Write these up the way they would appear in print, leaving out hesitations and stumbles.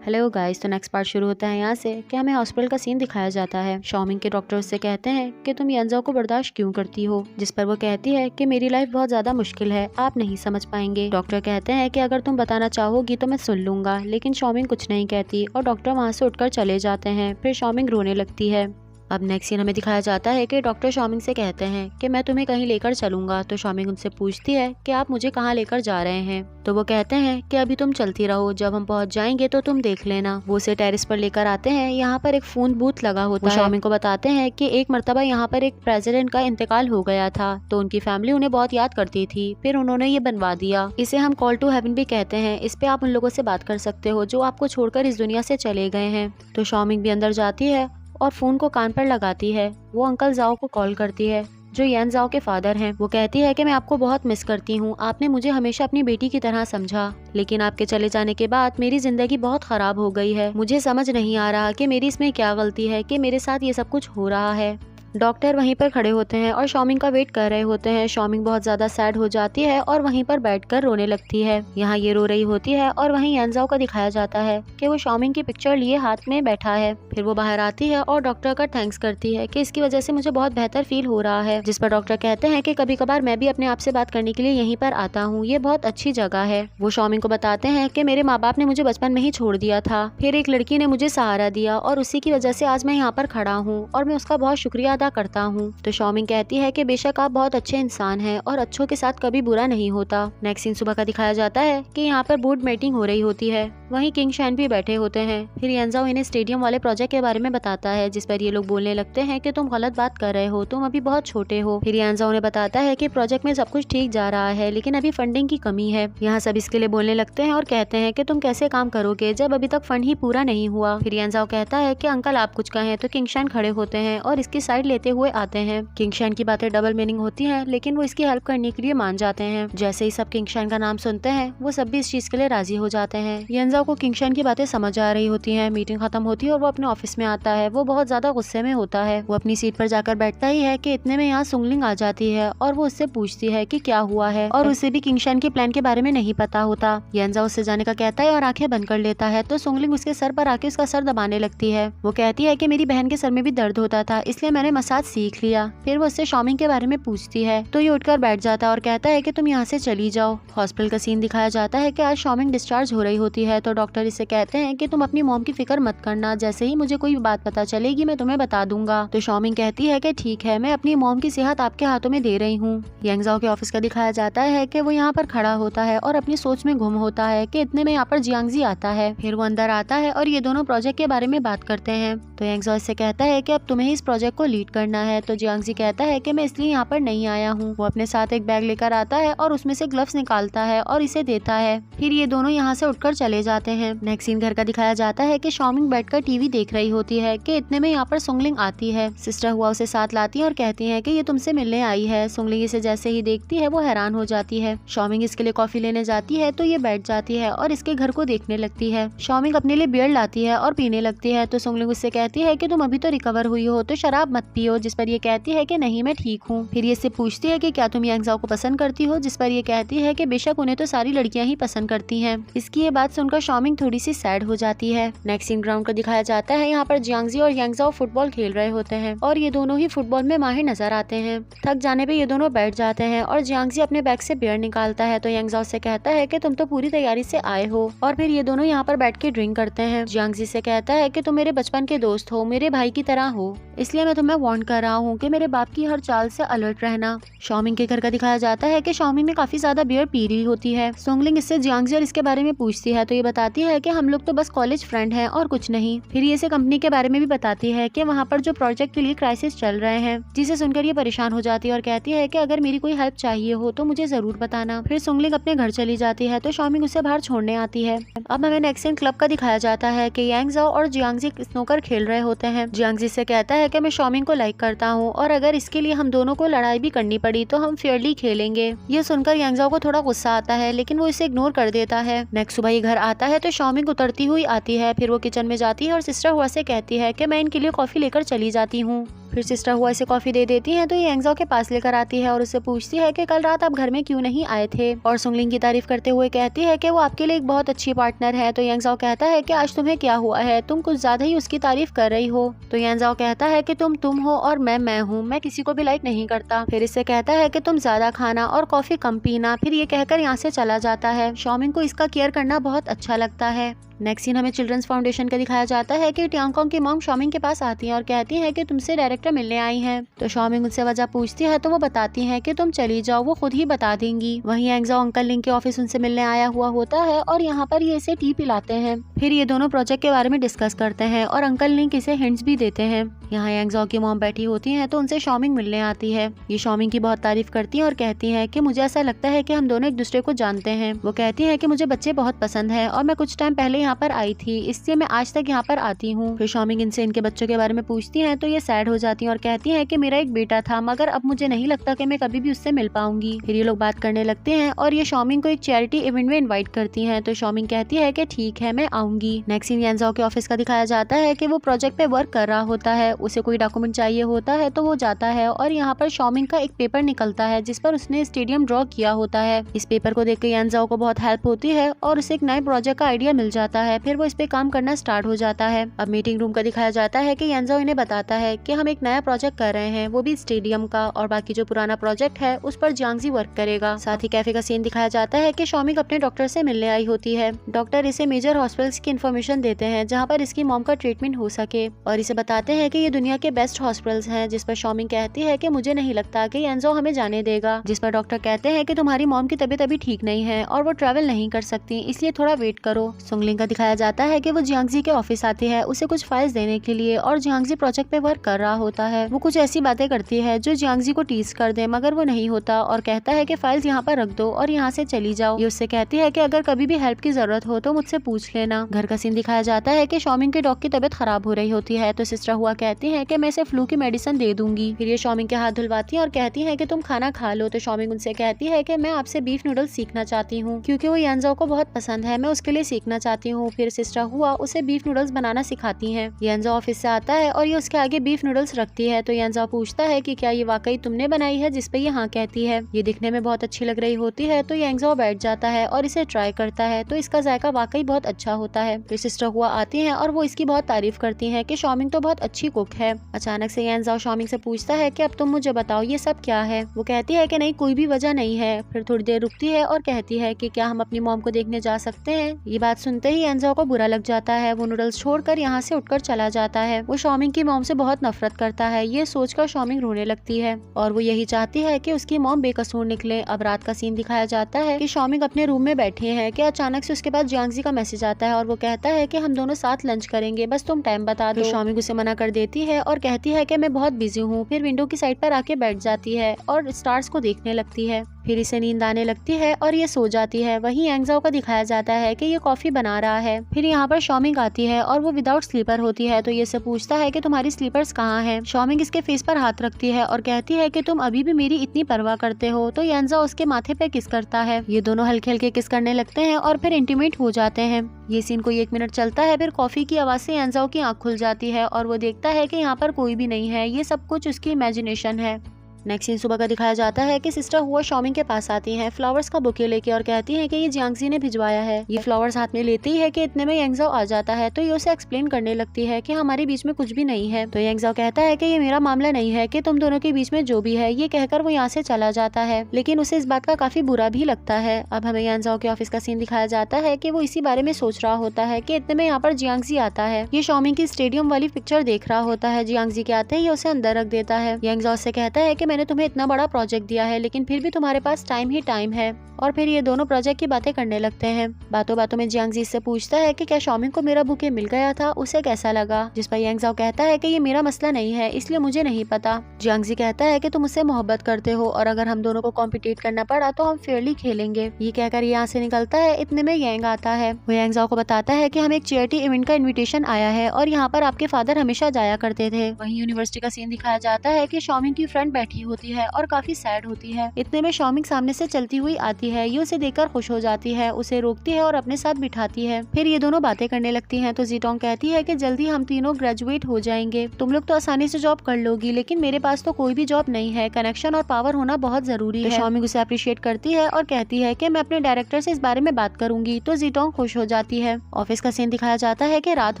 Hello guys, तो next part शुरू होता है यहाँ से कि हमें हॉस्पिटल का सीन दिखाया जाता है। शॉमिंग के डॉक्टर उससे कहते हैं कि तुम यंजाओ को बर्दाश्त क्यों करती हो, जिस पर वो कहती है कि मेरी लाइफ बहुत ज्यादा मुश्किल है, आप नहीं समझ पाएंगे। डॉक्टर कहते हैं कि अगर तुम बताना चाहोगी तो मैं सुन लूंगा, लेकिन शॉमिंग कुछ नहीं कहती और डॉक्टर वहाँ से उठकर चले जाते हैं। फिर शॉमिंग रोने लगती है। अब नेक्स्ट सीन हमें दिखाया जाता है कि डॉक्टर शॉमिंग से कहते हैं कि मैं तुम्हें कहीं लेकर चलूंगा। तो शॉमिंग उनसे पूछती है कि आप मुझे कहाँ लेकर जा रहे हैं। तो वो कहते हैं कि अभी तुम चलती रहो, जब हम पहुंच जाएंगे तो तुम देख लेना। वो उसे टेरेस पर लेकर आते हैं। यहाँ पर एक फोन बूथ लगा होता है। शॉमिंग को बताते हैं कि एक मर्तबा यहाँ पर एक प्रेसिडेंट का इंतकाल हो गया था, तो उनकी फैमिली उन्हें बहुत याद करती थी, फिर उन्होंने ये बनवा दिया। इसे हम कॉल टू हेवन भी कहते हैं। इस पे आप उन लोगों से बात कर सकते हो जो आपको छोड़कर इस दुनिया से चले गए हैं। तो शॉमिंग भी अंदर जाती है और फोन को कान पर लगाती है। वो अंकल जाओ को कॉल करती है जो यान जाओ के फादर हैं। वो कहती है कि मैं आपको बहुत मिस करती हूँ, आपने मुझे हमेशा अपनी बेटी की तरह समझा, लेकिन आपके चले जाने के बाद मेरी जिंदगी बहुत खराब हो गई है। मुझे समझ नहीं आ रहा कि मेरी इसमें क्या गलती है कि मेरे साथ ये सब कुछ हो रहा है। डॉक्टर वहीं पर खड़े होते हैं और शॉमिंग का वेट कर रहे होते हैं। शॉमिंग बहुत ज्यादा सैड हो जाती है और वहीं पर बैठकर रोने लगती है। यहाँ ये रो रही होती है और वहीं यानजाओ का दिखाया जाता है कि वो शॉमिंग की पिक्चर लिए हाथ में बैठा है। फिर वो बाहर आती है और डॉक्टर का थैंक्स करती है कि इसकी वजह से मुझे बहुत बेहतर फील हो रहा है। जिस पर डॉक्टर कहते हैं कि कभी कभार मैं भी अपने आप से बात करने के लिए यहीं पर आता हूँ, ये बहुत अच्छी जगह है। वो शॉमिंग को बताते हैं कि मेरे माँ बाप ने मुझे बचपन में ही छोड़ दिया था, फिर एक लड़की ने मुझे सहारा दिया और उसी की वजह से आज मैं यहाँ पर खड़ा हूँ और मैं उसका बहुत शुक्रिया अदा करता हूँ। तो शॉमिंग कहती है कि बेशक आप बहुत अच्छे इंसान हैं और अच्छों के साथ कभी बुरा नहीं होता। नेक्स्ट सीन सुबह का दिखाया जाता है कि यहाँ पर बोर्ड मीटिंग हो रही होती है। वहीं किंग शैन भी बैठे होते हैं। फिर यानजाओ इन्हें स्टेडियम वाले प्रोजेक्ट के बारे में बताता है, जिस पर ये लोग बोलने लगते हैं कि तुम गलत बात कर रहे हो, तुम अभी बहुत छोटे हो। फिर यानजाओ ने बताता है कि प्रोजेक्ट में सब कुछ ठीक जा रहा है, लेकिन अभी फंडिंग की कमी है। यहाँ सब इसके लिए बोलने लगते हैं और कहते हैं कि तुम कैसे काम करोगे जब अभी तक फंड ही पूरा नहीं हुआ। फिर यानजाओ कहता है कि अंकल आप कुछ कहें, तो किंग शैन खड़े होते हैं और इसकी साइड लेते हुए आते हैं। किंग शैन की बातें डबल मीनिंग होती हैं, लेकिन वो इसकी हेल्प करने के लिए मान जाते हैं। जैसे ही सब किंग शैन का नाम सुनते हैं वो सब भी इस चीज के लिए राजी हो जाते हैं। यानजाओ को किंग शैन की बातें समझ आ रही होती हैं। मीटिंग खत्म होती है और वो अपने ऑफिस में आता है। वो बहुत ज्यादा गुस्से में होता है। वो अपनी सीट पर जाकर बैठता ही है कि इतने में यहाँ सुंगलिंग आ जाती है और वो उससे पूछती है कि क्या हुआ है, और उसे भी किंग शैन के प्लान के बारे में नहीं पता होता। यानजाओ उससे जाने का कहता है और आंखें बंद कर लेता है। तो सुंगलिंग उसके सर पर आके उसका सर दबाने लगती है। वो कहती है कि मेरी बहन के सर में भी दर्द होता था, इसलिए मैंने मसाज सीख लिया। फिर वो उससे शॉमिंग के बारे में पूछती है, तो ये उठकर बैठ जाता है और कहता है कि तुम यहाँ से चली जाओ। हॉस्पिटल का सीन दिखाया जाता है कि आज शॉमिंग डिस्चार्ज हो रही होती है। तो डॉक्टर इससे कहते हैं कि तुम अपनी मॉम की फिक्र मत करना, जैसे ही मुझे कोई बात पता चलेगी मैं तुम्हें बता दूंगा। तो शॉमिंग कहती है कि ठीक है, मैं अपनी मॉम की सेहत आपके हाथों में दे रही हूँ। यानजाओ के ऑफिस का दिखाया जाता है कि वो यहाँ पर खड़ा होता है और अपनी सोच में गुम होता है कि इतने में यहाँ पर जियांगजी आता है। फिर वो अंदर आता है और ये दोनों प्रोजेक्ट के बारे में बात करते हैं। तो यानजाओ इससे कहता है कि अब तुम्हें ही इस प्रोजेक्ट को लीड करना है। तो जियांगजी कहता है कि मैं इसलिए यहाँ पर नहीं आया हूँ। वो अपने साथ एक बैग लेकर आता है और उसमें से ग्लव्स निकालता है और इसे देता है। फिर ये दोनों यहाँ से उठकर चले जाते हैं। नेक्स्ट सीन घर का दिखाया जाता है कि शॉमिंग बैठकर टीवी देख रही होती है कि इतने में यहाँ पर सुंगलिंग आती है। सिस्टर हुआ उसे साथ लाती है और कहती है कि ये तुमसे मिलने आई है। सुंगलिंग इसे जैसे ही देखती है वो हैरान हो जाती है। शॉमिंग इसके लिए कॉफी लेने जाती है तो ये बैठ जाती है और इसके घर को देखने लगती है। शॉमिंग अपने लिए बियर लाती है और पीने लगती है। तो सुंगलिंग उससे कहती है कि तुम अभी तो रिकवर हुई हो तो शराब मत पियो, जिस पर ये कहती है कि नहीं मैं ठीक हूँ। फिर ये इससे पूछती है कि क्या तुम यानजाओ को पसंद करती हो, जिस पर ये कहती है कि बेशक उन्हें तो सारी लड़कियां ही पसंद करती हैं। इसकी ये बात सुनकर शॉमिंग थोड़ी सी सैड हो जाती है। नेक्स्ट सीन ग्राउंड को दिखाया जाता है। यहाँ पर जियांगजी और यानजाओ फुटबॉल खेल रहे होते हैं और ये दोनों ही फुटबॉल में माहिर नजर आते हैं। थक जाने पे ये दोनों बैठ जाते हैं और जियांगजी अपने बैग से बियर निकालता है। तो यानजाओ से कहता है कि तुम तो पूरी तैयारी से आए हो, और फिर ये दोनों यहाँ पर बैठ के ड्रिंक करते हैं। जियांगजी से कहता है कि तुम मेरे बचपन के दोस्त हो, मेरे भाई की तरह हो, इसलिए मैं तुम्हें वार्न कर रहा हूँ कि मेरे बाप की हर चाल से अलर्ट रहना। शॉमिंग के घर का दिखाया जाता है कि शॉमिंग ने काफी ज्यादा बियर पी रही होती है। सुंगलिंग इससे जियांगजी और इसके बारे में पूछती है तो ये बताती है कि हम लोग तो बस कॉलेज फ्रेंड हैं और कुछ नहीं। फिर ये इसे कंपनी के बारे में भी बताती है कि वहाँ पर जो प्रोजेक्ट के लिए क्राइसिस चल रहे हैं, जिसे सुनकर ये परेशान हो जाती है और कहती है कि अगर मेरी कोई हेल्प चाहिए हो तो मुझे जरूर बताना। फिर सुंगलिंग अपने घर चली जाती है तो शॉमिंग उसे बाहर छोड़ने आती है। अब हमें नेक्स्ट सीन क्लब का दिखाया जाता है कि यानजाओ और जियांगजी स्नूकर खेल रहे होते हैं। जियांगजी से कहता है कि मैं शॉमिंग को लाइक करता हूँ और अगर इसके लिए हम दोनों को लड़ाई भी करनी पड़ी तो हम फेयरली खेलेंगे। ये सुनकर यानजाओ को थोड़ा गुस्सा आता है, लेकिन वो इसे इग्नोर कर देता है। नेक्स्ट सुबह ये घर आता है तो शॉमिंग उतरती हुई आती है। फिर वो किचन में जाती है और सिस्टर हुआ से कहती है कि मैं इनके लिए कॉफी लेकर चली जाती हूँ। फिर सिस्टर हुआ इसे कॉफी दे देती है तो ये यांगजाओ के पास लेकर आती है और उससे पूछती है कि कल रात आप घर में क्यों नहीं आए थे, और सुंगलिंग की तारीफ करते हुए कहती है कि वो आपके लिए एक बहुत अच्छी पार्टनर है। तो यांगजाओ कहता है कि आज तुम्हें क्या हुआ है, तुम कुछ ज्यादा ही उसकी तारीफ कर रही हो। तो यांगजाओ कहता है कि तुम हो और मैं हूँ, मैं किसी को भी लाइक नहीं करता। फिर इससे कहता है कि तुम ज्यादा खाना और कॉफी कम पीना। फिर ये कहकर यहाँ से चला जाता है। शॉमिंग को इसका केयर करना बहुत अच्छा लगता है। नेक्स्ट सीन हमें चिल्ड्रंस फाउंडेशन का दिखाया जाता है कि ट्यांगकोंग की मॉम शॉमिंग के पास आती है और कहती है कि तुमसे डायरेक्टर मिलने आई हैं। तो शॉमिंग उनसे वजह पूछती है तो वो बताती है कि तुम चली जाओ, वो खुद ही बता देंगी। वहीं यांगजाओ अंकल लिंग के ऑफिस उनसे मिलने आया हुआ होता है और यहाँ पर ये इसे टी पिलाते हैं। फिर ये दोनों प्रोजेक्ट के बारे में डिस्कस करते हैं और अंकल लिंग इसे हिंट्स भी देते हैं। यहाँ यांगजाओ की मॉम बैठी होती है तो उनसे शॉमिंग मिलने आती है। ये शॉमिंग की बहुत तारीफ करती है और कहती है कि मुझे ऐसा लगता है कि हम दोनों एक दूसरे को जानते हैं। वो कहती है कि मुझे बच्चे बहुत पसंद है और मैं कुछ टाइम पहले यहाँ पर आई थी, इसलिए मैं आज तक यहाँ पर आती हूँ। फिर शॉमिंग इनसे इनके बच्चों के बारे में पूछती है तो ये सैड हो जाती है और कहती है कि मेरा एक बेटा था, मगर अब मुझे नहीं लगता कि मैं कभी भी उससे मिल पाऊंगी। फिर ये लोग बात करने लगते हैं और ये शॉमिंग को एक चैरिटी इवेंट में इन्वाइट करती है। तो शॉमिंग कहती है कि ठीक है, मैं आऊंगी। नेक्स्ट सीन यांगजाओ के ऑफिस का दिखाया जाता है कि वो प्रोजेक्ट पे वर्क कर रहा होता है। उसे कोई डॉक्यूमेंट चाहिए होता है तो वो जाता है और यहाँ पर शॉमिंग का एक पेपर निकलता है जिस पर उसने स्टेडियम ड्रॉ किया होता है। इस पेपर को देख के यांगजाओ को बहुत हेल्प होती है और उसे एक नए प्रोजेक्ट का आइडिया मिल जाता है। फिर वो इस पे काम करना स्टार्ट हो जाता है। अब मीटिंग रूम का दिखाया जाता है कि यांगजाओ इन्हें बताता है कि हम एक नया प्रोजेक्ट कर रहे हैं, वो भी स्टेडियम का, और बाकी जो पुराना प्रोजेक्ट है उस पर जियांगजी वर्क करेगा। साथ ही कैफे का सीन दिखाया जाता है कि शॉमिंग अपने डॉक्टर से मिलने आई होती है। डॉक्टर इसे मेजर हॉस्पिटल्स की इन्फॉर्मेशन देते हैं जहाँ पर इसकी मॉम का ट्रीटमेंट हो सके और इसे बताते हैं कि ये दुनिया के बेस्ट हॉस्पिटल्स हैं। जिस पर शॉमिंग कहती है कि मुझे नहीं लगता कि यांगजाओ हमें जाने देगा। जिस पर डॉक्टर कहते हैं कि तुम्हारी मॉम की तबीयत अभी ठीक नहीं है और वो ट्रैवल नहीं कर सकती, इसलिए थोड़ा वेट करो। सुंगलिंग का दिखाया जाता है कि वो जियांगजी के ऑफिस आती है उसे कुछ फाइल्स देने के लिए और जियांगजी प्रोजेक्ट पे वर्क कर रहा होता है। वो कुछ ऐसी बातें करती है जो जियांगजी को टीज कर दे, मगर वो नहीं होता और कहता है कि फाइल्स यहाँ पर रख दो और यहाँ से चली जाओ। ये उससे कहती है कि अगर कभी भी हेल्प की जरूरत हो तो मुझसे पूछ लेना। घर का सीन दिखाया जाता है कि शॉमिंग के डॉग की तबीयत खराब हो रही होती है तो सिस्टर हुआ कहती है कि मैं इसे फ्लू की मेडिसिन दे दूंगी। फिर ये शॉमिंग के हाथ धुलवाती है और कहती है कि तुम खाना खा लो। तो शॉमिंग उनसे कहती है कि मैं आपसे बीफ नूडल्स सीखना चाहती हूँ क्योंकि वो यांगजाओ को बहुत पसंद है, मैं उसके लिए सीखना चाहती हूँ। फिर सिस्टर हुआ उसे बीफ नूडल्स बनाना सिखाती है। यांगजाओ ऑफिस से आता है और ये उसके आगे बीफ नूडल्स रखती है। तो यांगजाओ पूछता है कि क्या ये वाकई तुमने बनाई है, जिस पे ये हाँ कहती है। ये दिखने में बहुत अच्छी लग रही होती है तो यांगजाओ बैठ जाता है और इसे ट्राई करता है तो इसका जायका वाकई बहुत अच्छा होता है। फिर सिस्टर हुआ आती है और वो इसकी बहुत तारीफ करती है कि शॉमिंग तो बहुत अच्छी कुक है। अचानक से यांगजाओ शॉमिंग से पूछता है कि अब तुम मुझे बताओ ये सब क्या है। वो कहती है कि नहीं, कोई भी वजह नहीं है। फिर थोड़ी देर रुकती है और कहती है कि क्या हम अपनी मॉम को देखने जा सकते हैं। ये बात सुनते ही यांगजाओ को बुरा लग जाता है। वो नूडल्स छोड़कर यहाँ से उठकर चला जाता है। वो शॉमिंग की मॉम से बहुत नफरत करता है। ये सोचकर शॉमिंग रोने लगती है और वो यही चाहती है कि उसकी मॉम बेकसूर निकले। अब रात का सीन दिखाया जाता है कि शॉमिंग अपने रूम में बैठे हैं कि अचानक से उसके पास जियांगजी का मैसेज आता है और वो कहता है कि हम दोनों साथ लंच करेंगे, बस तुम टाइम बता दो। शॉमिंग उसे मना कर देती है और कहती है कि मैं बहुत बिजी हूँ। फिर विंडो की साइड पर आके बैठ जाती है और स्टार्स को देखने लगती है। फिर इसे नींद आने लगती है और ये सो जाती है। वहीं यांगजाओ का दिखाया जाता है कि ये कॉफी बना रहा है। फिर यहाँ पर शॉमिंग आती है और वो विदाउट स्लीपर होती है तो ये से पूछता है कि तुम्हारी स्लीपर्स कहाँ हैं। शॉमिंग इसके फेस पर हाथ रखती है और कहती है कि तुम अभी भी मेरी इतनी परवाह करते हो। तो यांगजाओ उसके माथे पे किस करता है। ये दोनों हल्के हल्के किस करने लगते हैं और फिर इंटीमेट हो जाते हैं। ये सीन कोई 1 मिनट चलता है। फिर कॉफी की आवाज से यांगजाओ की आंख खुल जाती है और वो देखता है कि यहाँ पर कोई भी नहीं है, ये सब कुछ उसकी इमेजिनेशन है। नेक्स्ट सीन सुबह का दिखाया जाता है कि सिस्टर हुआ शॉमिंग के पास आती हैं फ्लावर्स का बुके लेके और कहती हैं कि ये जियांगजी ने भिजवाया है। ये फ्लावर्स हाथ में लेती है कि इतने में यांगजाओ आ जाता है तो ये उसे एक्सप्लेन करने लगती है कि हमारे बीच में कुछ भी नहीं है। तो यांगजाओ कहता है कि ये मेरा मामला नहीं है, कि तुम दोनों के बीच में जो भी है। ये कहकर वो यहाँ से चला जाता है, लेकिन उसे इस बात का काफी बुरा भी लगता है। अब हमें यांगजाओ के ऑफिस का सीन दिखाया जाता है कि वो इसी बारे में सोच रहा होता है कि इतने में यहाँ पर जियांगजी आता है। ये शॉमिंग की स्टेडियम वाली पिक्चर देख रहा होता है। जियांगजी के आते ही ये उसे अंदर रख देता है। यांगजाओ से कहता है कि मैंने तुम्हें इतना बड़ा प्रोजेक्ट दिया है, लेकिन फिर भी तुम्हारे पास टाइम ही टाइम है। और फिर ये दोनों प्रोजेक्ट की बातें करने लगते हैं। बातों बातों में जियांगजी से पूछता है कि क्या शॉमिंग को मेरा बुके मिल गया था, उसे कैसा लगा। जिस पर यांगजाओ कहता है कि ये मेरा मसला नहीं है, इसलिए मुझे नहीं पता। जियांगजी कहता है कि तुम मुझसे मोहब्बत करते हो और अगर हम दोनों को कॉम्पिटिट करना पड़ा तो हम फेयरली खेलेंगे। ये कहकर यहाँ से निकलता है। इतने में यांग आता है। वो यांगजाओ को बताता है कि हमें एक चैरिटी इवेंट का इन्विटेशन आया है और यहाँ पर आपके फादर हमेशा जाया करते थे। वहीं यूनिवर्सिटी का सीन दिखाया जाता है कि शॉमिंग की फ्रेंड बैठी बैठी होती है और काफी सैड होती है। इतने में शॉमिंग सामने से चलती हुई आती है। ये उसे देखकर खुश हो जाती है, उसे रोकती है और अपने साथ बिठाती है। फिर ये दोनों बातें करने लगती हैं तो जीटोंग कहती है कि जल्दी हम तीनों ग्रेजुएट हो जाएंगे, तुम लोग तो आसानी से जॉब कर लोगी, लेकिन मेरे पास तो कोई भी जॉब नहीं है, कनेक्शन और पावर होना बहुत जरूरी है। शॉमिंग उसे अप्रिशिएट करती है और कहती है कि मैं अपने डायरेक्टर से इस बारे में बात करूंगी। तो जीटोंग खुश हो जाती है। ऑफिस का सीन दिखाया जाता है कि रात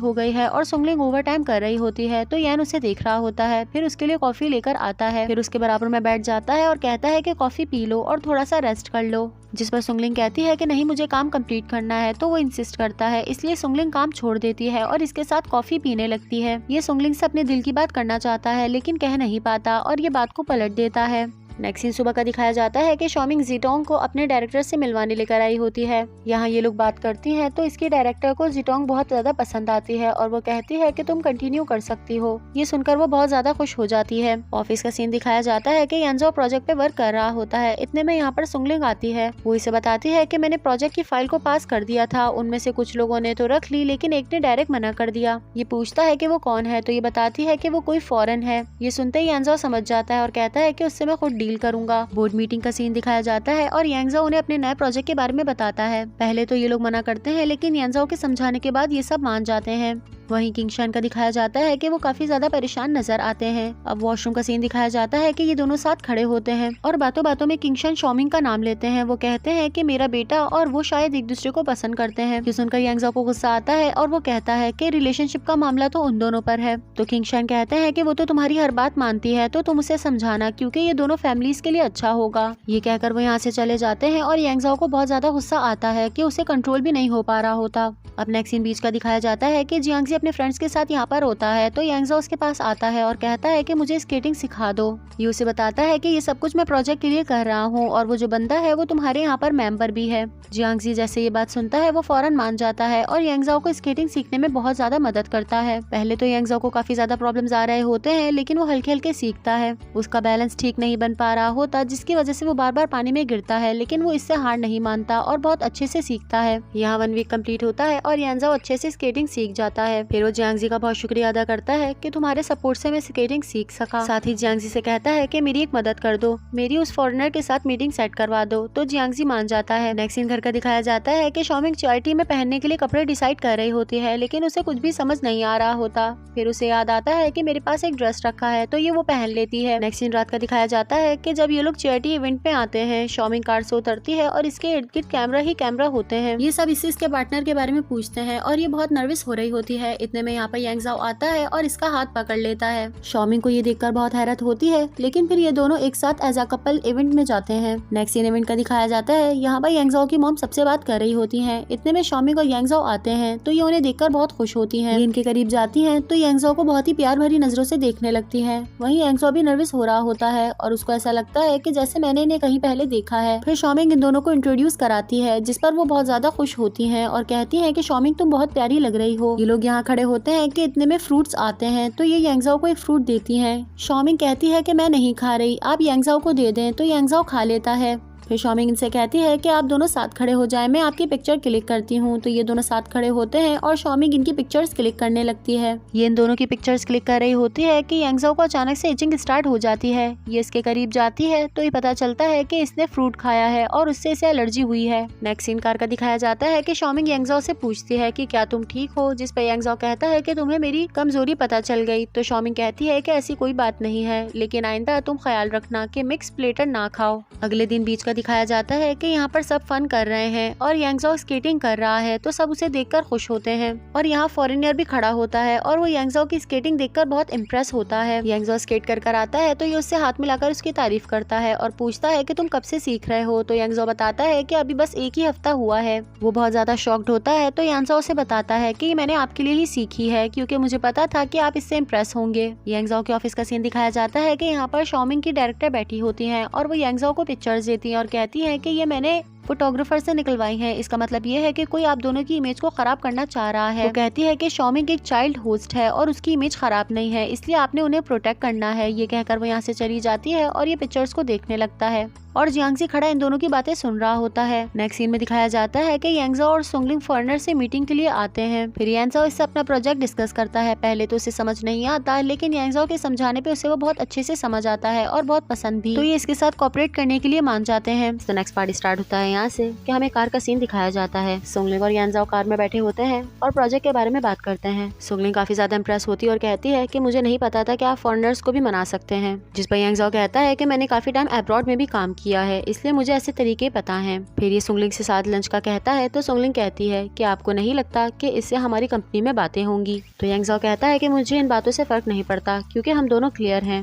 हो गई है और सुंगलिंग ओवर टाइम कर रही होती है तो यैन उसे देख रहा होता है। फिर उसके लिए कॉफी लेकर आता है, फिर उसके बराबर में बैठ जाता है और कहता है कि कॉफी पी लो और थोड़ा सा रेस्ट कर लो। जिस पर सुंगलिंग कहती है कि नहीं, मुझे काम कंप्लीट करना है, तो वो इंसिस्ट करता है। इसलिए सुंगलिंग काम छोड़ देती है और इसके साथ कॉफी पीने लगती है। ये सुंगलिंग से अपने दिल की बात करना चाहता है लेकिन कह नहीं पाता और ये बात को पलट देता है। नेक्स्ट सीन सुबह का दिखाया जाता है कि शॉमिंग जीटोंग को अपने डायरेक्टर से मिलवाने लेकर आई होती है। यहाँ ये लोग बात करती हैं तो इसके डायरेक्टर को जीटोंग बहुत ज्यादा पसंद आती है और वो कहती है कि तुम कंटिन्यू कर सकती हो। ये सुनकर वो बहुत ज्यादा खुश हो जाती है। ऑफिस का सीन दिखाया जाता है कि यांजो प्रोजेक्ट पे वर्क कर रहा होता है। इतने में यहाँ पर सुंगलिंग आती है। वो इसे बताती है कि मैंने प्रोजेक्ट की फाइल को पास कर दिया था, उनमें से कुछ लोगों ने तो रख ली लेकिन एक ने डायरेक्ट मना कर दिया। ये पूछता है कि वो कौन है तो ये बताती है कि वो कोई फॉरेन है। ये सुनते ही यांजो समझ जाता है और कहता है कि उससे मैं खुद डील करूंगा। मीटिंग का सीन दिखाया जाता है और यांगजाओ उन्हें अपने नए प्रोजेक्ट के बारे में बताता है। पहले तो ये लोग मना करते हैं लेकिन यांगजाओ के समझाने के बाद ये सब मान जाते हैं। वहीं किंगशान का दिखाया जाता है कि वो काफी ज्यादा परेशान नजर आते हैं। अब वॉशरूम का सीन दिखाया जाता है कि ये दोनों साथ खड़े होते हैं और बातों बातों में किंगशान शॉमिंग का नाम लेते हैं। वो कहते हैं कि मेरा बेटा और वो शायद एक दूसरे को पसंद करते हैं। ये सुनकर यांगजाओ को गुस्सा आता है और वो कहता है कि रिलेशनशिप का मामला तो उन दोनों पर है। तो किंगशान कहते हैं कि वो तो तुम्हारी हर बात मानती है तो तुम उसे समझाना, क्योंकि ये दोनों फैमिलीज के लिए अच्छा होगा। ये कहकर वो यहाँ से चले जाते हैं और यांगजाओ को बहुत ज्यादा गुस्सा आता है कि उसे कंट्रोल भी नहीं हो पा रहा होता। अब नेक्स्ट सीन बीच का दिखाया जाता है कि जियांगजी अपने फ्रेंड्स के साथ यहाँ पर होता है तो यांगजाओ उसके पास आता है और कहता है कि मुझे स्केटिंग सिखा दो। ये उसे बताता है कि ये सब कुछ मैं प्रोजेक्ट के लिए कर रहा हूँ और वो जो बंदा है वो तुम्हारे यहाँ पर मेंबर भी है। जियांगजी जैसे ये बात सुनता है वो फौरन मान जाता है और यांगजाओ को स्केटिंग सीखने में बहुत ज्यादा मदद करता है। पहले तो यांगजाओ को काफी ज्यादा प्रॉब्लम्स आ रहे होते हैं लेकिन वो हल्के हल्के सीखता है। उसका बैलेंस ठीक नहीं बन पा रहा होता जिसकी वजह से वो बार बार पानी में गिरता है, लेकिन वो इससे हार नहीं मानता और बहुत अच्छे से सीखता है। यहाँ 1 वीक कंप्लीट होता है और यांगजाओ अच्छे से स्केटिंग सीख जाता है। फिर वो जियांगजी का बहुत शुक्रिया अदा करता है कि तुम्हारे सपोर्ट से मैं स्केटिंग सीख सका। साथ ही जियांगजी से कहता है कि मेरी एक मदद कर दो, मेरी उस फॉरेनर के साथ मीटिंग सेट करवा दो। तो जियांगजी मान जाता है। नेक्स्ट सीन घर का दिखाया जाता है कि शॉमिंग चैरिटी में पहनने के लिए कपड़े डिसाइड कर रही होती है लेकिन उसे कुछ भी समझ नहीं आ रहा होता। फिर उसे याद आता है कि मेरे पास एक ड्रेस रखा है तो ये वो पहन लेती है। नेक्स्ट सीन रात का दिखाया जाता है कि जब ये लोग चैरिटी इवेंट में आते हैं, शॉमिंग कार से उतरती है और इसके इर्द गिर्द कैमरा ही कैमरा होते हैं। ये सब इसके पार्टनर के बारे में पूछते हैं और ये बहुत नर्वस हो रही होती है। इतने में यहाँ पर यांगजाओ आता है और इसका हाथ पकड़ लेता है। शॉमिंग को ये देखकर बहुत हैरत होती है लेकिन फिर ये दोनों एक साथ एज अ कपल इवेंट में जाते हैं। नेक्स्ट सीन इवेंट का दिखाया जाता है। यहाँ पर यांगजाओ की मॉम सबसे बात कर रही होती है। इतने में शॉमिंग और यांगजाओ आते हैं तो ये उन्हें देखकर बहुत खुश होती हैं। इनके करीब जाती हैं तो यांगजाओ को बहुत ही प्यार भरी नजरों से देखने लगती हैं। वहीं यांगजाओ भी नर्वस हो रहा होता है और उसको ऐसा लगता है कि जैसे मैंने इन्हें कहीं पहले देखा है। फिर शॉमिंग इन दोनों को इंट्रोड्यूस कराती है जिस पर वो बहुत ज्यादा खुश होती हैं और कहती हैं कि शॉमिंग तुम बहुत प्यारी लग रही हो। ये लोग यहाँ खड़े होते हैं कि इतने में फ्रूट्स आते हैं तो ये यांगजाओ को एक फ्रूट देती हैं। शॉमिंग कहती है कि मैं नहीं खा रही, आप यांगजाओ को दे दें। तो यांगजाओ खा लेता है। फिर शॉमिंग इनसे कहती है कि आप दोनों साथ खड़े हो जाएं, मैं आपकी पिक्चर क्लिक करती हूँ। तो ये दोनों साथ खड़े होते हैं और शॉमिंग इनकी पिक्चर्स क्लिक करने लगती है। ये इन दोनों की पिक्चर्स क्लिक कर रही होती है कि यांगजाओ को अचानक से इचिंग स्टार्ट हो जाती है। ये इसके करीब जाती है तो ये पता चलता है कि इसने फ्रूट खाया है और उससे इसे एलर्जी हुई है। नेक्स्ट सीन कार का दिखाया जाता है कि शॉमिंग यांगजाओ से पूछती है कि क्या तुम ठीक हो, जिस पर यांगजाओ कहता है कि तुम्हें मेरी कमजोरी पता चल गई। तो शॉमिंग कहती है कि ऐसी कोई बात नहीं है, लेकिन आइंदा तुम ख्याल रखना कि मिक्स प्लेटर ना खाओ। अगले दिन बीच का दिखाया जाता है कि यहाँ पर सब फन कर रहे हैं और यांगजाओ स्केटिंग कर रहा है तो सब उसे देखकर खुश होते हैं। और यहाँ फॉरेनर भी खड़ा होता है और वो यांगजाओ की स्केटिंग देखकर बहुत इम्प्रेस होता है। यांगजाओ स्केट कर आता है तो ये उससे हाथ मिलाकर उसकी तारीफ करता है और पूछता है कि तुम कब से सीख रहे हो। तो यांगजाओ बताता है कि अभी बस 1 ही हफ्ता हुआ है। वो बहुत ज्यादा शॉक्ड होता है तो यांगजाओ से बताता है कि मैंने आपके लिए ही सीखी है क्योंकि मुझे पता था कि आप इससे इम्प्रेस होंगे। यांगजाओ के ऑफिस का सीन दिखाया जाता है कि यहाँ पर शॉमिंग की डायरेक्टर बैठी होती है और वो यांगजाओ को पिक्चर्स देती है और कहती है कि ये मैंने फोटोग्राफर से निकलवाई हैं। इसका मतलब ये है कि कोई आप दोनों की इमेज को खराब करना चाह रहा है। वो कहती है कि शॉमिंग एक चाइल्ड होस्ट है और उसकी इमेज खराब नहीं है, इसलिए आपने उन्हें प्रोटेक्ट करना है। ये कहकर वो यहाँ से चली जाती है और ये पिक्चर्स को देखने लगता है और जियांगजी खड़ा इन दोनों की बातें सुन रहा होता है। नेक्स्ट सीन में दिखाया जाता है कि यांगजो और सुंगलिंग फॉरेनर से मीटिंग के लिए आते हैं। फिर यांगजो इससे अपना प्रोजेक्ट डिस्कस करता है। पहले तो उसे समझ नहीं आता, लेकिन यांगजो के समझाने पे उसे वो बहुत अच्छे से समझ आता है और बहुत पसंद भी। तो ये इसके साथ कोऑपरेट करने के लिए मान जाते हैं। तो नेक्स्ट पार्ट स्टार्ट होता है यहाँ से कि हमें कार का सीन दिखाया जाता है। सुंगलिंग और यांगजो कार में बैठे होते हैं और प्रोजेक्ट के बारे में बात करते हैं। सुंगलिंग काफी ज्यादा इंप्रेस होती है और कहती है कि मुझे नहीं पता था कि आप फॉरेनर्स को भी मना सकते हैं। जिस पर यांगजो कहता है कि मैंने काफी टाइम अब्रॉड में भी काम किया है, इसलिए मुझे ऐसे तरीके पता हैं। फिर ये सुंगलिंग से साथ लंच का कहता है तो सुंगलिंग कहती है कि आपको नहीं लगता कि इससे हमारी कंपनी में बातें होंगी। तो यांगजो कहता है कि मुझे इन बातों से फर्क नहीं पड़ता क्योंकि हम दोनों क्लियर हैं।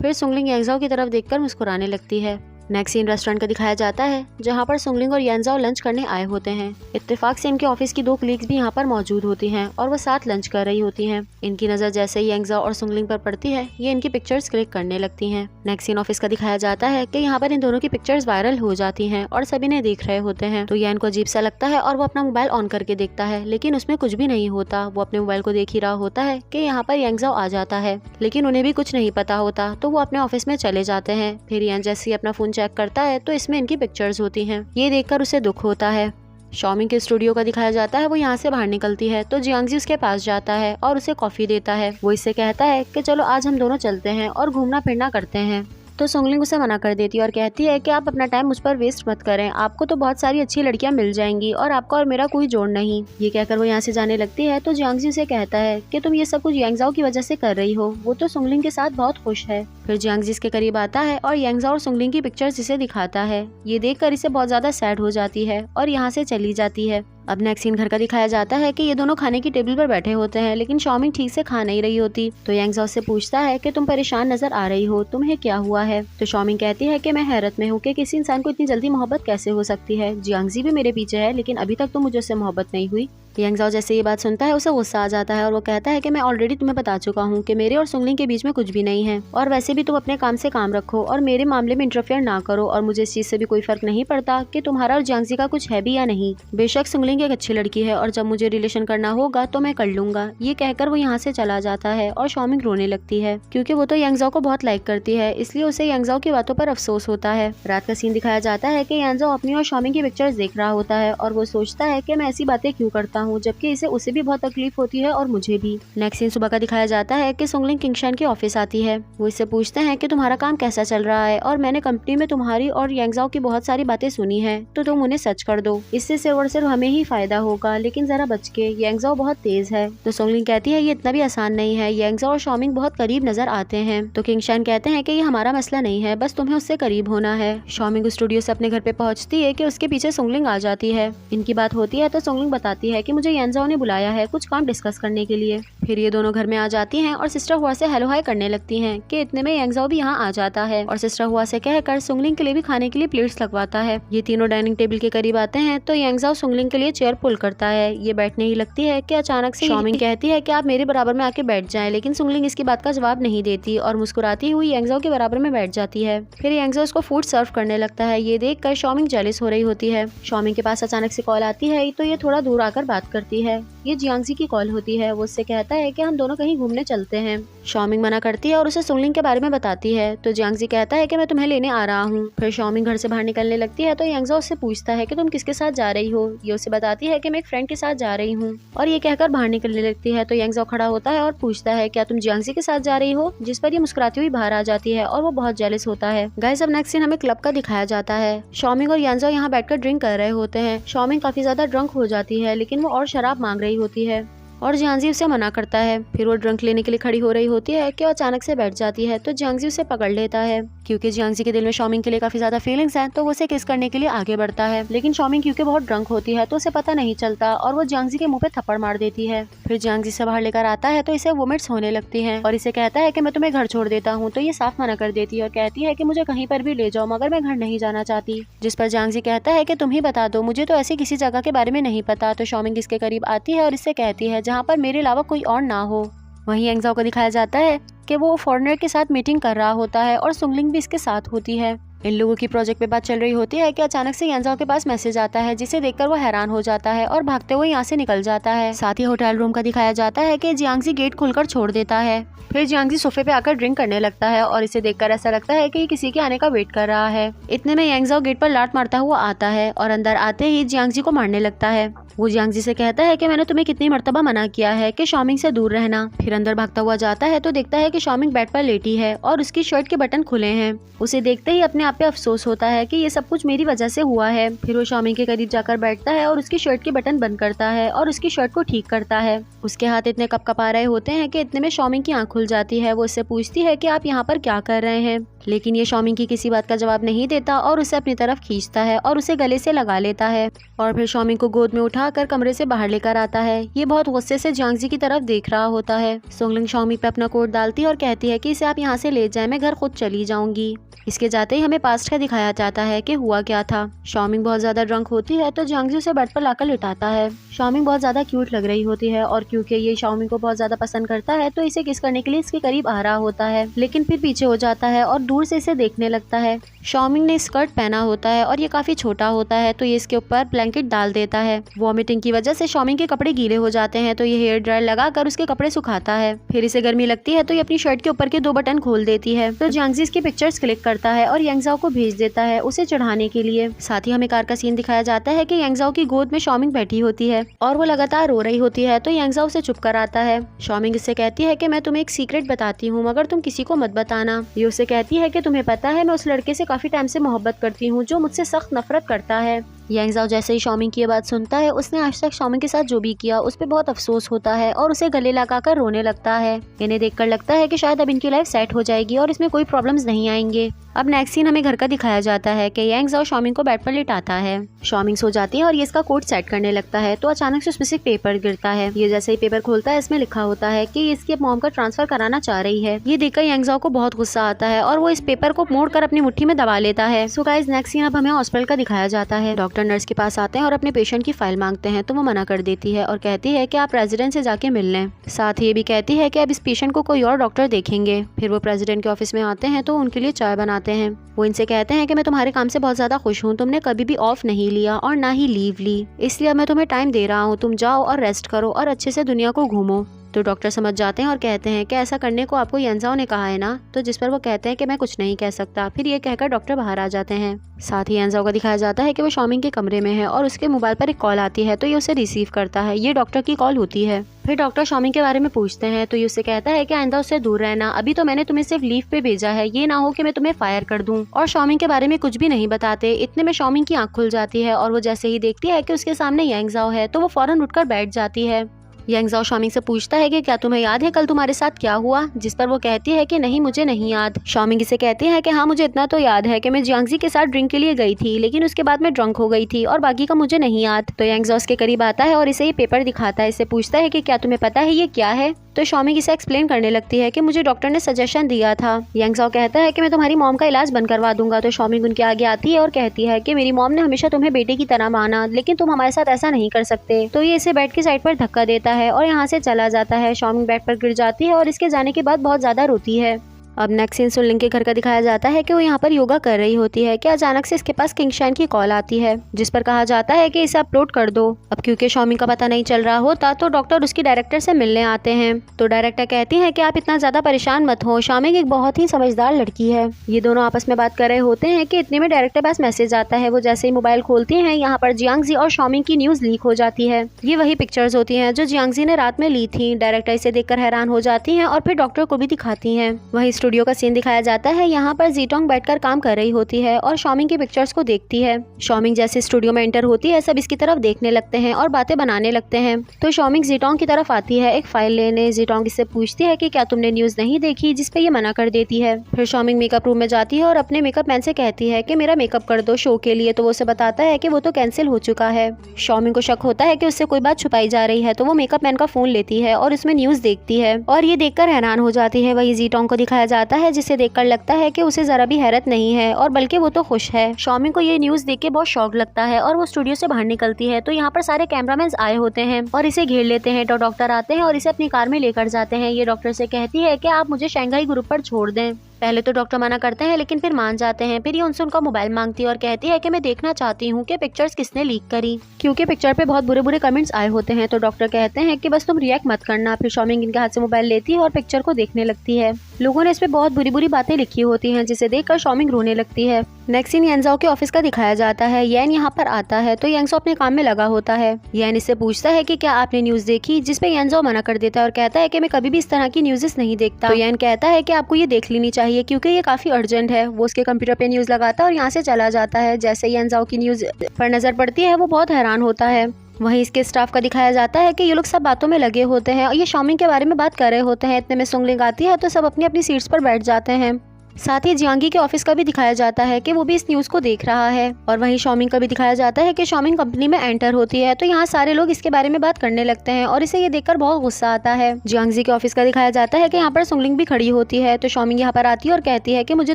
फिर सुंगलिंग यांगजो की तरफ देखकर मुस्कुराने लगती है। नेक्स्ट सीन रेस्टोरेंट का दिखाया जाता है जहाँ पर सुंगलिंग और यांगजो लंच करने आए होते हैं। इत्तेफाक से इनके ऑफिस की 2 कलीग्स भी यहाँ पर मौजूद होती हैं और वो साथ लंच कर रही होती हैं। इनकी नज़र जैसे ही यांगजो और सुंगलिंग पर पड़ती है, ये इनकी पिक्चर्स क्लिक करने लगती हैं। नेक्स्ट सीन ऑफिस का दिखाया जाता है कि यहाँ पर इन दोनों की पिक्चर्स वायरल हो जाती हैं और सभी ने देख रहे होते हैं। तो यान को अजीब सा लगता है और वो अपना मोबाइल ऑन करके देखता है, लेकिन उसमें कुछ भी नहीं होता। वो अपने मोबाइल को देख ही रहा होता है कि यहाँ पर यांगजो आ जाता है, लेकिन उन्हें भी कुछ नहीं पता होता। तो वो अपने ऑफिस में चले जाते हैं। फिर यान जैसे ही अपना फोन चेक करता है तो इसमें इनकी पिक्चर्स होती हैं। ये देखकर उसे दुख होता है। शॉमिंग के स्टूडियो का दिखाया जाता है। वो यहाँ से बाहर निकलती है तो जियांगजी उसके पास जाता है और उसे कॉफी देता है। वो इससे कहता है कि चलो आज हम दोनों चलते हैं और घूमना फिरना करते हैं। तो सुंगलिंग उसे मना कर देती है और कहती है कि आप अपना टाइम मुझ पर वेस्ट मत करें, आपको तो बहुत सारी अच्छी लड़कियां मिल जाएंगी और आपका और मेरा कोई जोड़ नहीं। ये कहकर वो यहाँ से जाने लगती है तो जियांगजी उसे कहता है कि तुम ये सब कुछ यांगजो की वजह से कर रही हो, वो तो सुंगलिंग के साथ बहुत खुश है। फिर जियांगजी इसके करीब आता है और यांगजो और सुंगलिंग की पिक्चर्स इसे दिखाता है। ये देखकर इसे बहुत ज्यादा सैड हो जाती है और यहाँ से चली जाती है। अब नेक्स्ट सीन घर का दिखाया जाता है कि ये दोनों खाने की टेबल पर बैठे होते हैं, लेकिन शॉमिंग ठीक से खा नहीं रही होती। तो यांगजो से पूछता है कि तुम परेशान नजर आ रही हो, तुम्हें क्या हुआ है। तो शॉमिंग कहती है कि मैं हैरत में हूँ कि किसी इंसान को इतनी जल्दी मोहब्बत कैसे हो सकती है। जियांगजी भी मेरे पीछे है, लेकिन अभी तक तो मुझे उससे मोहब्बत नहीं हुई। यांगजो जैसे ये बात सुनता है उसे गुस्सा आ जाता है और वो कहता है कि मैं ऑलरेडी तुम्हें बता चुका हूँ कि मेरे और सुंगलिंग के बीच में कुछ भी नहीं है, और वैसे भी तुम अपने काम से काम रखो और मेरे मामले में इंटरफेयर ना करो, और मुझे इस चीज से भी कोई फर्क नहीं पड़ता कि तुम्हारा और जियांगजी का कुछ है भी या नहीं। बेशक सुंगलिंग एक अच्छी लड़की है और जब मुझे रिलेशन करना होगा तो मैं कर लूंगा। ये कहकर वो यहाँ से चला जाता है और शॉमिंग रोने लगती है क्योंकि वो तो यांगजो को बहुत लाइक करती है, इसलिए उसे यांगजो की बातों पर अफसोस होता है। रात का सीन दिखाया जाता है कि यांगजो अपनी और शॉमिंग की पिक्चर्स देख रहा होता है और वो सोचता है कि मैं ऐसी बातें क्यों करता हूँ, जबकि इसे उसे भी बहुत तकलीफ होती है और मुझे भी। नेक्स्ट सीन सुबह का दिखाया जाता है कि सुंगलिंग किंगशान के ऑफिस आती है। वो इससे पूछते हैं कि तुम्हारा काम कैसा चल रहा है और मैंने कंपनी में तुम्हारी और यांगजो की बहुत सारी बातें सुनी है, तो तुम उन्हें सच कर दो, इससे सिर्फ और सिर्फ हमें ही फायदा होगा, लेकिन जरा बच के, यांगजो बहुत तेज है। तो सुंगलिंग कहती है ये इतना भी आसान नहीं है, यांगजो और शॉमिंग बहुत करीब नजर आते हैं। तो किंगशान कहते हैं कि ये हमारा मसला नहीं है, बस तुम्हें उससे करीब होना है। शॉमिंग स्टूडियो से अपने घर पे पहुंचती है कि उसके पीछे सुंगलिंग आ जाती है। इनकी बात होती है तो सुंगलिंग बताती है कि मुझे यांगजो ने बुलाया है कुछ काम डिस्कस करने के लिए। फिर ये दोनों घर में आ जाती हैं और सिस्टर हुआ से हेलो हाय करने लगती हैं कि इतने में यांगजो भी यहाँ आ जाता है और सिस्टर हुआ से कहकर सुंगलिंग के लिए भी खाने के लिए प्लेट्स लगवाता है। ये तीनों डाइनिंग टेबल के करीब आते हैं तो यांगजो सुंगलिंग के लिए चेयर पुल करता है। ये बैठने ही लगती है कि अचानक से शॉमिंग कहती है कि आप मेरे बराबर में आके बैठ जाएं, लेकिन सुंगलिंग इसकी बात का जवाब नहीं देती और मुस्कुराती हुई यांगजो के बराबर में बैठ जाती है। फिर यांगजो उसको फूड सर्व करने लगता है। ये देखकर शॉमिंग जेलस हो रही होती है। शॉमिंग के पास अचानक से कॉल आती है तो ये थोड़ा दूर आकर बात करती है। ये जियांगजी की कॉल होती है। वो उससे कहता है कि हम दोनों कहीं घूमने चलते हैं। शॉमिंग मना करती है और उसे सुंगलिंग के बारे में बताती है। तो जियांगजी कहता है कि मैं तुम्हें लेने आ रहा हूँ। फिर शॉमिंग घर से बाहर निकलने लगती है तो यांगजो उससे पूछता है कि तुम किसके साथ जा रही हो। ये उसे बताती है कि मैं एक फ्रेंड के साथ जा रही हूँ और ये कहकर बाहर निकलने लगती है। तो यांगजो खड़ा होता है और पूछता है क्या तुम जियांगजी के साथ जा रही हो, जिस पर ये मुस्कुराती हुई बाहर आ जाती है और वो बहुत जेलस होता है। गाइस अब नेक्स्ट सीन हमें क्लब का दिखाया जाता है। शॉमिंग और यांगजो यहाँ बैठकर ड्रिंक कर रहे होते हैं। शॉमिंग काफी ज्यादा ड्रंक हो जाती है, लेकिन वो और शराब मांग रही होती है और जियांगजी उसे मना करता है। फिर वो ड्रिंक लेने के लिए खड़ी हो रही होती है कि वो अचानक से बैठ जाती है तो जियांगजी उसे पकड़ लेता है। क्योंकि जियांगजी के दिल में शॉमिंग के लिए काफी ज्यादा फीलिंग्स हैं तो वो उसे किस करने के लिए आगे बढ़ता है, लेकिन शॉमिंग क्योंकि बहुत ड्रंक होती है तो उसे पता नहीं चलता और वो जियांगजी के मुंह पे थप्पड़ मार देती है। फिर जियांगजी से बाहर लेकर आता है तो इसे वोमिट्स होने लगती हैं और इसे कहता है कि मैं तुम्हें घर छोड़ देता हूँ। तो ये साफ मना कर देती है और कहती है कि मुझे कहीं पर भी ले जाओ, मगर मैं घर नहीं जाना चाहती। जिस पर जियांगजी कहता है कि तुम ही बता दो, मुझे तो ऐसी किसी जगह के बारे में नहीं पता। तो शॉमिंग इसके करीब आती है और इससे कहती है जहाँ पर मेरे अलावा कोई और ना हो। वहीं यांगजो को दिखाया जाता है कि वो फॉरेनर के साथ मीटिंग कर रहा होता है और सुंगलिंग भी इसके साथ होती है। इन लोगों की प्रोजेक्ट पे बात चल रही होती है कि अचानक से यांजाओ के पास मैसेज आता है, जिसे देखकर वो हैरान हो जाता है और भागते हुए यहाँ से निकल जाता है। साथ ही होटल रूम का दिखाया जाता है कि जियांगजी गेट खोलकर छोड़ देता है। फिर जियांगजी सोफे पे आकर ड्रिंक करने लगता है और इसे देखकर ऐसा लगता है कि ये किसी के आने का वेट कर रहा है। इतने में यांजाओ गेट पर लात मारता हुआ आता है और अंदर आते ही जियांगजी को मारने लगता है। वो जियांगजी से कहता है कि मैंने तुम्हें कितनी मर्तबा मना किया है कि शॉमिंग से दूर रहना। फिर अंदर भागता हुआ जाता है तो देखता है कि शॉमिंग बेड पर लेटी है और उसकी शर्ट के बटन खुले हैं। उसे देखते ही अपने आप पे अफसोस होता है कि ये सब कुछ मेरी वजह से हुआ है। फिर वो शॉमिंग के करीब जाकर बैठता है और उसकी शर्ट के बटन बंद करता है और उसकी शर्ट को ठीक करता है। उसके हाथ इतने कपकपा रहे होते हैं कि इतने में शॉमिंग की आंख खुल जाती है। वो उससे पूछती है कि आप यहाँ पर क्या कर रहे हैं, लेकिन ये शॉमिंग की किसी बात का जवाब नहीं देता और उसे अपनी तरफ खींचता है और उसे गले से लगा लेता है और फिर शॉमिंग को गोद में उठाकर कमरे से बाहर लेकर आता है। ये बहुत गुस्से से जियांगजी की तरफ देख रहा होता है। सोंगलिंग शॉमिंग पे अपना कोट डालती है और कहती है कि इसे आप यहाँ से ले जाएं, मैं घर खुद चली जाऊंगी। इसके जाते ही हमें पास्ट का दिखाया जाता है कि हुआ क्या था। शॉमिंग बहुत ज्यादा ड्रंक होती है तो जियांगजी उसे बेड पर लाकर लिटाता है। शॉमिंग बहुत ज्यादा क्यूट लग रही होती है और क्योंकि ये शॉमिंग को बहुत ज्यादा पसंद करता है तो इसे किस करने के लिए इसके करीब आ रहा होता है, लेकिन फिर पीछे हो जाता है और दूर से इसे देखने लगता है। शॉमिंग ने स्कर्ट पहना होता है और ये काफी छोटा होता है तो ये इसके ऊपर ब्लैंकेट डाल देता है। वॉमिटिंग की वजह से शॉमिंग के कपड़े गीले हो जाते हैं तो ये हेयर ड्रायर लगाकर उसके कपड़े सुखाता है। फिर इसे गर्मी लगती है तो ये अपनी शर्ट के ऊपर के 2 बटन खोल देती है। तो जियांगजी इसकी पिक्चर्स क्लिक करता है और यांगजाओ को भेज देता है उसे चढ़ाने के लिए। साथ ही हमें कार का सीन दिखाया जाता है कि यांगजाओ की गोद में शॉमिंग बैठी होती है और वो लगातार रो रही होती है तो यांगजाओ उसे चुप कराता है। शॉमिंग इससे कहती है कि मैं तुम्हें एक सीक्रेट बताती हूँ मगर तुम किसी को मत बताना। ये उसे कहती है कि तुम्हें पता है मैं उस लड़के से काफी टाइम से मोहब्बत करती हूँ जो मुझसे सख्त नफरत करता है। यांगजाओ जैसे ही शॉमिंग की ये बात सुनता है, उसने आज तक शॉमिंग के साथ जो भी किया उस पर बहुत अफसोस होता है और उसे गले लगाकर रोने लगता है। इन्हें देखकर लगता है कि शायद अब इनकी लाइफ सेट हो जाएगी और इसमें कोई प्रॉब्लम्स नहीं आएंगे। अब नेक्स्ट सीन हमें घर का दिखाया जाता है कि यांगजाओ शॉमिंग को बेड पर लिटाता है। शॉमिंग सो जाती है और ये इसका कोट सेट करने लगता है तो अचानक से उसमें से एक पेपर गिरता है। ये जैसे ही पेपर खोलता है इसमें लिखा होता है कि इसकी मॉम का ट्रांसफर कराना चाह रही है। ये देखकर यांगजाओ को बहुत गुस्सा आता है और वो इस पेपर को मोड़कर अपनी मुट्ठी में दबा लेता है। सो गाइस नेक्स्ट सीन अब हमें हॉस्पिटल का दिखाया जाता है। डॉक्टर नर्स के पास आते हैं और अपने पेशेंट की फाइल मांगते हैं तो वो मना कर देती है और कहती है कि आप प्रेसिडेंट से जाके मिल लें। साथ ही ये भी कहती है कि अब इस पेशेंट को कोई और डॉक्टर देखेंगे। फिर वो प्रेसिडेंट के ऑफिस में आते हैं तो उनके लिए चाय बनाते हैं। वो इनसे कहते हैं कि मैं तुम्हारे काम से बहुत ज्यादा खुश हूँ, तुमने कभी भी ऑफ नहीं लिया और ना ही लीव ली, इसलिए मैं तुम्हें टाइम दे रहा हूँ, तुम जाओ और रेस्ट करो और अच्छे से दुनिया को घूमो। तो डॉक्टर समझ जाते हैं और कहते हैं कि ऐसा करने को आपको यांजाओ ने कहा है ना, तो जिस पर वो कहते हैं कि मैं कुछ नहीं कह सकता। फिर ये कहकर डॉक्टर बाहर आ जाते हैं। साथ ही यांजाओ को दिखाया जाता है कि वो शॉमिंग के कमरे में है और उसके मोबाइल पर एक कॉल आती है तो ये उसे रिसीव करता है। ये डॉक्टर की कॉल होती है। फिर डॉक्टर शॉमिंग के बारे में पूछते हैं तो ये उससे कहता है कि आइंदा उससे दूर रहना, अभी तो मैंने तुम्हें सिर्फ लीव पे भेजा है, ये ना हो कि मैं तुम्हें फायर कर दूं। और शॉमिंग के बारे में कुछ भी नहीं बताते। इतने में शॉमिंग की आंख खुल जाती है और वो जैसे ही देखती है कि उसके सामने यांगजाओ है तो वो फौरन उठकर बैठ जाती है। यांगजाओ शॉमिंग से पूछता है कि क्या तुम्हें याद है कल तुम्हारे साथ क्या हुआ, जिस पर वो कहती है कि नहीं मुझे नहीं याद। शॉमिंग इसे कहती है कि हाँ मुझे इतना तो याद है कि मैं जियांगजी के साथ ड्रिंक के लिए गई थी, लेकिन उसके बाद मैं ड्रंक हो गई थी और बाकी का मुझे नहीं याद। तो यांगजाओ उसके करीब आता है और इसे ये पेपर दिखाता है। इससे पूछता है कि क्या तुम्हें पता है ये क्या है। तो शॉमिंग इसे एक्सप्लेन करने लगती है कि मुझे डॉक्टर ने सजेशन दिया था। यांगजाओ कहता है कि मैं तुम्हारी मॉम का इलाज बंद करवा दूंगा। तो शॉमिंग उनके आगे आती है और कहती है कि मेरी मॉम ने हमेशा तुम्हें बेटे की तरह माना, लेकिन तुम हमारे साथ ऐसा नहीं कर सकते। तो ये इसे बेड की साइड पर धक्का देता है और यहाँ से चला जाता है। शॉमिंग बेड पर गिर जाती है और इसके जाने के बाद बहुत ज्यादा रोती है। अब नेक्स्ट सीन सुनलिंग के घर का दिखाया जाता है कि वो यहाँ पर योगा कर रही होती है कि अचानक से इसके पास किंगशाइन की कॉल आती है, जिस पर कहा जाता है कि इसे अपलोड कर दो। अब क्योंकि शॉमिंग का पता नहीं चल रहा होता तो डॉक्टर उसकी डायरेक्टर से मिलने आते हैं। तो डायरेक्टर कहती है कि आप इतना ज्यादा परेशान मत हो, शॉमिंग एक बहुत ही समझदार लड़की है। ये दोनों आपस में बात कर रहे होते हैं कि इतने में डायरेक्टर पास मैसेज आता है। वो जैसे ही मोबाइल खोलती है यहाँ पर जियांगजी और शॉमिंग की न्यूज लीक हो जाती है। ये वही पिक्चर्स होती है जो जियांगजी ने रात में ली थी। डायरेक्टर इसे देखकर हैरान हो जाती है और फिर डॉक्टर को भी दिखाती है। वही स्टूडियो का सीन दिखाया जाता है। यहाँ पर जीटोंग बैठकर काम कर रही होती है और शॉमिंग की पिक्चर्स को देखती है। शॉमिंग जैसे स्टूडियो में एंटर होती है सब इसकी तरफ देखने लगते हैं और बातें बनाने लगते हैं। तो शॉमिंग जीटोंग की तरफ आती है एक फाइल लेने। जीटोंग इससे पूछती है कि क्या तुमने न्यूज नहीं देखी, जिस पे ये मना कर देती है। फिर शॉमिंग मेकअप रूम में जाती है और अपने मेकअप मैन से कहती है कि मेरा मेकअप कर दो शो के लिए। तो वो उसे बताता है कि वो तो कैंसिल हो चुका है। शॉमिंग को शक होता है कि उससे कोई बात छुपाई जा रही है तो वो मेकअप मैन का फोन लेती है और उसमें न्यूज देखती है और ये देखकर हैरान हो जाती है। वही जीटोंग को दिखाया जाता है जिसे देखकर लगता है कि उसे जरा भी हैरत नहीं है और बल्कि वो तो खुश है। शॉमिंग को ये न्यूज देख के बहुत शॉक लगता है और वो स्टूडियो से बाहर निकलती है। तो यहाँ पर सारे कैमरामैन आए होते हैं और इसे घेर लेते हैं। तो डॉक्टर आते हैं और इसे अपनी कार में लेकर जाते हैं। ये डॉक्टर से कहती है कि आप मुझे शंघाई ग्रुप पर छोड़ दें। पहले तो डॉक्टर मना करते हैं लेकिन फिर मान जाते हैं। फिर ये उनसे उनका मोबाइल मांगती है और कहती है कि मैं देखना चाहती हूँ कि पिक्चर्स किसने लीक करी, क्योंकि पिक्चर पे बहुत बुरे बुरे कमेंट्स आए होते हैं। तो डॉक्टर कहते हैं कि बस तुम रिएक्ट मत करना। फिर शॉमिंग इनके हाथ से मोबाइल लेती है और पिक्चर को देखने लगती है। लोगों ने इस पे बहुत बुरी बुरी बातें लिखी होती हैं, जिसे देखकर शॉमिंग रोने लगती है। नेक्स्ट सीन यांजाओ के ऑफिस का दिखाया जाता है। यैन यहाँ पर आता है तो यांजाओ अपने काम में लगा होता है। यैन इससे पूछता है कि क्या आपने न्यूज़ देखी, जिस पे यांजाओ मना कर देता है और कहता है कि मैं कभी भी इस तरह की न्यूज़ नहीं देखता। तो यैन कहता है कि आपको ये देख लेनी चाहिए क्योंकि ये काफी अर्जेंट है। वो उसके कंप्यूटर पे न्यूज़ लगाता है और यहाँ से चला जाता है। जैसे ही यांजाओ की न्यूज़ पर नजर पड़ती है वो बहुत हैरान होता है। वहीं इसके स्टाफ का दिखाया जाता है कि ये लोग सब बातों में लगे होते हैं और ये शॉमिंग के बारे में बात कर रहे होते हैं। इतने में सुंगलिंग आती है तो सब अपनी अपनी सीट्स पर बैठ जाते हैं। साथ ही जियांगी के ऑफिस का भी दिखाया जाता है कि वो भी इस न्यूज़ को देख रहा है। और वहीं शॉमिंग का भी दिखाया जाता है कि शॉमिंग कंपनी में एंटर होती है तो यहाँ सारे लोग इसके बारे में बात करने लगते हैं और इसे ये देखकर बहुत गुस्सा आता है। जियांगी के ऑफिस का दिखाया जाता है कि यहाँ पर सुंगलिंग भी खड़ी होती है। तो शॉमिंग यहाँ पर आती है और कहती है कि मुझे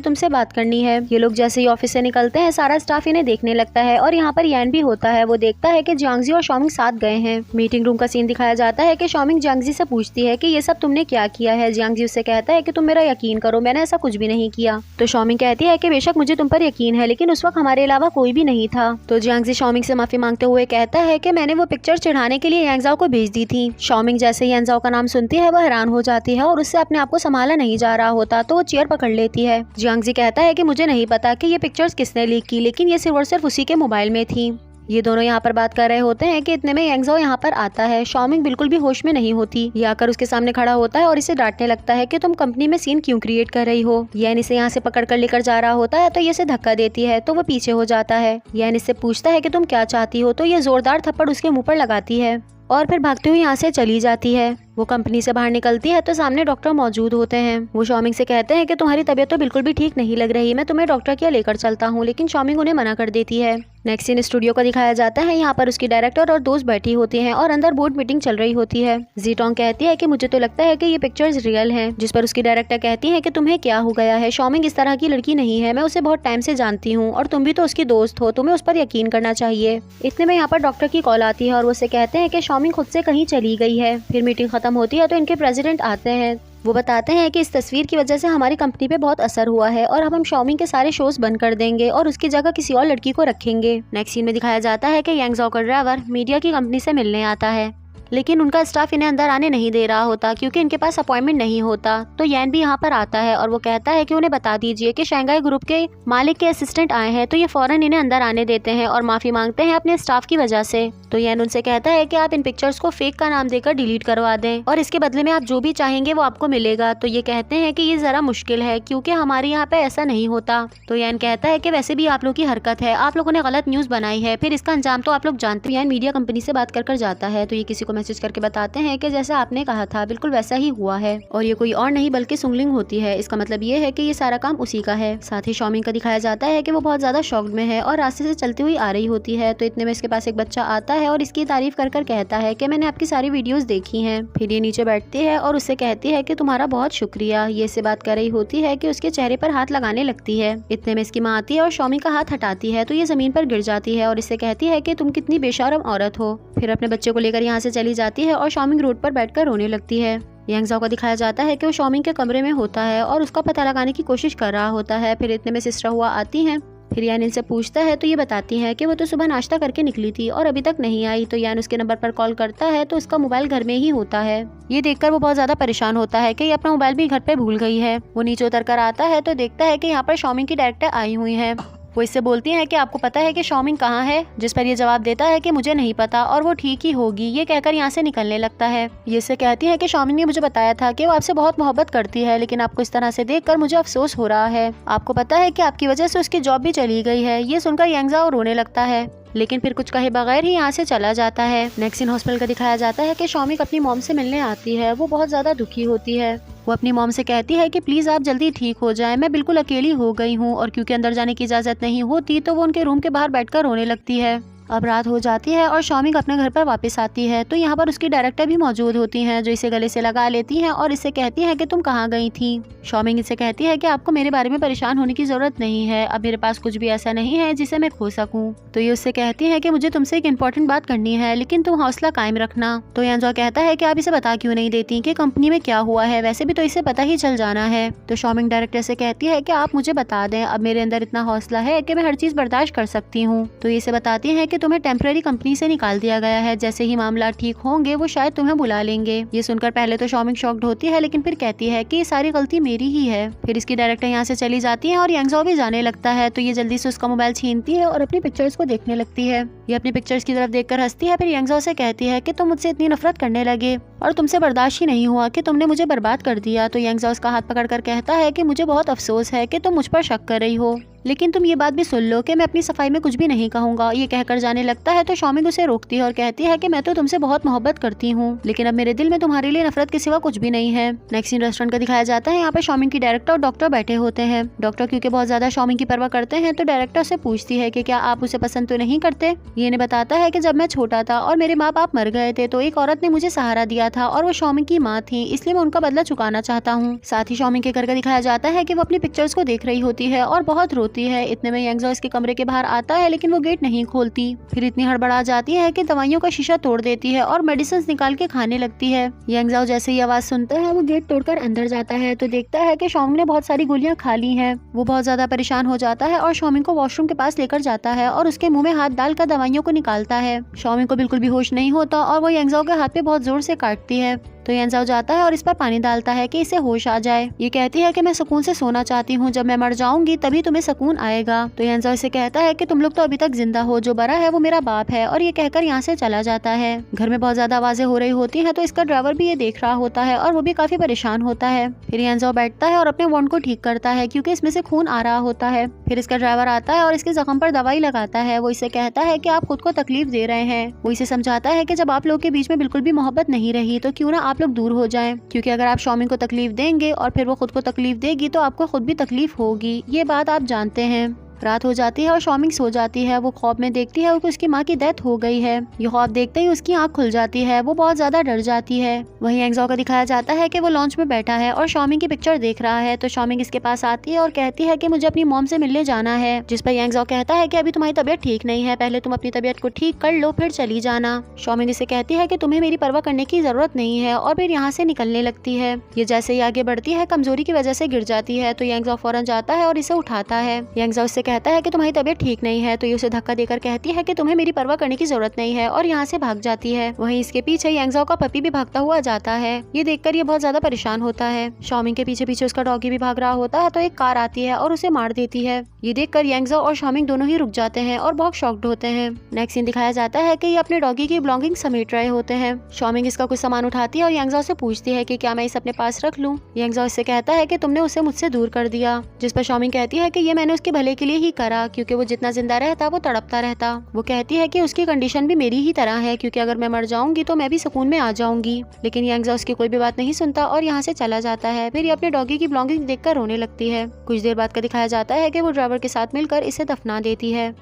तुमसे बात करनी है। ये लोग जैसे ही ऑफिस से निकलते हैं सारा स्टाफ इन्हें देखने लगता है और यहाँ पर यैन भी होता है। वो देखता है कि जियांगी और शॉमिंग साथ गए हैं। मीटिंग रूम का सीन दिखाया जाता है कि शॉमिंग जियांगी से पूछती है कि ये सब तुमने क्या किया है। जियांगी उससे कहता है कि तुम मेरा यकीन करो, मैंने ऐसा कुछ भी नहीं किया। तो शॉमिंग कहती है कि बेशक मुझे तुम पर यकीन है लेकिन उस वक्त हमारे अलावा कोई भी नहीं था। तो जियांगी शॉमिंग से माफी मांगते हुए कहता है कि मैंने वो पिक्चर चढ़ाने के लिए यांजाओ को भेज दी थी। शॉमिंग जैसे ही यांजाओ का नाम सुनती है वह हैरान हो जाती है और उससे अपने आप को संभाला नहीं जा रहा होता तो वो चेयर पकड़ लेती है। जियांगी कहता है कि मुझे नहीं पता कि ये पिक्चर्स किसने लीक की, लेकिन ये सिर्फ और सिर्फ उसी के मोबाइल में थी। ये दोनों यहाँ पर बात कर रहे होते हैं कि इतने में यांजाओ यहाँ पर आता है। शॉमिंग बिल्कुल भी होश में नहीं होती। ये आकर उसके सामने खड़ा होता है और इसे डांटने लगता है कि तुम कंपनी में सीन क्यों क्रिएट कर रही हो। यैन इसे यहाँ से पकड़ कर लेकर जा रहा होता है तो ये इसे धक्का देती है तो वो पीछे हो जाता है। यैन इससे पूछता है कि तुम क्या चाहती हो, तो ये जोरदार थप्पड़ उसके मुंह पर लगाती है और फिर भागते हुए यहाँ से चली जाती है। वो कंपनी से बाहर निकलती है तो सामने डॉक्टर मौजूद होते हैं। वो शॉमिंग से कहते हैं कि तुम्हारी तबीयत तो बिल्कुल भी ठीक नहीं लग रही, मैं तुम्हें डॉक्टर के यहाँ लेकर चलता हूँ, लेकिन शॉमिंग उन्हें मना कर देती है। नेक्स्ट सीन स्टूडियो का दिखाया जाता है। यहाँ पर उसकी डायरेक्टर और दोस्त बैठी होती हैं और अंदर बोर्ड मीटिंग चल रही होती है। जीटोंग कहती है कि मुझे तो लगता है कि ये पिक्चर्स रियल हैं, जिस पर उसकी डायरेक्टर कहती है कि तुम्हें क्या हो गया है, शॉमिंग इस तरह की लड़की नहीं है, मैं उसे बहुत टाइम से जानती हूँ और तुम भी तो उसकी दोस्त हो, तुम्हें उस पर यकीन करना चाहिए। इतने में यहाँ पर डॉक्टर की कॉल आती है और वो उसे कहते हैं कि शॉमिंग खुद से कहीं चली गई है। फिर मीटिंग खत्म होती है तो इनके प्रेसिडेंट आते हैं। वो बताते हैं कि इस तस्वीर की वजह से हमारी कंपनी पे बहुत असर हुआ है और अब हम शॉमिंग के सारे शोज बंद कर देंगे और उसकी जगह किसी और लड़की को रखेंगे। नेक्स्ट सीन में दिखाया जाता है कि यांगजाओ का ड्राइवर मीडिया की कंपनी से मिलने आता है, लेकिन उनका स्टाफ इन्हें अंदर आने नहीं दे रहा होता क्योंकि इनके पास अपॉइंटमेंट नहीं होता। तो यैन भी यहाँ पर आता है और वो कहता है कि उन्हें बता दीजिए कि शंघाई ग्रुप के मालिक के असिस्टेंट आए हैं। तो ये फौरन इन्हें अंदर आने देते हैं और माफी मांगते हैं अपने स्टाफ की वजह से। तो यैन उनसे कहता है कि आप इन पिक्चर्स को फेक का नाम देकर डिलीट करवा दें और इसके बदले में आप जो भी चाहेंगे वो आपको मिलेगा। तो ये कहते हैं कि ये जरा मुश्किल है क्योंकि हमारे यहाँ पे ऐसा नहीं होता। तो यैन कहता है कि वैसे भी आप लोग की हरकत है, आप लोगों ने गलत न्यूज बनाई है, फिर इसका अंजाम तो आप लोग जानते हैं। यैन मीडिया कंपनी से बात कर जाता है तो ये किसी को मैसेज करके बताते हैं कि जैसा आपने कहा था बिल्कुल वैसा ही हुआ है और ये कोई और नहीं बल्कि सुंगलिंग होती है। इसका मतलब ये है कि ये सारा काम उसी का है। साथ ही शॉमिंग का दिखाया जाता है कि वो बहुत ज्यादा शॉक्ड में है और रास्ते से चलती हुई आ रही होती है। तो इतने में इसके पास एक बच्चा आता है और इसकी तारीफ कर कहता है कि मैंने आपकी सारी वीडियोस देखी हैं। फिर ये नीचे बैठती है और उससे कहती है कि तुम्हारा बहुत शुक्रिया। ये से बात कर रही होती है कि उसके चेहरे पर हाथ लगाने लगती है। इतने में इसकी माँ आती है और शॉमिंग का हाथ हटाती है तो ये जमीन पर गिर जाती है और इससे कहती है कि तुम कितनी बेशर्म औरत हो। फिर अपने बच्चे को लेकर यहाँ से चली जाती है और शॉमिंग रोड पर बैठकर रोने लगती है। यांगजाओ का दिखाया जाता है कि वो शॉमिंग के कमरे में होता है और उसका पता लगाने की कोशिश कर रहा होता है। फिर इतने में सिस्टर हुआ आती हैं। फिर यान इनसे पूछता है तो ये बताती है कि वो तो सुबह नाश्ता करके निकली थी और अभी तक नहीं आई। तो यान उसके नंबर पर कॉल करता है तो उसका मोबाइल घर में ही होता है। ये देखकर वो बहुत ज्यादा परेशान होता है कि ये अपना मोबाइल भी घर पे भूल गई है। वो नीचे उतर कर आता है तो देखता है कि यहाँ पर शॉमिंग की डायरेक्टर आई हुई है। वो इससे बोलती है कि आपको पता है कि शॉमिंग कहाँ है, जिस पर ये जवाब देता है कि मुझे नहीं पता और वो ठीक ही होगी। ये कहकर यहाँ से निकलने लगता है। ये इससे कहती है कि शॉमिंग ने मुझे बताया था कि वो आपसे बहुत मोहब्बत करती है, लेकिन आपको इस तरह से देखकर मुझे अफसोस हो रहा है। आपको पता है कि आपकी वजह से उसकी जॉब भी चली गई है। ये सुनकर यांगजाओ रोने लगता है, लेकिन फिर कुछ कहे बगैर ही यहाँ से चला जाता है। नेक्स्ट सीन हॉस्पिटल का दिखाया जाता है कि शॉमिंग अपनी मॉम से मिलने आती है। वो बहुत ज्यादा दुखी होती है। वो अपनी मॉम से कहती है कि प्लीज आप जल्दी ठीक हो जाएं, मैं बिल्कुल अकेली हो गई हूँ। और क्योंकि अंदर जाने की इजाजत नहीं होती तो वो उनके रूम के बाहर बैठकर रोने लगती है। अब रात हो जाती है और शॉमिंग अपने घर पर वापस आती है तो यहाँ पर उसकी डायरेक्टर भी मौजूद होती हैं, जो इसे गले से लगा लेती हैं और इससे कहती है कि तुम कहाँ गई थी। शॉमिंग इसे कहती है कि आपको मेरे बारे में परेशान होने की जरूरत नहीं है, अब मेरे पास कुछ भी ऐसा नहीं है जिसे मैं खो सकूं। तो ये उससे कहती है कि मुझे तुमसे एक इम्पोर्टेंट बात करनी है, लेकिन तुम हौसला कायम रखना। तो यांजो कहता है कि आप इसे बता क्यों नहीं देती कि कंपनी में क्या हुआ है, वैसे भी तो इसे पता ही चल जाना है। तो शॉमिंग डायरेक्टर से कहती है कि आप मुझे बता दें, अब मेरे अंदर इतना हौसला है कि मैं हर चीज बर्दाश्त कर सकती हूँ। तो ये इसे बताती है कि तुम्हें टेम्पररी कंपनी से निकाल दिया गया है, जैसे ही मामला ठीक होंगे वो शायद तुम्हें बुला लेंगे। ये सुनकर पहले तो शॉमिंग शॉक्ड होती है, लेकिन फिर कहती है कि ये सारी गलती मेरी ही है। फिर इसकी डायरेक्टर यहाँ से चली जाती है और यांगजो भी जाने लगता है। तो ये जल्दी से उसका मोबाइल छीनती है और अपनी पिक्चर्स को देखने लगती है। ये अपनी पिक्चर्स की तरफ देखकर हंसती है। फिर यांगजो से कहती है कि तुम मुझसे इतनी नफरत करने लगे और तुमसे बर्दाश्त ही नहीं हुआ कि तुमने मुझे बर्बाद कर दिया। तो यांगजो उसका हाथ पकड़कर कहता है कि मुझे बहुत अफसोस है कि तुम मुझ पर शक कर रही हो, लेकिन तुम ये बात भी सुन लो कि मैं अपनी सफाई में कुछ भी नहीं कहूंगा। ये कहकर जाने लगता है तो शॉमिंग उसे रोकती है और कहती है कि मैं तो तुमसे बहुत मोहब्बत करती हूँ, लेकिन अब मेरे दिल में तुम्हारे लिए नफरत के सिवा कुछ भी नहीं है। नेक्स्ट सीन रेस्टोरेंट का दिखाया जाता है। यहाँ पे शॉमिंग की डायरेक्टर और डॉक्टर बैठे होते हैं। डॉक्टर क्योंकि बहुत ज्यादा शॉमिंग की परवाह करते हैं तो डायरेक्टर से पूछती है कि क्या आप उसे पसंद तो नहीं करते। ये इन्हें बताता है कि जब मैं छोटा था और मेरे माँ बाप मर गए थे तो एक औरत ने मुझे सहारा दिया था और वो शॉमिंग की माँ थी, इसलिए मैं उनका बदला चुकाना चाहता हूँ। साथ ही शॉमिंग के घर का दिखाया जाता है कि वो अपनी पिक्चर्स को देख रही होती है और बहुत रोती है। इतने में यांगजो इसके कमरे के बाहर आता है, लेकिन वो गेट नहीं खोलती। फिर इतनी हड़बड़ा जाती है कि दवाइयों का शीशा तोड़ देती है और मेडिसिन निकाल के खाने लगती है। यांगजो जैसे ही आवाज सुनता है वो गेट तोड़कर अंदर जाता है तो देखता है कि शॉमिंग ने बहुत सारी गोलियां खा ली हैं। वो बहुत ज्यादा परेशान हो जाता है और शॉमिंग को वॉशरूम के पास लेकर जाता है और उसके मुंह में हाथ डालकर दवाइयों को निकालता है। शॉमिंग को बिल्कुल भी होश नहीं होता और वो यांगजो के हाथ पे बहुत जोर से काटती है। तो यांगजो जाता है और इस पर पानी डालता है कि इसे होश आ जाए। ये कहती है कि मैं सुकून से सोना चाहती हूँ, जब मैं मर जाऊंगी तभी तुम्हें सुकून आएगा। तो यांगजो इसे कहता है कि तुम लोग तो अभी तक जिंदा हो, जो बड़ा है वो मेरा बाप है। और ये कहकर यहाँ से चला जाता है। घर में बहुत ज्यादा आवाजें हो रही होती है तो इसका ड्राइवर भी ये देख रहा होता है और वो भी काफी परेशान होता है। फिर यांगजो बैठता है और अपने वॉन्ड को ठीक करता है क्योंकि इसमें से खून आ रहा होता है। फिर इसका ड्राइवर आता है और इसके जख्म पर दवाई लगाता है। वो इसे कहता है कि आप खुद को तकलीफ दे रहे हैं। वो इसे समझाता है कि जब आप लोग के बीच में बिल्कुल भी मोहब्बत नहीं रही तो क्यों ना आप लोग दूर हो जाएं, क्योंकि अगर आप शॉमिंग को तकलीफ देंगे और फिर वो खुद को तकलीफ देगी तो आपको खुद भी तकलीफ होगी। ये बात आप जानते हैं। रात हो जाती है और शॉमिंग सो जाती है। वो ख्वाब में देखती है कि उसकी माँ की डेथ हो गई है। ये ख्वाब देखते ही उसकी आंख खुल जाती है। वो बहुत ज्यादा डर जाती है। वहीं यांगजो का दिखाया जाता है कि वो लॉन्च में बैठा है और शॉमिंग की पिक्चर देख रहा है। तो शॉमिंग इसके पास आती है और कहती है कि मुझे अपनी मॉम से मिलने जाना है, जिस पर यांगजो कहता है कि अभी तुम्हारी तबीयत ठीक नहीं है, पहले तुम अपनी तबीयत को ठीक कर लो फिर चली जाना। शॉमिंग इसे कहती है कि तुम्हें मेरी परवाह करने की जरूरत नहीं है और फिर यहाँ से निकलने लगती है। ये जैसे ही आगे बढ़ती है कमजोरी की वजह से गिर जाती है तो यांगजो फौरन जाता है और इसे उठाता है। यांगजो इससे कहता है कि तुम्हारी तबीयत ठीक नहीं है। तो ये उसे धक्का देकर कहती है कि तुम्हें मेरी परवाह करने की जरूरत नहीं है और यहाँ से भाग जाती है। वहीं इसके पीछे यांगजो का पपी भी भागता हुआ जाता है। ये देखकर ये बहुत ज्यादा परेशान होता है। शॉमिंग के पीछे पीछे उसका डॉगी भी भाग रहा होता है तो एक कार आती है और उसे मार देती है। ये देखकर यांगजो और शॉमिंग दोनों ही रुक जाते हैं और बहुत शॉक्ड होते हैं। नेक्स्ट सीन दिखाया जाता है कि ये अपने डॉगी की बिलोंगिंग समेट रहे होते हैं। शॉमिंग इसका कुछ सामान उठाती है और यांगजो से पूछती है कि क्या मैं इसे अपने पास रख लूं। यांगजो इससे कहता है कि तुमने उसे मुझसे दूर कर दिया, जिस पर शॉमिंग कहती है कि ये मैंने उसके भले के लिए ही करा, क्योंकि वो जितना जिंदा रहता वो तड़पता रहता। वो कहती है कि उसकी कंडीशन भी मेरी ही तरह है, क्योंकि अगर मैं मर जाऊंगी तो मैं भी सुकून में आ जाऊंगी। लेकिन यांगजो उसकी कोई भी बात नहीं सुनता और यहाँ से चला जाता है। फिर ये अपने डॉगी की बिलोंगिंग देखकर रोने लगती है। कुछ देर बाद का दिखाया जाता है कि वो ड्राइवर के साथ मिलकर इसे दफना देती है।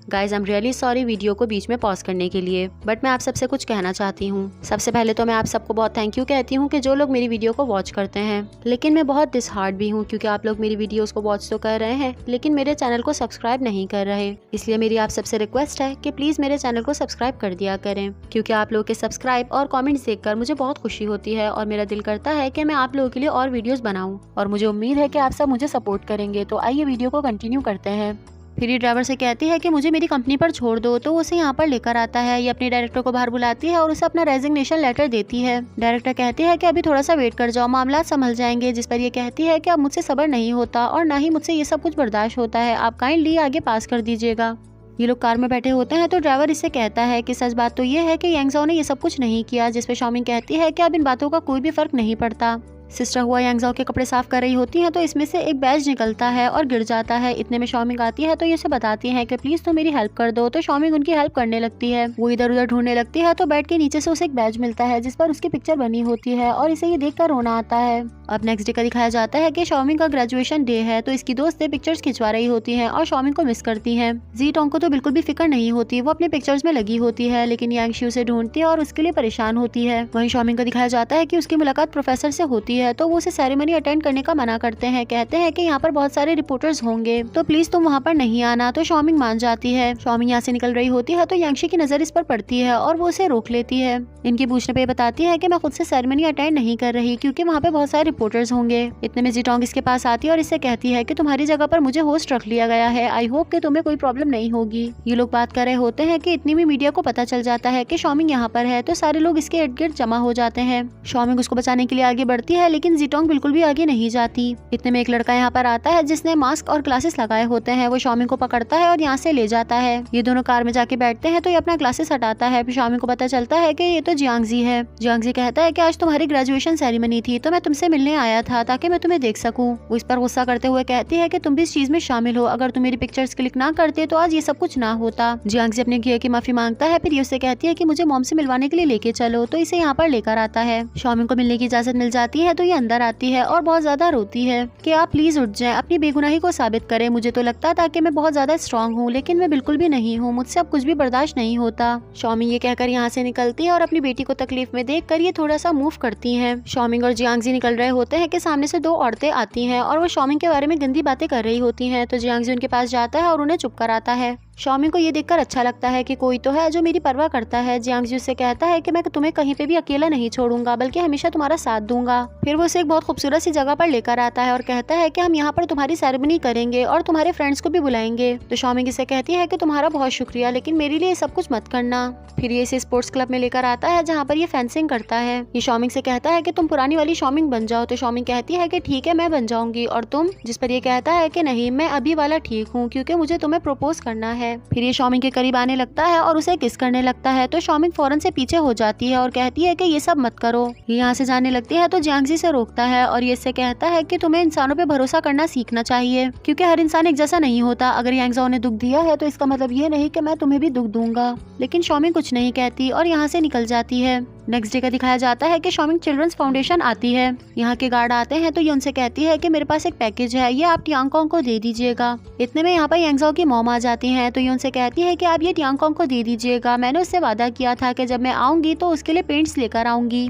Guys I am really sorry video को बीच में पॉज करने के लिए, बट मैं आप सबसे कुछ कहना चाहती हूँ। सबसे पहले तो मैं आप सबको बहुत थैंक यू कहती हूँ कि जो लोग मेरी वीडियो को वॉच करते हैं, लेकिन मैं बहुत डिसहार्ट भी हूँ क्योंकि आप लोग मेरी वीडियोस को वॉच तो कर रहे हैं लेकिन मेरे चैनल को सब्सक्राइब नहीं कर रहे। इसलिए मेरी आप सबसे रिक्वेस्ट है कि प्लीज मेरे चैनल को सब्सक्राइब कर दिया करें, क्योंकि आप लोग के सब्सक्राइब और कॉमेंट्स देखकर मुझे बहुत खुशी होती है और मेरा दिल करता है कि मैं आप लोगों के लिए और वीडियोस बनाऊं और मुझे उम्मीद है कि आप सब मुझे सपोर्ट करेंगे। तो आइए वीडियो को कंटिन्यू करते हैं। फिर ये ड्राइवर से कहती है कि मुझे मेरी कंपनी पर छोड़ दो, तो उसे यहाँ पर लेकर आता है। ये अपने डायरेक्टर को बाहर बुलाती है और उसे अपना रेजिग्नेशन लेटर देती है। डायरेक्टर कहती है कि अभी थोड़ा सा वेट कर जाओ, मामला संभल जाएंगे, जिस पर ये कहती है कि अब मुझसे सब्र नहीं होता और ना ही मुझसे ये सब कुछ बर्दाश्त होता है, आप काइंडली आगे पास कर दीजिएगा। ये लोग कार में बैठे होते हैं तो ड्राइवर इससे कहता है कि सच बात तो ये है कि यांगजो ने ये सब कुछ नहीं किया, जिस पे शॉमिंग कहती है कि अब इन बातों का कोई भी फर्क नहीं पड़ता। सिस्टर हुआ यांगजाओ के कपड़े साफ कर रही होती है तो इसमें से एक बैज निकलता है और गिर जाता है। इतने में शॉमिंग आती है तो ये उसे बताती है कि प्लीज तुम मेरी हेल्प कर दो। तो शॉमिंग उनकी हेल्प करने लगती है। वो इधर उधर ढूंढने लगती है तो बेड के नीचे से उसे एक बैज मिलता है जिस पर उसकी पिक्चर बनी होती है और इसे ये देखकर रोना आता है। अब नेक्स्ट डे का दिखाया जाता है कि शॉमिंग का ग्रेजुएशन डे है तो इसकी दोस्तें पिक्चर्स खिंचवा रही होती हैं और शॉमिंग को मिस करती हैं। जी टोंग को तो बिल्कुल भी फिक्र नहीं होती, वो अपने पिक्चर्स में लगी होती है, लेकिन यांगशी उसे ढूंढती है और उसके लिए परेशान होती है। वहीं शॉमिंग को दिखाया जाता है कि उसकी मुलाकात प्रोफेसर से होती है तो वो उसे सेरेमनी अटेंड करने का मना करते हैं। कहते हैं कि यहाँ पर बहुत सारे रिपोर्टर्स होंगे तो प्लीज तुम वहाँ पर नहीं आना। तो शॉमिंग मान जाती है। शॉमिंग यहाँ से निकल रही होती है तो यांगशी की नजर इस पर पड़ती है और वो उसे रोक लेती है। इनके पूछने पे बताती है कि मैं खुद से सेरेमनी अटेंड नहीं कर रही क्योंकि वहाँ पे बहुत सारे रिपोर्टर्स होंगे। इतने में जीटोंग इसके पास आती है और इससे कहती है कि तुम्हारी जगह पर मुझे होस्ट रख लिया गया है, आई होप कि तुम्हें कोई प्रॉब्लम नहीं होगी। ये लोग बात कर रहे होते हैं कि इतनी में मीडिया को पता चल जाता है कि शॉमिंग यहाँ पर है तो सारे लोग इसके इर्द गिर्द जमा हो जाते हैं। शॉमिंग उसको बचाने के लिए आगे बढ़ती है लेकिन जीटोंग बिल्कुल भी आगे नहीं जाती। इतने में एक लड़का यहाँ पर आता है जिसने मास्क और ग्लासेस लगाए होते हैं। वो शॉमिंग को पकड़ता है और यहाँ से ले जाता है। ये दोनों कार में जाके बैठते हैं तो ये अपना ग्लासेस हटाता है। फिर शॉमिंग को पता चलता है कि ये तो जियांगजी है। जियांगजी कहता है कि आज तुम्हारी ग्रेजुएशन सेरेमनी थी तो मैं तुमसे मिलने आया था ताकि मैं तुम्हें देख सकूं। वो इस पर गुस्सा करते हुए कहती है कि तुम भी इस चीज में शामिल हो, अगर तुम मेरी पिक्चर्स क्लिक ना करते तो आज ये सब कुछ ना होता। जियांगजी अपने किए की माफी मांगता है। फिर ये उससे कहती है कि मुझे मॉम से मिलवाने के लिए लेके चलो तो इसे यहाँ पर लेकर आता है। शॉमिंग को मिलने की इजाजत मिल जाती है तो ये अंदर आती है और बहुत ज्यादा रोती है कि आप प्लीज उठ जाएं, अपनी बेगुनाही को साबित करें। मुझे तो लगता था कि मैं बहुत ज्यादा स्ट्रांग हूँ लेकिन मैं बिल्कुल भी नहीं हूँ, मुझसे अब कुछ भी बर्दाश्त नहीं होता। शॉमिंग ये कहकर यहाँ से निकलती है और अपनी बेटी को तकलीफ में देखकर ये थोड़ा सा मूव करती हैं। शॉमिंग और जियांगजी निकल रहे होते हैं कि सामने से दो औरतें आती हैं और वो शॉमिंग के बारे में गंदी बातें कर रही होती हैं। तो जियांगजी उनके पास जाता है और उन्हें चुप कराता है। शॉमिंग को ये देखकर अच्छा लगता है कि कोई तो है जो मेरी परवाह करता है। जियांगजी उससे कहता है कि मैं तुम्हें कहीं पे भी अकेला नहीं छोड़ूंगा बल्कि हमेशा तुम्हारा साथ दूंगा। फिर वो उसे एक बहुत खूबसूरत सी जगह पर लेकर आता है और कहता है कि हम यहाँ पर तुम्हारी सेरेमनी करेंगे और तुम्हारे फ्रेंड्स को भी बुलाएंगे। तो शॉमिंग इसे कहती है कि तुम्हारा बहुत शुक्रिया लेकिन मेरे लिए सब कुछ मत करना। फिर ये इसे स्पोर्ट्स क्लब में लेकर आता है जहाँ पर ये फेंसिंग करता है। ये शॉमिंग से कहता है कि तुम पुरानी वाली शॉमिंग बन जाओ। तो शॉमिंग कहती है कि ठीक है मैं बन जाऊंगी और तुम, जिस पर ये कहता है कि नहीं मैं अभी वाला ठीक हूँ क्योंकि मुझे तुम्हें प्रपोज करना है। फिर ये शॉमिंग के करीब आने लगता है और उसे किस करने लगता है तो शॉमिंग फौरन से पीछे हो जाती है और कहती है कि ये सब मत करो। ये यहाँ से जाने लगती है तो जियांगजी से रोकता है और ये इससे कहता है कि तुम्हें इंसानों पे भरोसा करना सीखना चाहिए क्योंकि हर इंसान एक जैसा नहीं होता। अगर यांगजाओ ने दुख दिया है तो इसका मतलब ये नहीं कि मैं तुम्हें भी दुख दूंगा। लेकिन शॉमिंग कुछ नहीं कहती और यहाँ से निकल जाती है। नेक्स्ट डे का दिखाया जाता है कि शॉमिंग चिल्ड्रंस फाउंडेशन आती है। यहाँ के गार्ड आते हैं तो ये उनसे कहती है कि मेरे पास एक पैकेज है, ये आप टियांगकोंग को दे दीजिएगा। इतने में यहाँ पर यांगजाओ की मॉम आ जाती हैं तो ये उनसे कहती है कि आप ये टियांगकोंग को दे दीजिएगा, मैंने उससे वादा किया था कि जब मैं आऊंगी तो उसके लिए पेंट्स लेकर आऊंगी।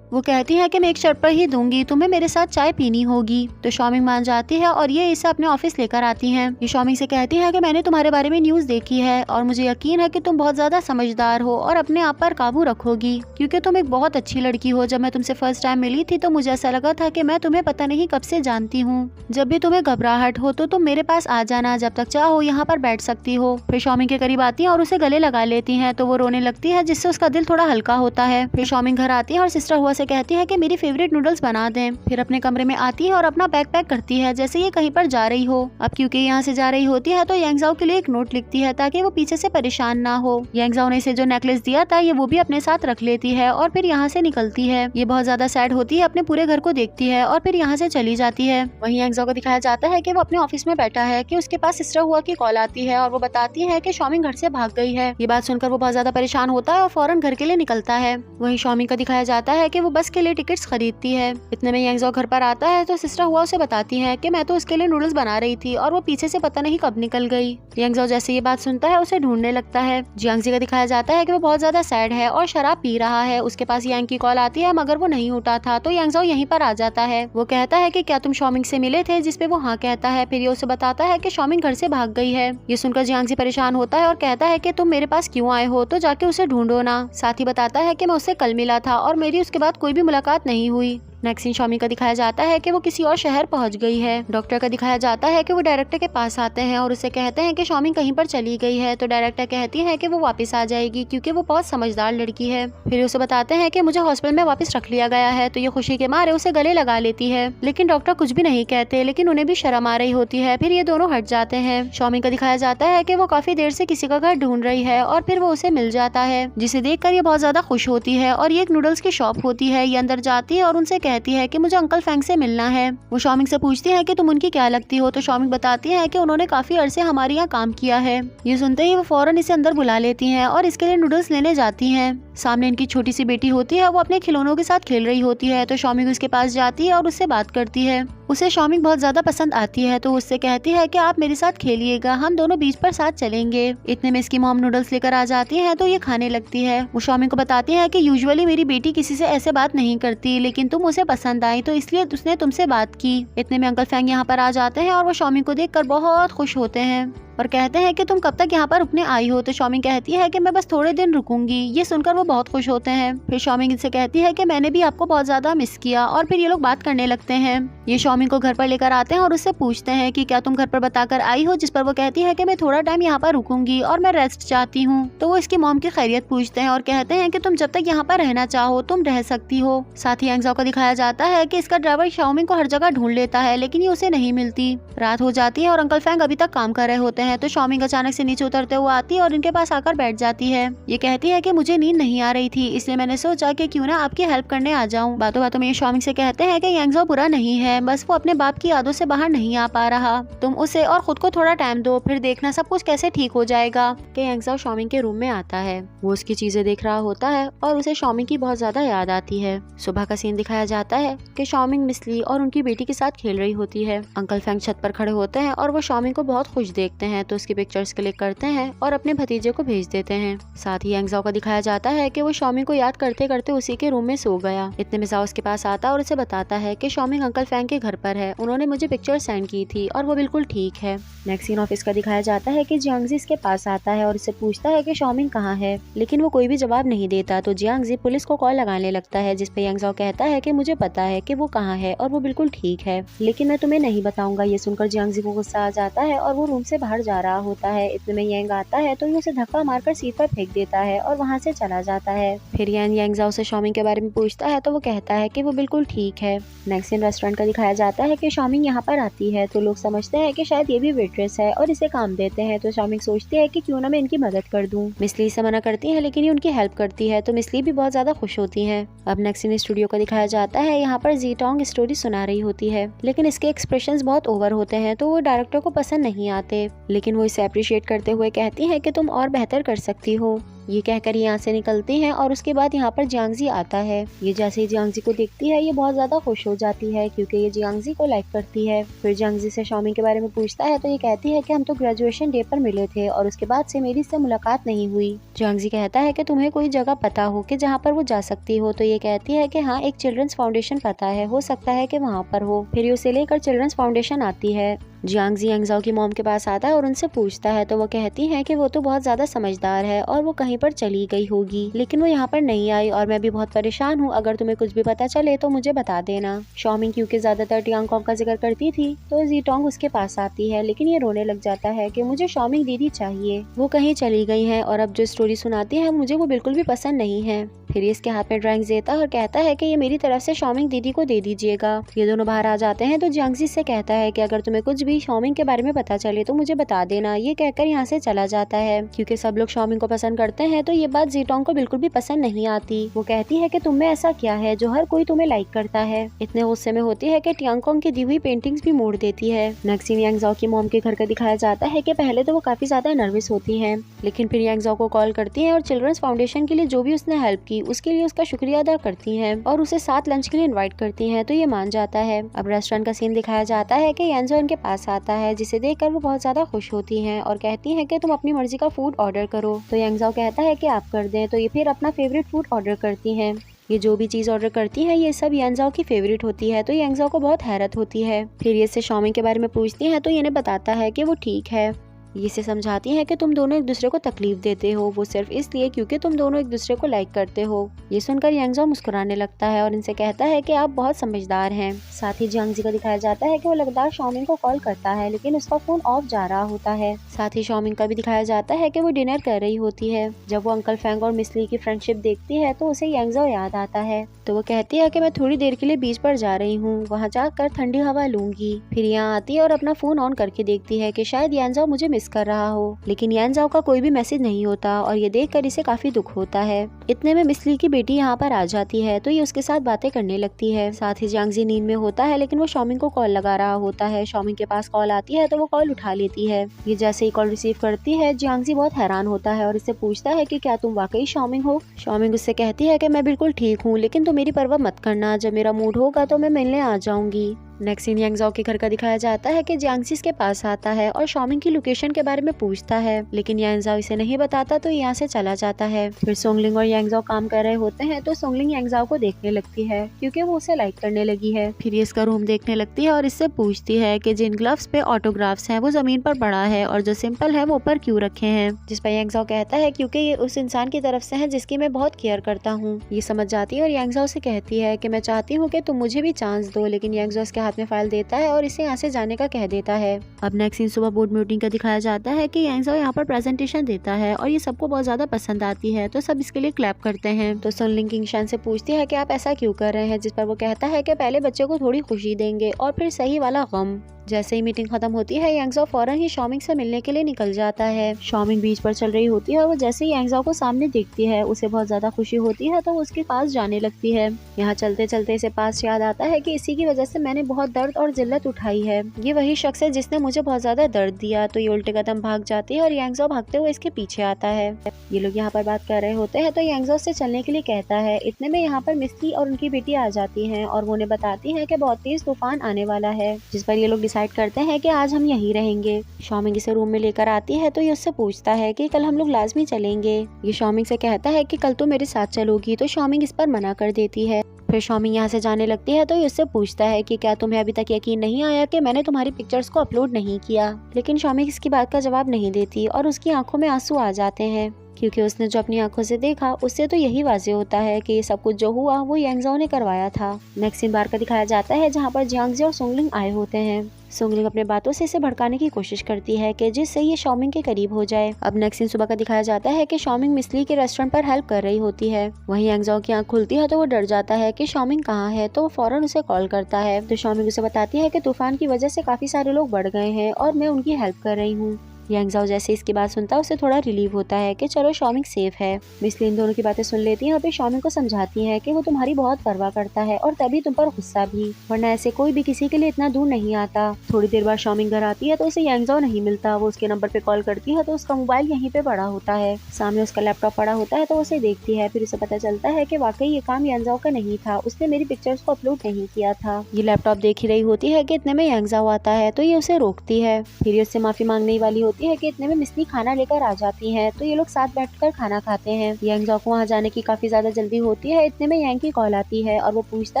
वो कहती है कि मैं एक शर्त पर ही दूंगी, तुम्हें मेरे साथ चाय पीनी होगी। तो शॉमिंग मान जाती है और ये इसे अपने ऑफिस लेकर आती हैं। ये शॉमिंग से कहती है कि मैंने तुम्हारे बारे में न्यूज़ देखी है और मुझे यकीन है कि तुम बहुत ज्यादा समझदार हो और अपने आप पर काबू रखोगी क्योंकि तुम एक बहुत अच्छी लड़की हो। जब मैं तुमसे फर्स्ट टाइम मिली थी तो मुझे ऐसा लगा था कि मैं तुम्हें पता नहीं कब से जानती हूँ। जब भी तुम्हें घबराहट हो तो तुम मेरे पास आ जाना, जब तक चाहो यहाँ पर बैठ सकती हो। फिर शॉमिंग के करीब आती है और उसे गले लगा लेती है तो वो रोने लगती है जिससे उसका दिल थोड़ा हल्का होता है। फिर शॉमिंग घर आती है और सिस्टर हुआ से कहती है कि मेरी फेवरेट नूडल्स बना दें। फिर अपने कमरे में आती है और अपना बैग पैक करती है जैसे ये कहीं पर जा रही हो। अब क्योंकि यहाँ से जा रही होती है तो यांगजाओ के लिए एक नोट लिखती है ताकि वो पीछे से परेशान ना हो। यांगजाओ ने इसे जो नेकलेस दिया था ये वो भी अपने साथ रख लेती है और फिर यहाँ से निकलती है। ये बहुत ज्यादा सैड होती है, अपने पूरे घर को देखती है और फिर यहाँ से चली जाती है। वहीं यांगजाओ को दिखाया जाता है कि वो अपने ऑफिस में बैठा है कि उसके पास सिस्टर हुआ की कॉल आती है और वो बताती है कि शॉमिंग घर से भाग गई है। ये बात सुनकर वो बहुत ज्यादा परेशान होता है और फौरन घर के लिए निकलता है। वहीं शॉमिंग का दिखाया जाता है कि वो बस के लिए टिकट्स खरीदती है। इतने में यांगजाओ घर पर आता है तो सिस्टर हुआ उसे बताती है कि मैं तो उसके लिए नूडल्स बना रही थी और वो पीछे से पता नहीं कब निकल गई। यांगजाओ जैसे ये बात सुनता है उसे ढूंढने लगता है। जियांगजी का दिखाया जाता है कि वो बहुत ज्यादा सैड है और शराब पी रहा है। उसके पास यांग की कॉल आती है मगर वो नहीं उठा था तो यांगजाओ यहीं पर आ जाता है। वो कहता है कि क्या तुम शॉमिंग से मिले थे, जिसपे वो हाँ कहता है। फिर ये उसे बताता है कि शॉमिंग घर से भाग गई है। ये सुनकर जियांगजी परेशान होता है और कहता है कि तुम मेरे पास क्यों आए हो, तो जाके उसे ढूंढो ना। साथ ही बताता है कि मैं उससे कल मिला था और मेरी उसके बाद कोई भी मुलाकात नहीं हुई। नेक्स्ट सीन शॉमिंग का दिखाया जाता है कि वो किसी और शहर पहुंच गई है। डॉक्टर का दिखाया जाता है कि वो डायरेक्टर के पास आते हैं और उसे कहते हैं कि शॉमिंग कहीं पर चली गई है। तो डायरेक्टर कहती है कि वो वापस आ जाएगी क्योंकि वो बहुत समझदार लड़की है। फिर उसे बताते हैं कि मुझे हॉस्पिटल में वापस रख लिया गया है। तो ये खुशी के मारे उसे गले लगा लेती है, लेकिन डॉक्टर कुछ भी नहीं कहते, लेकिन उन्हें भी शर्म आ रही होती है। फिर ये दोनों हट जाते हैं। शॉमिंग का दिखाया जाता है कि वो काफी देर से किसी का घर ढूंढ रही है और फिर वो उसे मिल जाता है, जिसे देखकर ये बहुत ज्यादा खुश होती है। और ये एक नूडल्स की शॉप होती है। ये अंदर जाती है और उनसे कहती है कि मुझे अंकल फैंग से मिलना है। वो शॉमिंग से पूछती है कि तुम उनकी क्या लगती हो, तो शॉमिंग बताती है कि उन्होंने काफी अरसे हमारे यहाँ काम किया है। ये सुनते ही वो फौरन इसे अंदर बुला लेती हैं और इसके लिए नूडल्स लेने जाती हैं। सामने इनकी छोटी सी बेटी होती है, वो अपने खिलौनों के साथ खेल रही होती है, तो शॉमिंग उसके पास जाती है और उससे बात करती है। उसे शॉमिंग बहुत ज्यादा पसंद आती है, तो उससे कहती है कि आप मेरे साथ खेलिएगा, हम दोनों बीच पर साथ चलेंगे। इतने में इसकी मॉम नूडल्स लेकर आ जाती है, तो ये खाने लगती है। वो शॉमिंग को बताती है कि यूजुअली मेरी बेटी किसी से ऐसे बात नहीं करती, लेकिन तुम उसे पसंद आई तो इसलिए उसने तुमसे बात की। इतने में अंकल फैंग यहाँ पर आ जाते हैं और वो शॉमिंग को देखकर बहुत खुश होते हैं और कहते हैं कि तुम कब तक यहाँ पर रुकने आई हो, तो शॉमिंग कहती है कि मैं बस थोड़े दिन रुकूंगी। ये सुनकर वो बहुत खुश होते हैं। फिर शॉमिंग इनसे कहती है कि मैंने भी आपको बहुत ज्यादा मिस किया, और फिर ये लोग बात करने लगते हैं। ये शॉमिंग को घर पर लेकर आते हैं और उससे पूछते हैं कि क्या तुम घर पर बताकर आई हो, जिस पर वो कहती है कि मैं थोड़ा टाइम यहाँ पर रुकूंगी और मैं रेस्ट चाहती हूँ। तो वो इसकी मॉम की खैरियत पूछते हैं और कहते हैं कि तुम जब तक यहाँ पर रहना चाहो तुम रह सकती हो। साथ ही यांगजाओ को दिखाया जाता है कि इसका ड्राइवर शॉमिंग को हर जगह ढूंढ लेता है, लेकिन ये उसे नहीं मिलती। रात हो जाती है और अंकल फैंग अभी तक काम कर रहे होते हैं, तो शॉमिंग अचानक से नीचे उतरते हुए आती है और इनके पास आकर बैठ जाती है। ये कहती है कि मुझे नींद नहीं आ रही थी, इसलिए मैंने सोचा कि क्यों ना आपकी हेल्प करने आ जाऊं। बातों बातों में ये शॉमिंग से कहते हैं कि यांगजाओ बुरा नहीं है, बस वो अपने बाप की यादों से बाहर नहीं आ पा रहा। तुम उसे और खुद को थोड़ा टाइम दो, फिर देखना सब कुछ कैसे ठीक हो जाएगा। कि यांगजाओ शॉमिंग के रूम में आता है, वो उसकी चीजें देख रहा होता है और उसे शॉमिंग की बहुत ज्यादा याद आती है। सुबह का सीन दिखाया जाता है कि शॉमिंग मिसली और उनकी बेटी के साथ खेल रही होती है। अंकल फैंग छत पर खड़े होते हैं और वो शॉमिंग को बहुत खुश देखते हैं, तो उसकी पिक्चर्स क्लिक करते हैं और अपने भतीजे को भेज देते हैं। साथ ही यांगजाओ को दिखाया जाता है कि वो शॉमिंग को याद करते करते उसी के रूम में सो गया। इतने में जाओ उसके पास आता और उसे बताता है कि शॉमिंग अंकल फैंग के घर पर है, उन्होंने मुझे पिक्चर सेंड की थी और वो बिल्कुल ठीक है। नेक्स्ट सीन ऑफिस का दिखाया जाता है कि जियांगजी इसके पास आता है और इससे पूछता है कि शॉमिंग कहाँ है, लेकिन वो कोई भी जवाब नहीं देता। तो जियांगजी पुलिस को कॉल लगाने लगता है, जिसपे यांगजाओ कहता है कि मुझे पता है कि वो कहाँ है और वो बिल्कुल ठीक है, लेकिन मैं तुम्हें नहीं बताऊंगा। ये सुनकर जियांगजी को गुस्सा आ जाता है और वो रूम से बाहर जा रहा होता है। इतने में यांग आता है तो ये उसे धक्का मारकर सीट पर फेंक देता है और वहाँ से चला जाता है। फिर यांगजाओ से शॉमिंग के बारे में पूछता है, तो वो कहता है कि वो बिल्कुल ठीक है। नेक्स्ट सीन रेस्टोरेंट का दिखाया जाता है कि शॉमिंग यहाँ पर आती है, तो लोग समझते हैं कि शायद ये भी वेट्रेस है और इसे काम देते हैं। तो शॉमिंग सोचती है कि क्यों ना मैं इनकी मदद कर दूं। मिसली इसे मना करती है, लेकिन ये उनकी हेल्प करती है, तो मिसली भी बहुत ज्यादा खुश होती है। अब नेक्स्ट सीन स्टूडियो का दिखाया जाता है, यहाँ पर जीटोंग स्टोरी सुना रही होती है, लेकिन इसके एक्सप्रेशंस बहुत ओवर होते हैं, तो वो डायरेक्टर को पसंद नहीं आते, लेकिन वो इसे अप्रिशिएट करते हुए कहती है कि तुम और बेहतर कर सकती हो। ये कहकर यहाँ से निकलती हैं और उसके बाद यहाँ पर जियांगजी आता है। ये जैसे ही जियांगजी को देखती है ये बहुत ज्यादा खुश हो जाती है, क्योंकि ये जियांगजी को लाइक करती है। फिर जियांगजी से शॉमिंग के बारे में पूछता है, तो ये कहती है कि हम तो ग्रेजुएशन डे पर मिले थे और उसके बाद से मेरी इससे मुलाकात नहीं हुई। जियांगजी कहता है कि तुम्हें कोई जगह पता हो कि जहाँ पर वो जा सकती हो, तो ये कहती है कि हाँ, एक चिल्ड्रंस फाउंडेशन पता है, हो सकता है कि वहाँ पर हो। फिर उसे लेकर चिल्ड्रंस फाउंडेशन आती है। जियांगजी यांगजाओ की मॉम के पास आता है और उनसे पूछता है, तो वो कहती है कि वो तो बहुत ज्यादा समझदार है और वो कहीं पर चली गई होगी, लेकिन वो यहाँ पर नहीं आई और मैं भी बहुत परेशान हूँ, अगर तुम्हें कुछ भी पता चले तो मुझे बता देना। शॉमिंग क्योंकि ज्यादातर टियांगकॉन्ग का जिक्र करती थी, तो जीटोंग उसके पास आती है, लेकिन ये रोने लग जाता है कि मुझे शॉमिंग दीदी चाहिए, वो कहीं चली गई है और अब जो स्टोरी सुनाती है मुझे वो बिल्कुल भी पसंद नहीं है। फिर इसके हाथ में ड्राइंग देता है और कहता है कि ये मेरी तरफ से शॉमिंग दीदी को दे दीजिएगा। ये दोनों बाहर आ जाते हैं, तो जियांगजी से कहता है कि अगर तुम्हें कुछ भी शॉमिंग के बारे में पता चले तो मुझे बता देना। ये कहकर यहाँ से चला जाता है। क्योंकि सब लोग शॉमिंग को पसंद करते हैं, तो ये बात जीटोंग को बिल्कुल भी पसंद नहीं आती। वो कहती है कि तुम में ऐसा क्या है जो हर कोई तुम्हें लाइक करता है। इतने गुस्से में होती है कि टियांगकॉन्ग की दी हुई पेंटिंग्स भी मोड़ देती है। नेक्स्ट सीन यांगजाओ की मॉम के घर का दिखाया जाता है कि पहले तो वो काफी ज्यादा नर्वस होती है, लेकिन फिर यांगजाओ को कॉल करती है और चिल्ड्रंस फाउंडेशन के लिए जो भी उसने हेल्प की उसके लिए उसका शुक्रिया अदा करती हैं और उसे साथ लंच के लिए इनवाइट करती हैं, तो ये मान जाता है। अब रेस्टोरेंट का सीन दिखाया जाता है कि यांगजाओ इनके पास आता है, जिसे देखकर वो बहुत ज्यादा खुश होती हैं और कहती हैं कि तुम अपनी मर्जी का फूड ऑर्डर करो। तो यांगजाओ कहता है कि आप कर दें, तो ये फिर अपना फेवरेट फूड ऑर्डर करती हैं। ये जो भी चीज ऑर्डर करती है ये सब यांगजाओ की फेवरेट होती है, तो यांगजाओ को बहुत हैरत होती है। फिर ये इससे शॉमिंग के बारे में पूछती है, तो ये इन्हें बताता है कि वो ठीक है। ये इसे समझाती है कि तुम दोनों एक दूसरे को तकलीफ देते हो, वो सिर्फ इसलिए क्योंकि तुम दोनों एक दूसरे को लाइक करते हो। ये सुनकर यांगजाओ मुस्कुराने लगता है और इनसे कहता है कि आप बहुत समझदार हैं। साथ ही जियांगजी को दिखाया जाता है कि वो लगातार शॉमिंग को कॉल करता है, लेकिन उसका फोन ऑफ जा रहा होता है। साथ ही शॉमिंग का भी दिखाया जाता है कि वो डिनर कर रही होती है। जब वो अंकल फैंग और मिसली की फ्रेंडशिप देखती है तो उसे यांगजाओ याद आता है, तो वो कहती है कि मैं थोड़ी देर के लिए बीच पर जा रही हूँ, वहाँ जाकर ठंडी हवा लूंगी। फिर यहाँ आती है और अपना फोन ऑन करके देखती है कि शायद यांगजाओ मुझे मिस मिस कर रहा हो, लेकिन यांजाओ का कोई भी मैसेज नहीं होता और ये देखकर इसे काफी दुख होता है। इतने में मिस ली की बेटी यहाँ पर आ जाती है तो ये उसके साथ बातें करने लगती है। साथ ही जियांगजी नींद में होता है, लेकिन वो शॉमिंग को कॉल लगा रहा होता है। शॉमिंग के पास कॉल आती है तो वो कॉल उठा लेती है। ये जैसे ही कॉल रिसीव करती है, जियांगजी बहुत हैरान होता है और इससे पूछता है कि क्या तुम वाकई शॉमिंग हो। शॉमिंग उससे कहती है कि मैं बिल्कुल ठीक हूँ, लेकिन तुम मेरी परवाह मत करना, जब मेरा मूड होगा तो मैं मिलने आ जाऊंगी। नेक्स्ट सीन यांगजाओ के घर का दिखाया जाता है कि जियांगजी इसके पास आता है और शॉमिंग की लोकेशन के बारे में पूछता है, लेकिन यांगजाओ इसे नहीं बताता तो यहाँ से चला जाता है। फिर सोंगलिंग और यांगजाओ काम कर रहे होते हैं तो सोंगलिंग यांगजाओ को देखने लगती है क्योंकि वो उसे लाइक करने लगी है। फिर ये इसका रूम देखने लगती है और इससे पूछती है कि जिन ग्लव्स पे ऑटोग्राफ्स हैं वो जमीन पर पड़ा है और जो सिंपल है वो ऊपर क्यों रखे हैं। जिस पर यांगजाओ कहता है क्योंकि ये उस इंसान की तरफ से है जिसकी मैं बहुत केयर करता हूँ। ये समझ जाती है और यांगजाओ से कहती है कि मैं चाहती हूँ कि तुम मुझे भी चांस दो, लेकिन यांगजाओ इसके हाथ में फाइल देता है और इसे यहाँ से जाने का कह देता है। अब नेक्स्ट सीन सुबह बोर्ड मीटिंग का दिखाया जाता है कि यांगजाओ यहाँ पर प्रेजेंटेशन देता है और ये सबको बहुत ज्यादा पसंद आती है तो सब इसके लिए क्लैप करते हैं। तो सोंगलिंग किंगशान से पूछती है कि आप ऐसा क्यों कर रहे हैं, जिस पर वो कहता है कि पहले बच्चे को थोड़ी खुशी देंगे और फिर सही वाला गम। जैसे ही मीटिंग खत्म होती है, यांगजाओ फौरन ही शॉमिंग से मिलने के लिए निकल जाता है। शॉमिंग बीच पर चल रही होती है और वो जैसे ही यांगजाओ को सामने देखती है उसे बहुत ज्यादा खुशी होती है तो वो उसके पास जाने लगती है। यहाँ चलते चलते इसे पास याद आता है कि इसी की वजह से मैंने बहुत दर्द और जिल्लत उठाई है। ये वही शख्स है जिसने मुझे बहुत ज्यादा दर्द दिया। तो ये उल्टे कदम भाग जाती है और यांगजाओ भागते हुए इसके पीछे आता है। ये लोग यहाँ पर बात कर रहे होते हैं तो यांगजाओ से चलने के लिए कहता है। इतने में यहाँ पर मिस ली और उनकी बेटी आ जाती है और वो उन्हें बताती है कि बहुत तेज तूफान आने वाला है, जिस पर ये लोग डिसाइड करते हैं कि आज हम यहीं रहेंगे। शॉमिंग इसे रूम में लेकर आती है तो ये उससे पूछता है कि कल हम लोग लाजमी चलेंगे। ये शॉमिंग से कहता है कि कल तो मेरे साथ चलोगी, तो शॉमिंग इस पर मना कर देती है। फिर शॉमिंग यहाँ से जाने लगती है तो ये उससे पूछता है कि क्या तुम्हें अभी तक यकीन नहीं आया कि मैंने तुम्हारी पिक्चर्स को अपलोड नहीं किया, लेकिन शॉमिंग इसकी बात का जवाब नहीं देती और उसकी आंखों में आंसू आ जाते हैं क्योंकि उसने जो अपनी आंखों से देखा उससे तो यही वाज़ेह होता है कि ये सब कुछ जो हुआ वो यांगजाओ ने करवाया था। नेक्स्ट सीन बार का दिखाया जाता है जहाँ पर जियांगजी और सोंगलिंग आए होते हैं। सोंगलिंग अपने बातों से इसे भड़काने की कोशिश करती है कि जिससे ये शॉमिंग के करीब हो जाए। अब नेक्स्ट सीन सुबह का दिखाया जाता है कि शॉमिंग मिस ली के रेस्टोरेंट पर हेल्प कर रही होती है। वहीं यांगजाओ की आंख खुलती है तो वो डर जाता है कि शॉमिंग कहाँ है, तो वो फौरन उसे कॉल करता है। तो शॉमिंग उसे बताती है कि तूफान की वजह से काफी सारे लोग बढ़ गए हैं और मैं उनकी हेल्प कर रही हूँ। यांगजाओ जैसे इसकी बात सुनता है उसे थोड़ा रिलीव होता है कि चलो शॉमिंग सेफ है। मिस ली इन दोनों की बातें सुन लेती है और फिर शॉमिंग को समझाती है कि वो तुम्हारी बहुत परवाह करता है और तभी तुम पर गुस्सा भी, वरना ऐसे कोई भी किसी के लिए इतना दूर नहीं आता। थोड़ी देर बाद शॉमिंग घर आती है तो उसे यांगजाओ नहीं मिलता। वो उसके नंबर पे कॉल करती है तो उसका मोबाइल यहीं पे पड़ा होता है, सामने उसका लैपटॉप पड़ा होता है तो उसे देखती है। फिर उसे पता चलता है कि वाकई ये काम यांगजाओ का नहीं था, उसने मेरी पिक्चर्स को अपलोड नहीं किया था। ये लैपटॉप देख ही रही होती है कि इतने में यांगजाओ आता है तो ये उसे रोकती है। फिर ये उससे माफी मांगने वाली होती है कि इतने में मिस ली खाना लेकर आ जाती है तो ये लोग साथ बैठकर खाना खाते हैं। यांगजाओ को वहाँ जाने की काफी ज्यादा जल्दी होती है। इतने में यांग की कॉल आती है और वो पूछता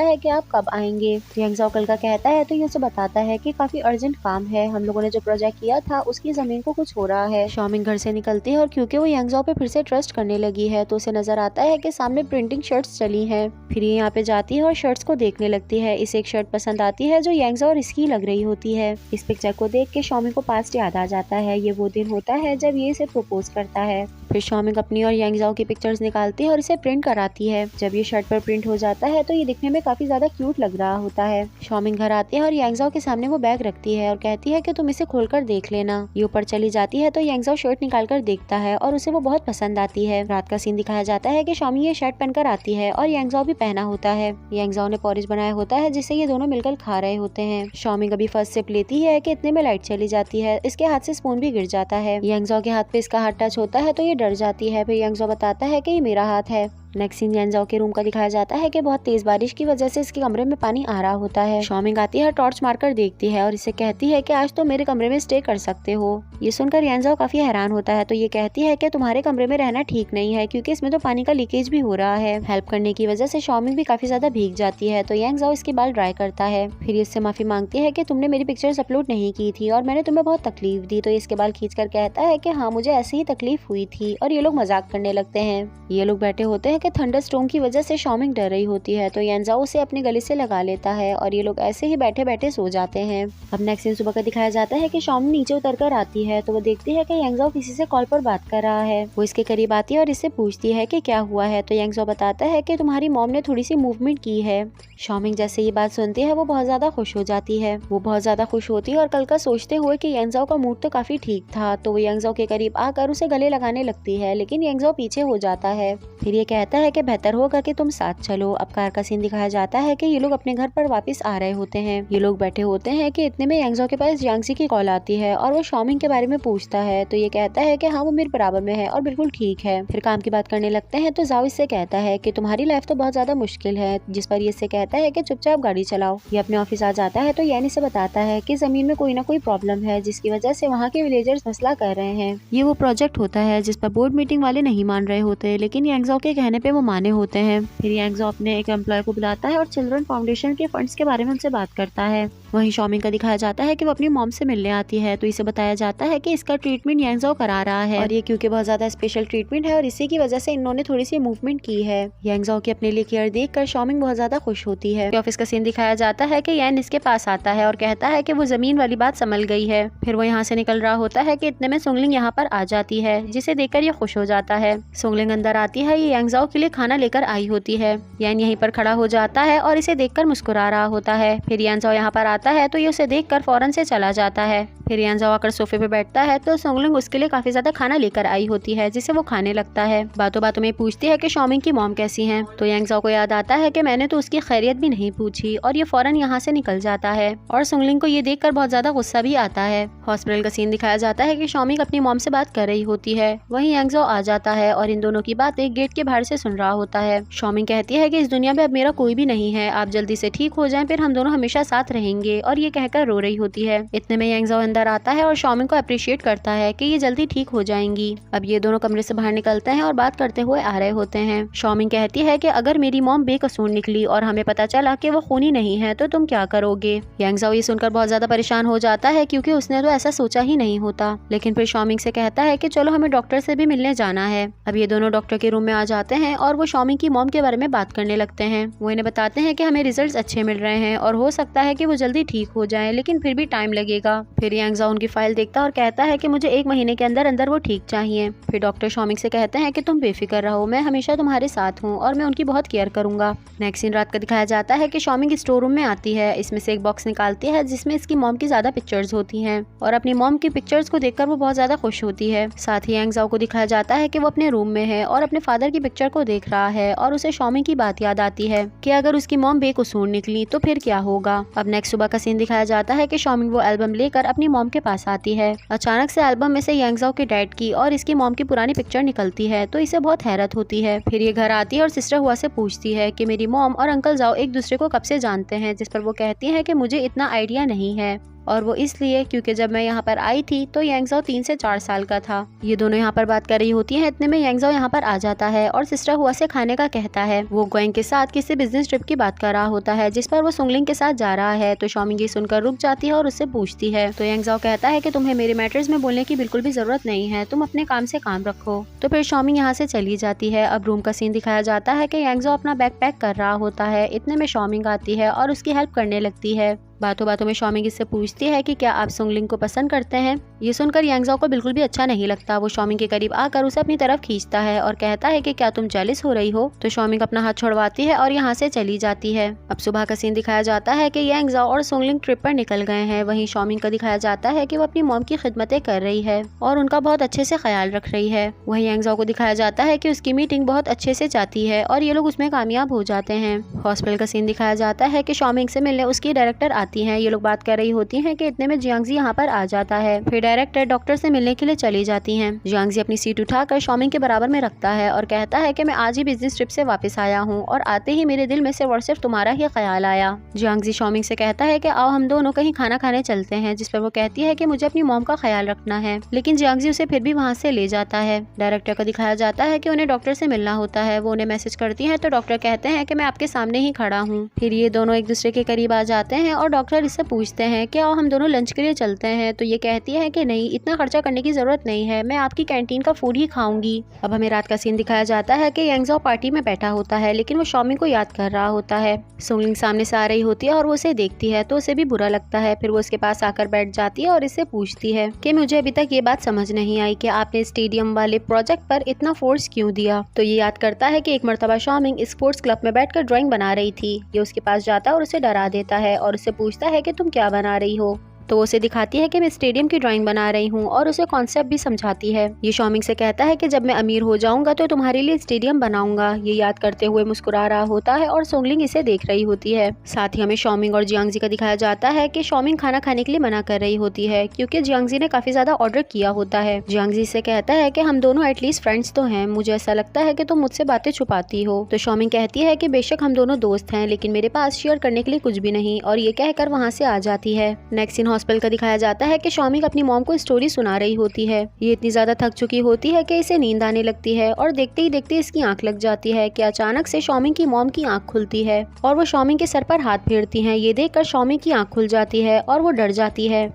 है कि आप कब आएंगे। यांगजाओ कल का कहता है तो ये उसे बताता है कि काफी अर्जेंट काम है, हम लोगों ने जो प्रोजेक्ट किया था उसकी जमीन को कुछ हो रहा है। शॉमिंग घर से निकलती है और क्योंकि वो यांगजाओ पे फिर से ट्रस्ट करने लगी है तो उसे नजर आता है कि सामने प्रिंटिंग शर्ट्स चली हैं। फिर ये यहाँ पे जाती है और शर्ट्स को देखने लगती है। इसे एक शर्ट पसंद आती है जो यांगजाओ और इसकी लग रही होती है। इस पिक्चर को देख के शॉमिंग को पास्ट याद आ जाता है। ये वो दिन होता है जब ये इसे प्रपोज करता है। फिर शॉमिंग अपनी और यांगजाओ की पिक्चर्स निकालती है और इसे प्रिंट कराती है। जब ये शर्ट पर प्रिंट हो जाता है तो ये दिखने में काफी ज्यादा क्यूट लग रहा होता है। शॉमिंग घर आती है और यांगजाओ के सामने वो बैग रखती है और कहती है कि तुम इसे खोलकर देख लेना। ये ऊपर चली जाती है तो यांगजाओ शर्ट निकालकर देखता है और उसे वो बहुत पसंद आती है। रात का सीन दिखाया जाता है कि शॉमिंग ये शर्ट पहनकर आती है और यांगजाओ भी पहना होता है। यांगजाओ ने पॉरिज बनाया होता है जिसे ये दोनों मिलकर खा रहे होते हैं। शॉमिंग अभी फर्स्ट सिप लेती है कि इतने में लाइट चली जाती है। इसके हाथ से स्पून भी गिर जाता है। यांगजाओ के हाथ पे इसका हाथ टच होता है तो ये डर जाती है। फिर यांगजाओ बताता है कि ये मेरा हाथ है। नेक्स्ट सीन यांगजाओ के रूम का दिखाया जाता है कि बहुत तेज बारिश की वजह से इसके कमरे में पानी आ रहा होता है। शॉमिंग आती है, टॉर्च मारकर देखती है और इसे कहती है कि आज तो मेरे कमरे में स्टे कर सकते हो। ये सुनकर यांगजाओ काफी हैरान होता है तो ये कहती है कि तुम्हारे कमरे में रहना ठीक नहीं है क्योंकि इसमें तो पानी का लीकेज भी हो रहा है। हेल्प करने की वजह से शॉमिंग भी काफी ज्यादा भीग जाती है तो यांगजाओ इसके बाल ड्राई करता है। फिर इससे माफी मांगती है कि तुमने मेरी पिक्चर्स अपलोड नहीं की थी और मैंने तुम्हें बहुत तकलीफ दी। तो इसके बाल खींच कर कहता है कि हाँ मुझे ऐसे ही तकलीफ हुई थी और ये लोग मजाक करने लगते हैं। ये लोग बैठे होते हैं कि थंडर स्टॉर्म की वजह से शॉमिंग डर रही होती है, तो यांजाओ उसे अपने गले से लगा लेता है और ये लोग ऐसे ही बैठे बैठे सो जाते हैं। अब नेक्स्ट दिन सुबह का दिखाया जाता है कि शॉमिंग नीचे उतर कर आती है तो वो देखती है कि यांजाओ किसी से कॉल पर बात कर रहा है। वो इसके करीब आती है और इससे पूछती है कि क्या हुआ है, तो यांजाओ बताता है कि तुम्हारी मॉम ने थोड़ी सी मूवमेंट की है। शॉमिंग जैसे ये बात सुनती है वो बहुत ज्यादा खुश हो जाती है। वो बहुत ज्यादा खुश होती है और कल का सोचते हुए कि यांजाओ का मूड तो काफी ठीक था, तो वो यांजाओ के करीब आकर उसे गले लगाने लगती है, लेकिन यांजाओ पीछे हो जाता है। फिर ये कहता है कि बेहतर होगा कि तुम साथ चलो। अब कार का सीन दिखाया जाता है कि ये लोग अपने घर पर वापस आ रहे होते हैं। ये लोग बैठे होते हैं कि इतने में यांजाओ के पास जियांगजी की कॉल आती है और वो शॉमिंग के बारे में पूछता है, तो ये कहता है कि हाँ वो मेरे बराबर में है और बिल्कुल ठीक है। फिर काम की बात करने लगते हैं तो जाओ इससे कहता है कि तुम्हारी लाइफ तो बहुत ज्यादा मुश्किल है, जिस पर ये इससे कहता है कि चुपचाप गाड़ी चलाओ। ये अपने ऑफिस आ जाता है तो यानी से बताता है कि जमीन में कोई ना कोई प्रॉब्लम है जिसकी वजह से वहाँ के विलेजर्स मसला कर रहे हैं। ये वो प्रोजेक्ट होता है जिस पर बोर्ड मीटिंग वाले नहीं मान रहे होते, लेकिन यांगजाओ के कहने पे वो माने होते हैं। फिर यांगजाओ अपने एक एम्प्लॉय को बुलाता है और चिल्ड्रन फाउंडेशन के फंड्स के बारे में उनसे बात करता है। वहीं शॉमिंग का दिखाया जाता है कि वो अपनी मॉम से मिलने आती है, तो इसे बताया जाता है कि इसका ट्रीटमेंट यांगजाओ करा रहा है और ये क्योंकि बहुत ज्यादा स्पेशल ट्रीटमेंट है और इसी की वजह से इन्होंने थोड़ी सी मूवमेंट की है। यांगजाओ की अपने लिए केयर देखकर शॉमिंग बहुत ज्यादा खुश होती है। ऑफिस का सीन दिखाया जाता है कि यान इसके पास आता है और कहता है कि वो जमीन वाली बात संभल गई है। फिर वो यहाँ से निकल रहा होता है कि इतने में सुंगलिंग यहाँ पर आ जाती है, जिसे देखकर ये खुश हो जाता है। सुंगलिंग अंदर आती है, ये यांगजाओ के लिए खाना लेकर आई होती है। यान यहीं पर खड़ा हो जाता है और इसे देखकर मुस्कुरा रहा होता है। फिर यांगजाओ यहाँ पर आता है तो ये उसे देखकर फौरन से चला जाता है। फिर यांगजाओ आकर सोफे पे बैठता है तो सुंगलिंग उसके लिए काफी ज्यादा खाना लेकर आई होती है, जिसे वो खाने लगता है। बातों बातों में पूछती है कि शॉमिंग की मॉम कैसी हैं, तो यांगजाओ को याद आता है कि मैंने तो उसकी खैरियत भी नहीं पूछी और ये फौरन यहाँ से निकल जाता है। और सुंगलिंग को ये देखकर बहुत ज्यादा गुस्सा भी आता है। हॉस्पिटल का सीन दिखाया जाता है कि शॉमिंग अपनी मॉम से बात कर रही होती है। वहीं यांगजाओ आ जाता है और इन दोनों की बातें गेट के बाहर से सुन रहा होता है। शॉमिंग कहती है कि इस दुनिया में अब मेरा कोई भी नहीं है, आप जल्दी से ठीक हो जाएं, फिर हम दोनों हमेशा साथ रहेंगे, और ये कहकर रो रही होती है। इतने में यांगजाओ अंदर आता है और शॉमिंग को अप्रिशिएट करता है कि ये जल्दी ठीक हो जाएंगी। अब ये दोनों कमरे से बाहर निकलते हैं और बात करते हुए आ रहे होते हैं। शॉमिंग कहती है कि अगर मेरी मॉम बेकसूर निकली और हमें पता चला कि वो खूनी नहीं है तो तुम क्या करोगे। यांगजाओ ये सुनकर बहुत ज्यादा परेशान हो जाता है क्योंकि उसने तो ऐसा सोचा ही नहीं होता, लेकिन फिर शॉमिंग से कहता है कि चलो हमें डॉक्टर से भी मिलने जाना है। अब ये दोनों डॉक्टर के रूम में आ जाते हैं और वो शॉमिंग की मॉम के बारे में बात करने लगते हैं। वो इन्हें बताते हैं कि हमें रिजल्ट्स अच्छे मिल रहे हैं और हो सकता है कि वो जल्दी ठीक हो जाए, लेकिन फिर भी टाइम लगेगा। फिर यांगजाओ उनकी फाइल देखता है और कहता है कि मुझे 1 महीने के अंदर अंदर वो ठीक चाहिए। फिर डॉक्टर शॉमिंग से कहते हैं कि तुम बेफिक्र रहो, मैं हमेशा तुम्हारे साथ हूँ और मैं उनकी बहुत केयर करूंगा। नेक्स्ट सीन रात का दिखाया जाता है कि शॉमिंग स्टोर रूम में आती है। इसमें से एक बॉक्स निकालती है जिसमें इसकी मॉम की ज्यादा पिक्चर्स होती हैं और अपनी मॉम की पिक्चर्स को देखकर वो बहुत ज्यादा खुश होती है। साथ ही यांगजाओ को दिखाया जाता है कि वो अपने रूम में है और अपने फादर की पिक्चर को देख रहा है और उसे शॉमिंग की बात याद आती है कि अगर उसकी मॉम बेकसूर निकली तो फिर क्या होगा। अब नेक्स्ट सुबह का सीन दिखाया जाता है कि शॉमिंग वो एल्बम लेकर अपनी मॉम के पास आती है। अचानक से एल्बम में से यांगजाओ के डैड की और इसकी मॉम की पुरानी पिक्चर निकलती है, तो इसे बहुत हैरत होती है। फिर ये घर आती है और सिस्टर हुआ से पूछती है कि मेरी मॉम और अंकल जाओ एक दूसरे को कब से जानते हैं, जिस पर वो कहती है कि मुझे इतना आइडिया नहीं है, और वो इसलिए क्योंकि जब मैं यहाँ पर आई थी तो यांगजाओ 3 से 4 साल का था। ये दोनों यहाँ पर बात कर रही होती हैं। इतने में यांगजाओ यहाँ पर आ जाता है और सिस्टर हुआ से खाने का कहता है। वो गोइंग के साथ किसी बिजनेस ट्रिप की बात कर रहा होता है जिस पर वो सुंगलिंग के साथ जा रहा है, तो शॉमिंग ये सुनकर रुक जाती है और उससे पूछती है। तो यांगजाओ कहता है कि तुम्हें मेरे मैटर्स में बोलने की बिल्कुल भी जरूरत नहीं है, तुम अपने काम से काम रखो। तो फिर शॉमिंग यहाँ से चली जाती है। अब रूम का सीन दिखाया जाता है कि यांगजाओ अपना बैग पैक कर रहा होता है। इतने में शॉमिंग आती है और उसकी हेल्प करने लगती है। बातों बातों में शॉमिंग इससे पूछती है कि क्या आप सुंगलिंग को पसंद करते हैं। ये सुनकर यांगजाओ को बिल्कुल भी अच्छा नहीं लगता। वो शॉमिंग के करीब आकर उसे अपनी तरफ खींचता है और कहता है कि क्या तुम जेलिस हो रही हो। तो शॉमिंग अपना हाथ छुड़वाती है और यहाँ से चली जाती है। अब सुबह का सीन दिखाया जाता है कि यांगजाओ और सुंगलिंग ट्रिप पर निकल गए हैं। वहीं शॉमिंग का दिखाया जाता है कि वो अपनी मॉम की खिदमतें कर रही है और उनका बहुत अच्छे से ख्याल रख रही है। वहीं यांगजाओ को दिखाया जाता है कि उसकी मीटिंग बहुत अच्छे से जाती है और ये लोग उसमें कामयाब हो जाते हैं। हॉस्पिटल का सीन दिखाया जाता है कि शॉमिंग से मिलने उसकी डायरेक्टर आती है। ये लोग बात कर रही होती हैं कि इतने में जियांगजी यहाँ पर आ जाता है। फिर डायरेक्टर डॉक्टर से मिलने के लिए चली जाती हैं। जियांगजी अपनी सीट उठाकर शॉमिंग के बराबर में रखता है और कहता है कि मैं आज ही बिजनेस ट्रिप से वापस आया हूँ और आते ही मेरे दिल में से और सिर्फ तुम्हारा ही ख्याल आया। जियांगजी शॉमिंग से कहता है कि आओ हम दोनों कहीं खाना खाने चलते हैं, जिस पर वो कहती है कि मुझे अपनी मॉम का ख्याल रखना है, लेकिन जियांगजी उसे फिर भी वहाँ से ले जाता है। डायरेक्टर को दिखाया जाता है कि उन्हें डॉक्टर से मिलना होता है। वो उन्हें मैसेज करती है तो डॉक्टर कहते हैं कि मैं आपके सामने ही खड़ा हूँ। फिर ये दोनों एक दूसरे के करीब आ जाते हैं और डॉक्टर इससे पूछते हैं कि आओ हम दोनों लंच के लिए चलते हैं, तो ये कहती है कि नहीं, इतना खर्चा करने की जरूरत नहीं है, मैं आपकी कैंटीन का फूड ही खाऊंगी। अब हमें रात का सीन दिखाया जाता है कि यांगज़ो पार्टी में बैठा होता है, लेकिन वो शॉमिंग को याद कर रहा होता है। सोंगलिंग सामने से आ रही होती है और वो उसे देखती है तो उसे भी बुरा लगता है। फिर वो उसके पास आकर बैठ जाती है और इससे पूछती है कि मुझे अभी तक ये बात समझ नहीं आई कि आपने स्टेडियम वाले प्रोजेक्ट पर इतना फोर्स क्यों दिया। तो ये याद करता है कि एक मर्तबा शॉमिंग स्पोर्ट्स क्लब में बैठकर ड्राइंग बना रही थी। ये उसके पास जाता है और उसे डरा देता है और उससे पूछता है कि तुम क्या बना रही हो। तो उसे दिखाती है कि मैं स्टेडियम की ड्राइंग बना रही हूँ और उसे कॉन्सेप्ट भी समझाती है। ये शॉमिंग से कहता है कि जब मैं अमीर हो जाऊंगा तो तुम्हारे लिए स्टेडियम बनाऊंगा। ये याद करते हुए मुस्कुरा रहा होता है और सोंगलिंग इसे देख रही होती है। साथ ही हमें शॉमिंग और जियांगजी का दिखाया जाता है कि शॉमिंग खाना खाने के लिए मना कर रही होती है क्योंकि जियांगजी ने काफी ज्यादा ऑर्डर किया होता है। जियांगजी से कहता है कि हम दोनों एटलीस्ट फ्रेंड्स तो हैं, मुझे ऐसा लगता है कि तुम मुझसे बातें छुपाती हो। तो शॉमिंग कहती है कि बेशक हम दोनों दोस्त हैं, लेकिन मेरे पास शेयर करने के लिए कुछ भी नहीं, और ये कहकर वहाँ से आ जाती है। नेक्स्ट सीन हॉस्पिटल का दिखाया जाता है कि शॉमिंग अपनी मॉम को स्टोरी सुना रही होती है। ये इतनी ज्यादा थक चुकी होती है कि इसे नींद आने लगती है और देखते ही देखते इसकी आंख लग जाती है कि अचानक से शॉमिंग की मॉम की आंख खुलती है और वो शॉमिंग के सर पर हाथ फेरती हैं। ये देखकर शॉमिंग की आंख खुल जाती है और वो डर जाती है।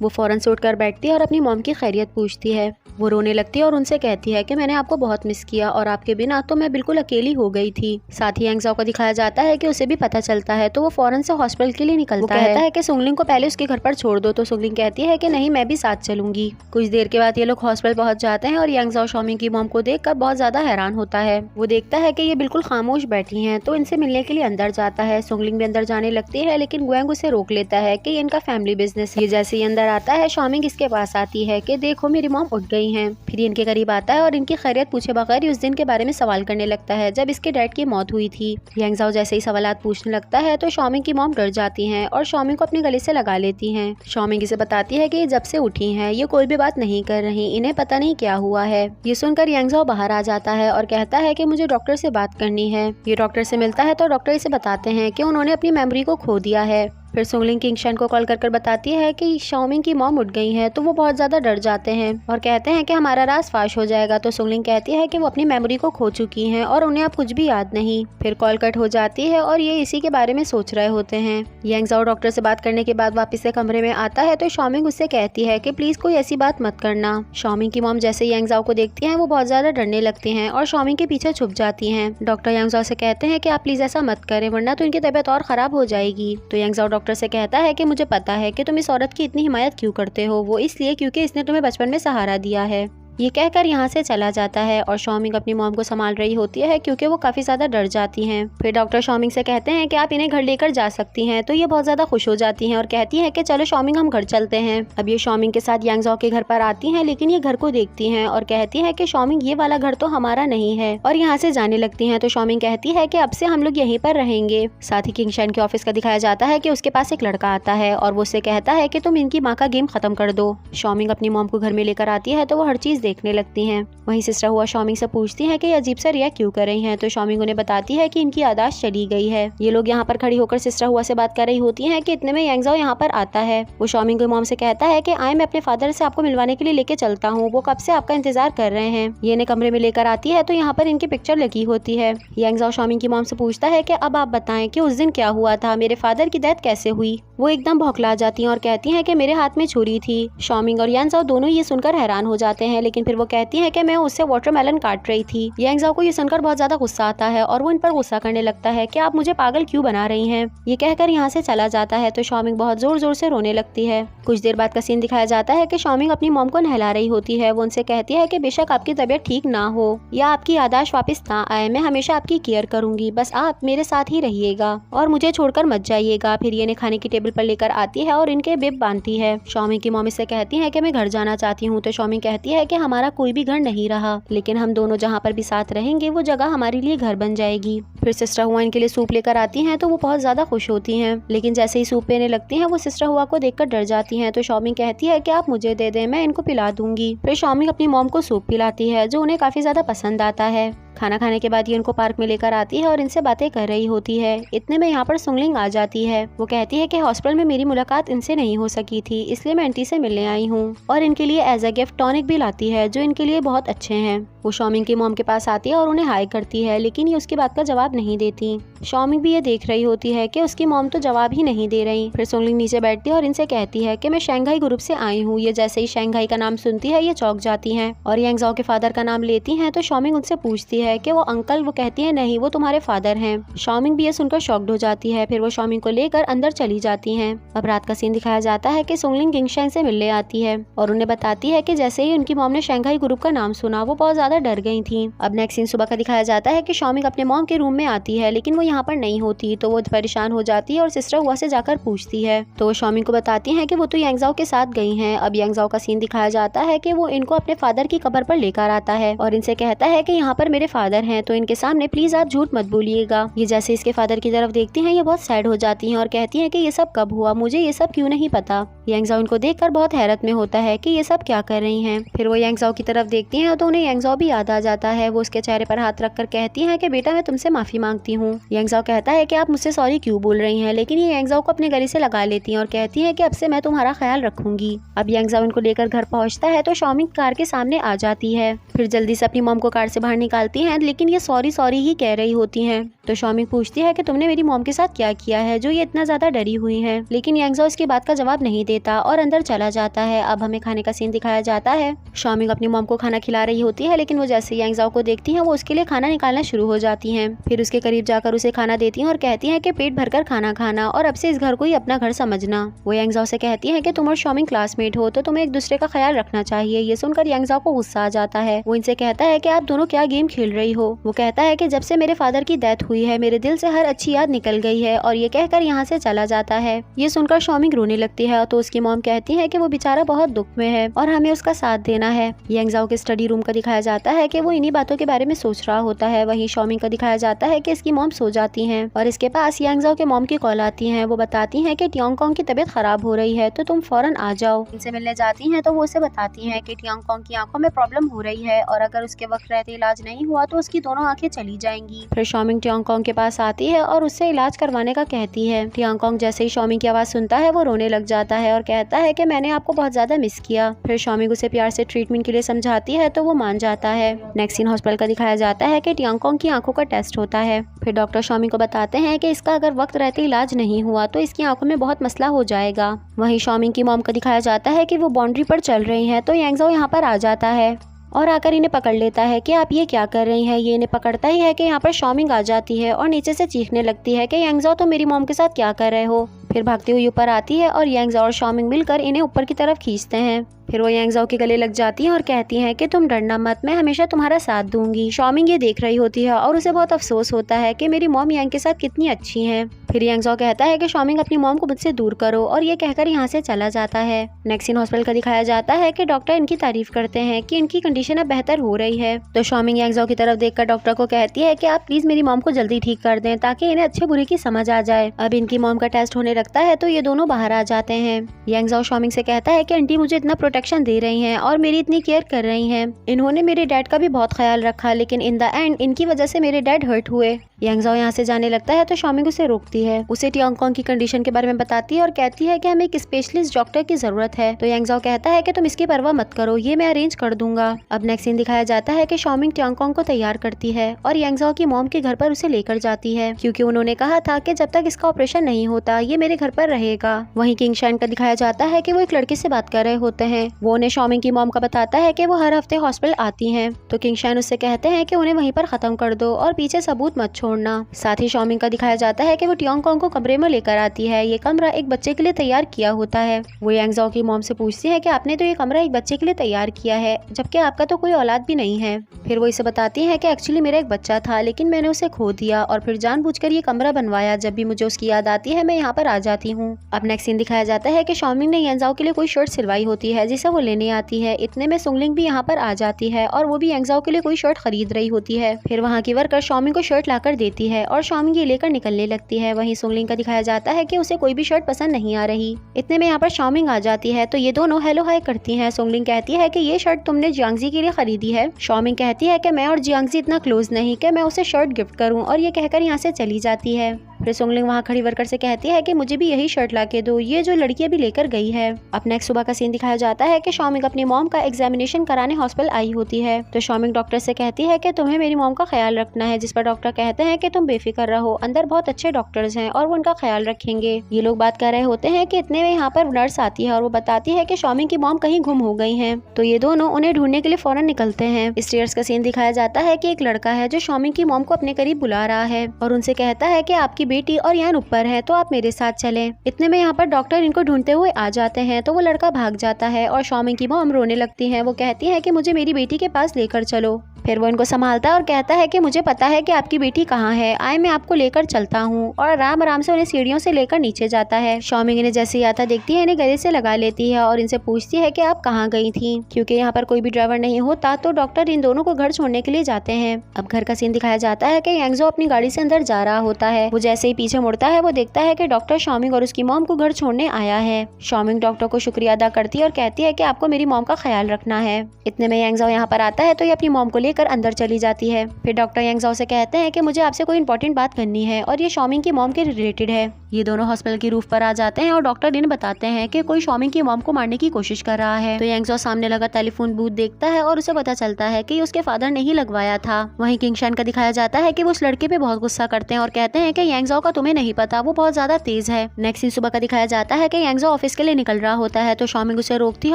वो फौरन से उठकर बैठती है और अपनी मॉम की खैरियत पूछती है। वो रोने लगती है और उनसे कहती है कि मैंने आपको बहुत मिस किया और आपके बिना तो मैं बिल्कुल अकेली हो गई थी। साथ ही यांगज़ो को दिखाया जाता है कि उसे भी पता चलता है, तो वो फौरन से हॉस्पिटल के लिए निकलता है। कहता है कि सोंगलिंग को पहले उसके घर पर छोड़ दो, तो सोंगलिंग कहती है कि नहीं, मैं भी साथ चलूंगी। कुछ देर के बाद ये लोग हॉस्पिटल पहुंच जाते हैं और यांगज़ो शॉमिंग की मॉम को देखकर बहुत ज्यादा हैरान होता है। वो देखता है कि ये बिल्कुल खामोश बैठी हैं, तो इनसे मिलने के लिए अंदर जाता है। सोंगलिंग भी अंदर जाने लगती है, लेकिन गुएंग उसे रोक लेता है कि ये इनका फैमिली बिजनेस है। ये जैसे ही अंदर आता है, शॉमिंग इसके पास आती है कि देखो मेरी मॉम उठ गई हैं। फिर इनके करीब आता है और इनकी खैरियत पूछे बगैर उस दिन के बारे में सवाल करने लगता है जब इसके डैड की मौत हुई थी। यांगज़ो जैसे ही सवालात पूछने लगता है तो शॉमिंग की मॉम डर जाती हैं और शॉमिंग को अपने गले से लगा लेती हैं। शॉमिंग इसे बताती है कि ये जब से उठी हैं ये कोई भी बात नहीं कर रही, इन्हें पता नहीं क्या हुआ है। ये सुनकर यांगज़ो बाहर आ जाता है और कहता है कि मुझे डॉक्टर से बात करनी है। ये डॉक्टर से मिलता है तो डॉक्टर इसे बताते हैं कि उन्होंने अपनी मेमोरी को खो दिया है। फिर सोंगलिंग किंगशन को कॉल कर बताती है कि शॉमिंग की मॉम उठ गई है, तो वो बहुत ज़्यादा डर जाते हैं और कहते हैं कि हमारा राज फाश हो जाएगा। तो सोंगलिंग कहती है कि वो अपनी मेमोरी को खो चुकी हैं और उन्हें अब कुछ भी याद नहीं। फिर कॉल कट हो जाती है और ये इसी के बारे में सोच रहे होते हैं। यांगज़ो डॉक्टर से बात करने के बाद वापस से कमरे में आता है तो शॉमिंग उससे कहती है कि प्लीज़ कोई ऐसी बात मत करना। शॉमिंग की मॉम जैसे यांगज़ो को देखती हैं वो बहुत ज़्यादा डरने लगती हैं और शॉमिंग के पीछे छुप जाती हैं। डॉक्टर यांगज़ो से कहते हैं कि आप प्लीज़ ऐसा मत करें, वरना तो इनकी तबीयत और ख़राब हो जाएगी। तो यांगज़ो डॉक्टर से कहता है कि मुझे पता है कि तुम इस औरत की इतनी हिमायत क्यों करते हो, वो इसलिए क्योंकि इसने तुम्हें बचपन में सहारा दिया है। ये कहकर यहाँ से चला जाता है और शॉमिंग अपनी मॉम को संभाल रही होती है क्योंकि वो काफ़ी ज़्यादा डर जाती हैं। फिर डॉक्टर शॉमिंग से कहते हैं कि आप इन्हें घर लेकर जा सकती हैं, तो ये बहुत ज़्यादा खुश हो जाती हैं और कहती हैं कि चलो शॉमिंग हम घर चलते हैं। अब ये शॉमिंग के साथ यांगज़ो के घर पर आती हैं, लेकिन ये घर को देखती हैं और कहती हैं कि शॉमिंग ये वाला घर तो हमारा नहीं है, और यहाँ से जाने लगती हैं। तो शॉमिंग कहती है कि अब से हम लोग यहीं पर रहेंगे। साथ ही किंगशन के ऑफिस का दिखाया जाता है कि उसके पास एक लड़का आता है और वो उससे कहता है कि तुम इनकी माँ का गेम खत्म कर दो। शॉमिंग अपनी मॉम को घर में लेकर आती है तो वो हर चीज़ देखने लगती हैं। वहीं सिस्टर हुआ शॉमिंग से पूछती है कि अजीब सा रिएक्ट क्यों कर रही हैं, तो शॉमिंग उन्हें बताती है कि इनकी यादाश्त चली गई है। ये लोग यहाँ पर खड़ी होकर सिस्टर हुआ से बात कर रही होती हैं कि इतने में यांगज़ो यहाँ पर आता है। वो शॉमिंग की मॉम से कहता है कि आए, मैं अपने फादर से आपको मिलवाने के लिए लेके चलता हूँ, वो कब से आपका इंतजार कर रहे हैं। ये इन्हें कमरे में लेकर आती है तो यहाँ पर इनकी पिक्चर लगी होती है। यांगज़ो शॉमिंग की मॉम से पूछता है कि अब आप बताएं कि उस दिन क्या हुआ था, मेरे फादर की डेथ कैसे हुई। वो एकदम भौखला जाती हैं और कहती हैं कि मेरे हाथ में छुरी थी। शॉमिंग और यांगज़ो दोनों ये सुनकर हैरान हो जाते हैं, लेकिन फिर वो कहती हैं कि मैं उससे वाटरमेलन काट रही थी। यांगज़ो को ये सुनकर बहुत ज्यादा गुस्सा आता है और वो इन पर गुस्सा करने लगता है कि आप मुझे पागल क्यों बना रही हैं। ये कहकर यहाँ से चला जाता है तो शॉमिंग बहुत जोर जोर से रोने लगती है। कुछ देर बाद का सीन दिखाया जाता है कि शॉमिंग अपनी मॉम को नहला रही होती है। वो उनसे कहती है कि बेशक आपकी तबीयत ठीक ना हो या आपकी यादाश्त वापस ना आए, मैं हमेशा आपकी केयर करूंगी, बस आप मेरे साथ ही रहिएगा और मुझे छोड़कर मत जाइएगा। फिर ये खाने की टेबल पर लेकर आती है और इनके बिब बांधती है। शॉमिंग की मॉम इससे कहती है कि मैं घर जाना चाहती हूँ, तो शॉमिंग कहती है कि हमारा कोई भी घर नहीं रहा, लेकिन हम दोनों जहाँ पर भी साथ रहेंगे वो जगह हमारे लिए घर बन जाएगी। फिर सिस्टर हुआ इनके लिए सूप लेकर आती हैं तो वो बहुत ज्यादा खुश होती हैं, लेकिन जैसे ही सूप पीने लगती हैं वो सिस्टर हुआ को देखकर डर जाती हैं। तो शॉमिंग कहती है कि आप मुझे दे दें, मैं इनको पिला दूंगी। फिर शॉमिंग अपनी मॉम को सूप पिलाती है जो उन्हें काफी ज्यादा पसंद आता है। खाना खाने के बाद ये उनको पार्क में लेकर आती है और इनसे बातें कर रही होती है। इतने में यहाँ पर सुंगलिंग आ जाती है। वो कहती है कि हॉस्पिटल में मेरी मुलाकात इनसे नहीं हो सकी थी, इसलिए मैं आंटी से मिलने आई हूँ, और इनके लिए एज अ गिफ्ट टॉनिक भी लाती है जो इनके लिए बहुत अच्छे हैं। वो शॉमिंग की मॉम के पास आती है और उन्हें हाई करती है, लेकिन ये उसकी बात का जवाब नहीं देती। शॉमिंग भी ये देख रही होती है कि उसकी मॉम तो जवाब ही नहीं दे रही। फिर सुंगलिंग नीचे बैठती है और इनसे कहती है कि मैं शंघाई ग्रुप से आई हूँ। ये जैसे ही शंघाई का नाम सुनती है ये चौंक जाती हैं और यांगजाओ के फादर का नाम लेती हैं। तो शॉमिंग उनसे पूछती है कि वो अंकल, वो कहती है नहीं, वो तुम्हारे फादर हैं। शॉमिंग भी ये सुनकर शॉक्ड हो जाती है। फिर वो शॉमिंग को लेकर अंदर चली जाती हैं। अब रात का सीन दिखाया जाता है कि सुंगलिंग किंगशान से मिलने आती है और उन्हें बताती है कि जैसे ही उनकी मॉम ने शंघाई ग्रुप का नाम सुना वो बहुत ज्यादा डर गई थी। अब नेक्स्ट सीन सुबह का दिखाया जाता है कि शॉमिंग अपने मॉम के रूम में आती है, लेकिन वो यहाँ पर नहीं होती। तो वो परेशान हो जाती है और सिस्टर हुआ से जाकर पूछती है। तो वो शॉमिंग को बताती है कि वो तो यांगजाओ के साथ गई हैं। अब यांगजाओ का सीन दिखाया जाता है कि वो इनको अपने फादर की कब्र पर लेकर आता है और इनसे कहता है कि यहाँ पर मेरे फादर हैं, तो इनके सामने प्लीज आप झूठ मत बोलिएगा। ये जैसे इसके फादर की तरफ देखती हैं ये बहुत सैड हो जाती हैं और कहती हैं कि ये सब कब हुआ, मुझे ये सब क्यों नहीं पता। यांगजाओ इनको देखकर बहुत हैरत में होता है कि ये सब क्या कर रही हैं। फिर वो यांगजाओ की तरफ देखती हैं तो उन्हें यांगजाओ भी याद आ जाता है। वो उसके चेहरे पर हाथ रखकर कहती हैं कि बेटा मैं तुमसे माफी मांगती हूँ। यांगजाओ कहता है कि आप मुझसे सॉरी क्यों बोल रही हैं, लेकिन ये यांगजाओ को अपने गले से लगा लेती हैं और कहती हैं कि अब से मैं तुम्हारा ख्याल रखूंगी। अब यांगजाओ इनको लेकर घर पहुंचता है तो शॉमिंग कार के सामने आ जाती है। फिर जल्दी से अपनी मॉम को कार से बाहर निकालती हैं, लेकिन ये सॉरी सॉरी ही कह रही होती हैं। तो शॉमिंग पूछती है कि तुमने मेरी मॉम के साथ क्या किया है जो ये इतना ज्यादा डरी हुई है, लेकिन यांगजाओ इसकी बात का जवाब नहीं देता और अंदर चला जाता है। अब हमें खाने का सीन दिखाया जाता है। शॉमिंग अपनी मॉम को खाना खिला रही होती है, लेकिन वो जैसे यांगजाओ को देखती है वो उसके लिए खाना निकालना शुरू हो जाती हैं। फिर उसके करीब जाकर उसे खाना देती हैं और कहती हैं कि पेट भरकर खाना खाना और अब से इस घर को ही अपना घर समझना। वो यांगजाओ से कहती है कि तुम और शॉमिंग क्लासमेट हो तो तुम्हें एक दूसरे का ख्याल रखना चाहिए। ये सुनकर यांगजाओ को गुस्सा आ जाता है। वो इनसे कहता है कि आप दोनों क्या गेम खेल रही हो। वो कहता है कि जब से मेरे फादर की डेथ हुई है मेरे दिल से हर अच्छी याद निकल गई है, और ये कहकर यहाँ से चला जाता है। ये सुनकर शॉमिंग रोने लगती है तो उसकी मॉम कहती है कि वो बेचारा बहुत दुख में है और हमें उसका साथ देना है। यांगजाओ के स्टडी रूम का दिखाया जाता है कि वो इन्हीं बातों के बारे में सोच रहा होता है। वहीं शॉमिंग का दिखाया जाता है कि इसकी मॉम सो जाती हैं और इसके पास यांगजाओ के मॉम की कॉल आती है। वो बताती हैं कि टियांगकोंग की तबीयत खराब हो रही है तो तुम फौरन आ जाओ। इनसे मिलने जाती हैं तो वो उसे बताती हैं कि टियांगकोंग की आंखों में प्रॉब्लम हो रही है और अगर उसके वक्त रहते इलाज नहीं हुआ तो उसकी दोनों आंखें चली जाएंगी। फिर शॉमिंग टियांगकोंग के पास आती है और उससे इलाज करवाने का कहती है। टियांगकोंग जैसे ही शॉमिंग की आवाज सुनता है वो रोने लग जाता है और कहता है कि मैंने आपको बहुत ज्यादा मिस किया। फिर शॉमिंग उसे प्यार से ट्रीटमेंट के लिए समझाती है तो वो मान जाता है। नेक्स्ट सीन हॉस्पिटल का दिखाया जाता है कि टियांगकोंग की आंखों का टेस्ट होता है। फिर डॉक्टर शॉमिंग को बताते हैं कि इसका अगर वक्त रहते इलाज नहीं हुआ तो इसकी आंखों में बहुत मसला हो जाएगा। वहीं शॉमिंग की मॉम का दिखाया जाता है कि वो बाउंड्री पर चल रही हैं तो यांगजाओ यहाँ पर आ जाता है और आकर इन्हें पकड़ लेता है कि आप ये क्या कर रही हैं। ये इन्हें पकड़ता ही है कि यहाँ पर शॉमिंग आ जाती है और नीचे से चीखने लगती है कि यांगजाओ तो मेरी मॉम के साथ क्या कर रहे हो। फिर भागती हुई ऊपर आती है और यांगजाओ और शॉमिंग मिलकर इन्हें ऊपर की तरफ खींचते हैं। फिर वो यांगजाओ के गले लग जाती हैं और कहती हैं कि तुम डरना मत, मैं हमेशा तुम्हारा साथ दूंगी। शॉमिंग ये देख रही होती है और उसे बहुत अफसोस होता है कि मेरी मॉम यांग के साथ कितनी अच्छी हैं। फिर यांगजाओ कहता है कि शॉमिंग अपनी मॉम को मुझसे दूर करो और ये कहकर यहाँ से चला जाता है। नेक्स्ट सीन हॉस्पिटल का दिखाया जाता है कि डॉक्टर इनकी तारीफ करते हैं कि इनकी कंडीशन अब बेहतर हो रही है। तो शॉमिंग यांगजाओ की तरफ देखकर डॉक्टर को कहती है कि आप प्लीज मेरी मॉम को जल्दी ठीक कर दें ताकि इन्हें अच्छे बुरे की समझ आ जाए। अब इनकी मॉम का टेस्ट होने लगता है तो ये दोनों बाहर आ जाते हैं। यांगजाओ शॉमिंग से कहता है कि आंटी मुझे इतना प्रोटेक्शन दे रही हैं और मेरी इतनी केयर कर रही हैं। इन्होंने मेरे डैड का भी बहुत ख्याल रखा, लेकिन इन द एंड इनकी वजह से मेरे डैड हर्ट हुए। यांगजाओ यहाँ से जाने लगता है तो शॉमिंग उसे रोकती है, उसे टियांगकोंग की कंडीशन के बारे में बताती है और कहती है कि हमें एक स्पेशलिस्ट डॉक्टर की जरूरत है। तो यांगजाओ कहता है कि तुम इसकी परवाह मत करो, ये मैं अरेंज कर दूंगा। अब नेक्स्ट सीन दिखाया जाता है कि शॉमिंग टियांगकोंग को तैयार करती है और यांगजाओ की मॉम के घर पर उसे लेकर जाती है, क्योंकि उन्होंने कहा था कि जब तक इसका ऑपरेशन नहीं होता ये मेरे घर पर रहेगा। वहीं किंगशान का दिखाया जाता है कि वो एक लड़के से बात कर रहे होते हैं। वो उन्हें शॉमिंग की मॉम का बताता है कि वो हर हफ्ते हॉस्पिटल आती हैं। तो किंगशान उससे कहते हैं कि उन्हें वहीं पर खत्म कर दो और पीछे सबूत मत छोड़ना। साथ ही शॉमिंग का दिखाया जाता है कि वो टियांगकोंग को कमरे में लेकर आती है। ये कमरा एक बच्चे के लिए तैयार किया होता है। वो यांगजाओ की मॉम से पूछती है कि आपने तो ये कमरा एक बच्चे के लिए तैयार किया है, जबकि आपका तो कोई औलाद भी नहीं है। फिर वो इसे बताती है कि एक्चुअली मेरा एक बच्चा था, लेकिन मैंने उसे खो दिया और फिर जानबूझकर ये कमरा बनवाया। जब भी मुझे उसकी याद आती है मैं यहाँ पर आ जाती हूँ। अब नेक्स्ट सीन दिखाया जाता है कि शॉमिंग ने यांगजाओ के लिए कोई शर्ट सिलवाई होती है जिसे वो लेने आती है। इतने में सुंगलिंग भी यहाँ पर आ जाती है और वो भी यांगजाओ के लिए कोई शर्ट खरीद रही होती है। फिर वहाँ की वर्कर शॉमिंग को शर्ट लाकर देती है और शॉमिंग ये लेकर निकलने लगती है। वहीं सुंगलिंग का दिखाया जाता है कि उसे कोई भी शर्ट पसंद नहीं आ रही। इतने में यहाँ पर शॉमिंग आ जाती है तो ये दोनों हेलो हाय करती हैं। सुंगलिंग कहती है कि ये शर्ट तुमने जियांगजी के लिए खरीदी है। शॉमिंग कहती है कि मैं और जियांगजी इतना क्लोज नहीं कि मैं उसे शर्ट गिफ्ट करूं, और ये कहकर यहाँ से चली जाती है। फिर सुंगलिंग वहाँ खड़ी वर्कर से कहती है कि मुझे भी यही शर्ट ला के दो, ये जो लड़की अभी लेकर गई है। अब नेक्स्ट सुबह का सीन दिखाया जाता है कि शॉमिंग अपनी मॉम का एग्जामिनेशन कराने हॉस्पिटल आई होती है। तो शॉमिंग डॉक्टर से कहती है कि तुम्हें मेरी मॉम का ख्याल रखना है, जिस पर डॉक्टर कहते हैं कि तुम बेफिक्र रहो, अंदर बहुत अच्छे डॉक्टर्स हैं और वो उनका ख्याल रखेंगे। ये लोग बात कर रहे होते हैं कि इतने में यहाँ पर नर्स आती है और वो बताती है कि शॉमिंग की मॉम कहीं गुम हो गई है। तो ये दोनों उन्हें ढूंढने के लिए फौरन निकलते हैं। स्टेयर्स का सीन दिखाया जाता है कि एक लड़का है जो शॉमिंग की मॉम को अपने करीब बुला रहा है और उनसे कहता है कि आपकी बेटी और यहाँ पर है तो आप मेरे साथ चलें। इतने में यहाँ पर डॉक्टर इनको ढूंढते हुए आ जाते हैं तो वो लड़का भाग जाता है और शॉमिंग की मॉम रोने लगती है। वो कहती है कि मुझे मेरी बेटी के पास लेकर चलो। फिर वो इनको संभालता है और कहता है कि मुझे पता है कि आपकी बेटी कहाँ है, आए मैं आपको लेकर चलता हूँ, और आराम आराम से उन्हें सीढ़ियों से लेकर नीचे जाता है। शॉमिंग इन्हें जैसे ही आता देखती है, इन्हें गले से लगा लेती है और इनसे पूछती है कि आप कहाँ गई थी। क्योंकि यहाँ पर कोई भी ड्राइवर नहीं होता तो डॉक्टर इन दोनों को घर छोड़ने के लिए जाते हैं। अब घर का सीन दिखाया जाता है कि यांगजो अपनी गाड़ी से अंदर जा रहा होता है। वो जैसे ही पीछे मुड़ता है वो देखता है कि डॉक्टर शॉमिंग और उसकी मॉम को घर छोड़ने आया है। शॉमिंग डॉक्टर को शुक्रिया अदा करती है और कहती है कि आपको मेरी मॉम का ख्याल रखना है। इतने में यांगजो यहाँ पर आता है तो ये अपनी मॉम को लेकर अंदर चली जाती है। फिर डॉक्टर यांगजाओ से कहते हैं कि मुझे आपसे कोई इंपॉर्टेंट बात करनी है और ये शॉमिंग की मॉम के रिलेटेड है। ये दोनों हॉस्पिटल की रूफ पर आ जाते हैं और डॉक्टर इन्हें बताते हैं कि कोई शॉमिंग की मॉम को मारने की कोशिश कर रहा है। तो यांगजाओ सामने लगा टेलीफोन बूथ देखता है और उसे पता चलता है कि उसके फादर ने ही लगवाया था। वहीं किंगशान का दिखाया जाता है कि वो उस लड़के पे बहुत गुस्सा करते हैं और कहते हैं कि यांगजाओ का तुम्हें नहीं पता, वो बहुत ज्यादा तेज है। नेक्स्ट दिन सुबह का दिखाया जाता है कि यांगजाओ ऑफिस के लिए निकल रहा होता है तो शॉमिंग उसे रोकती है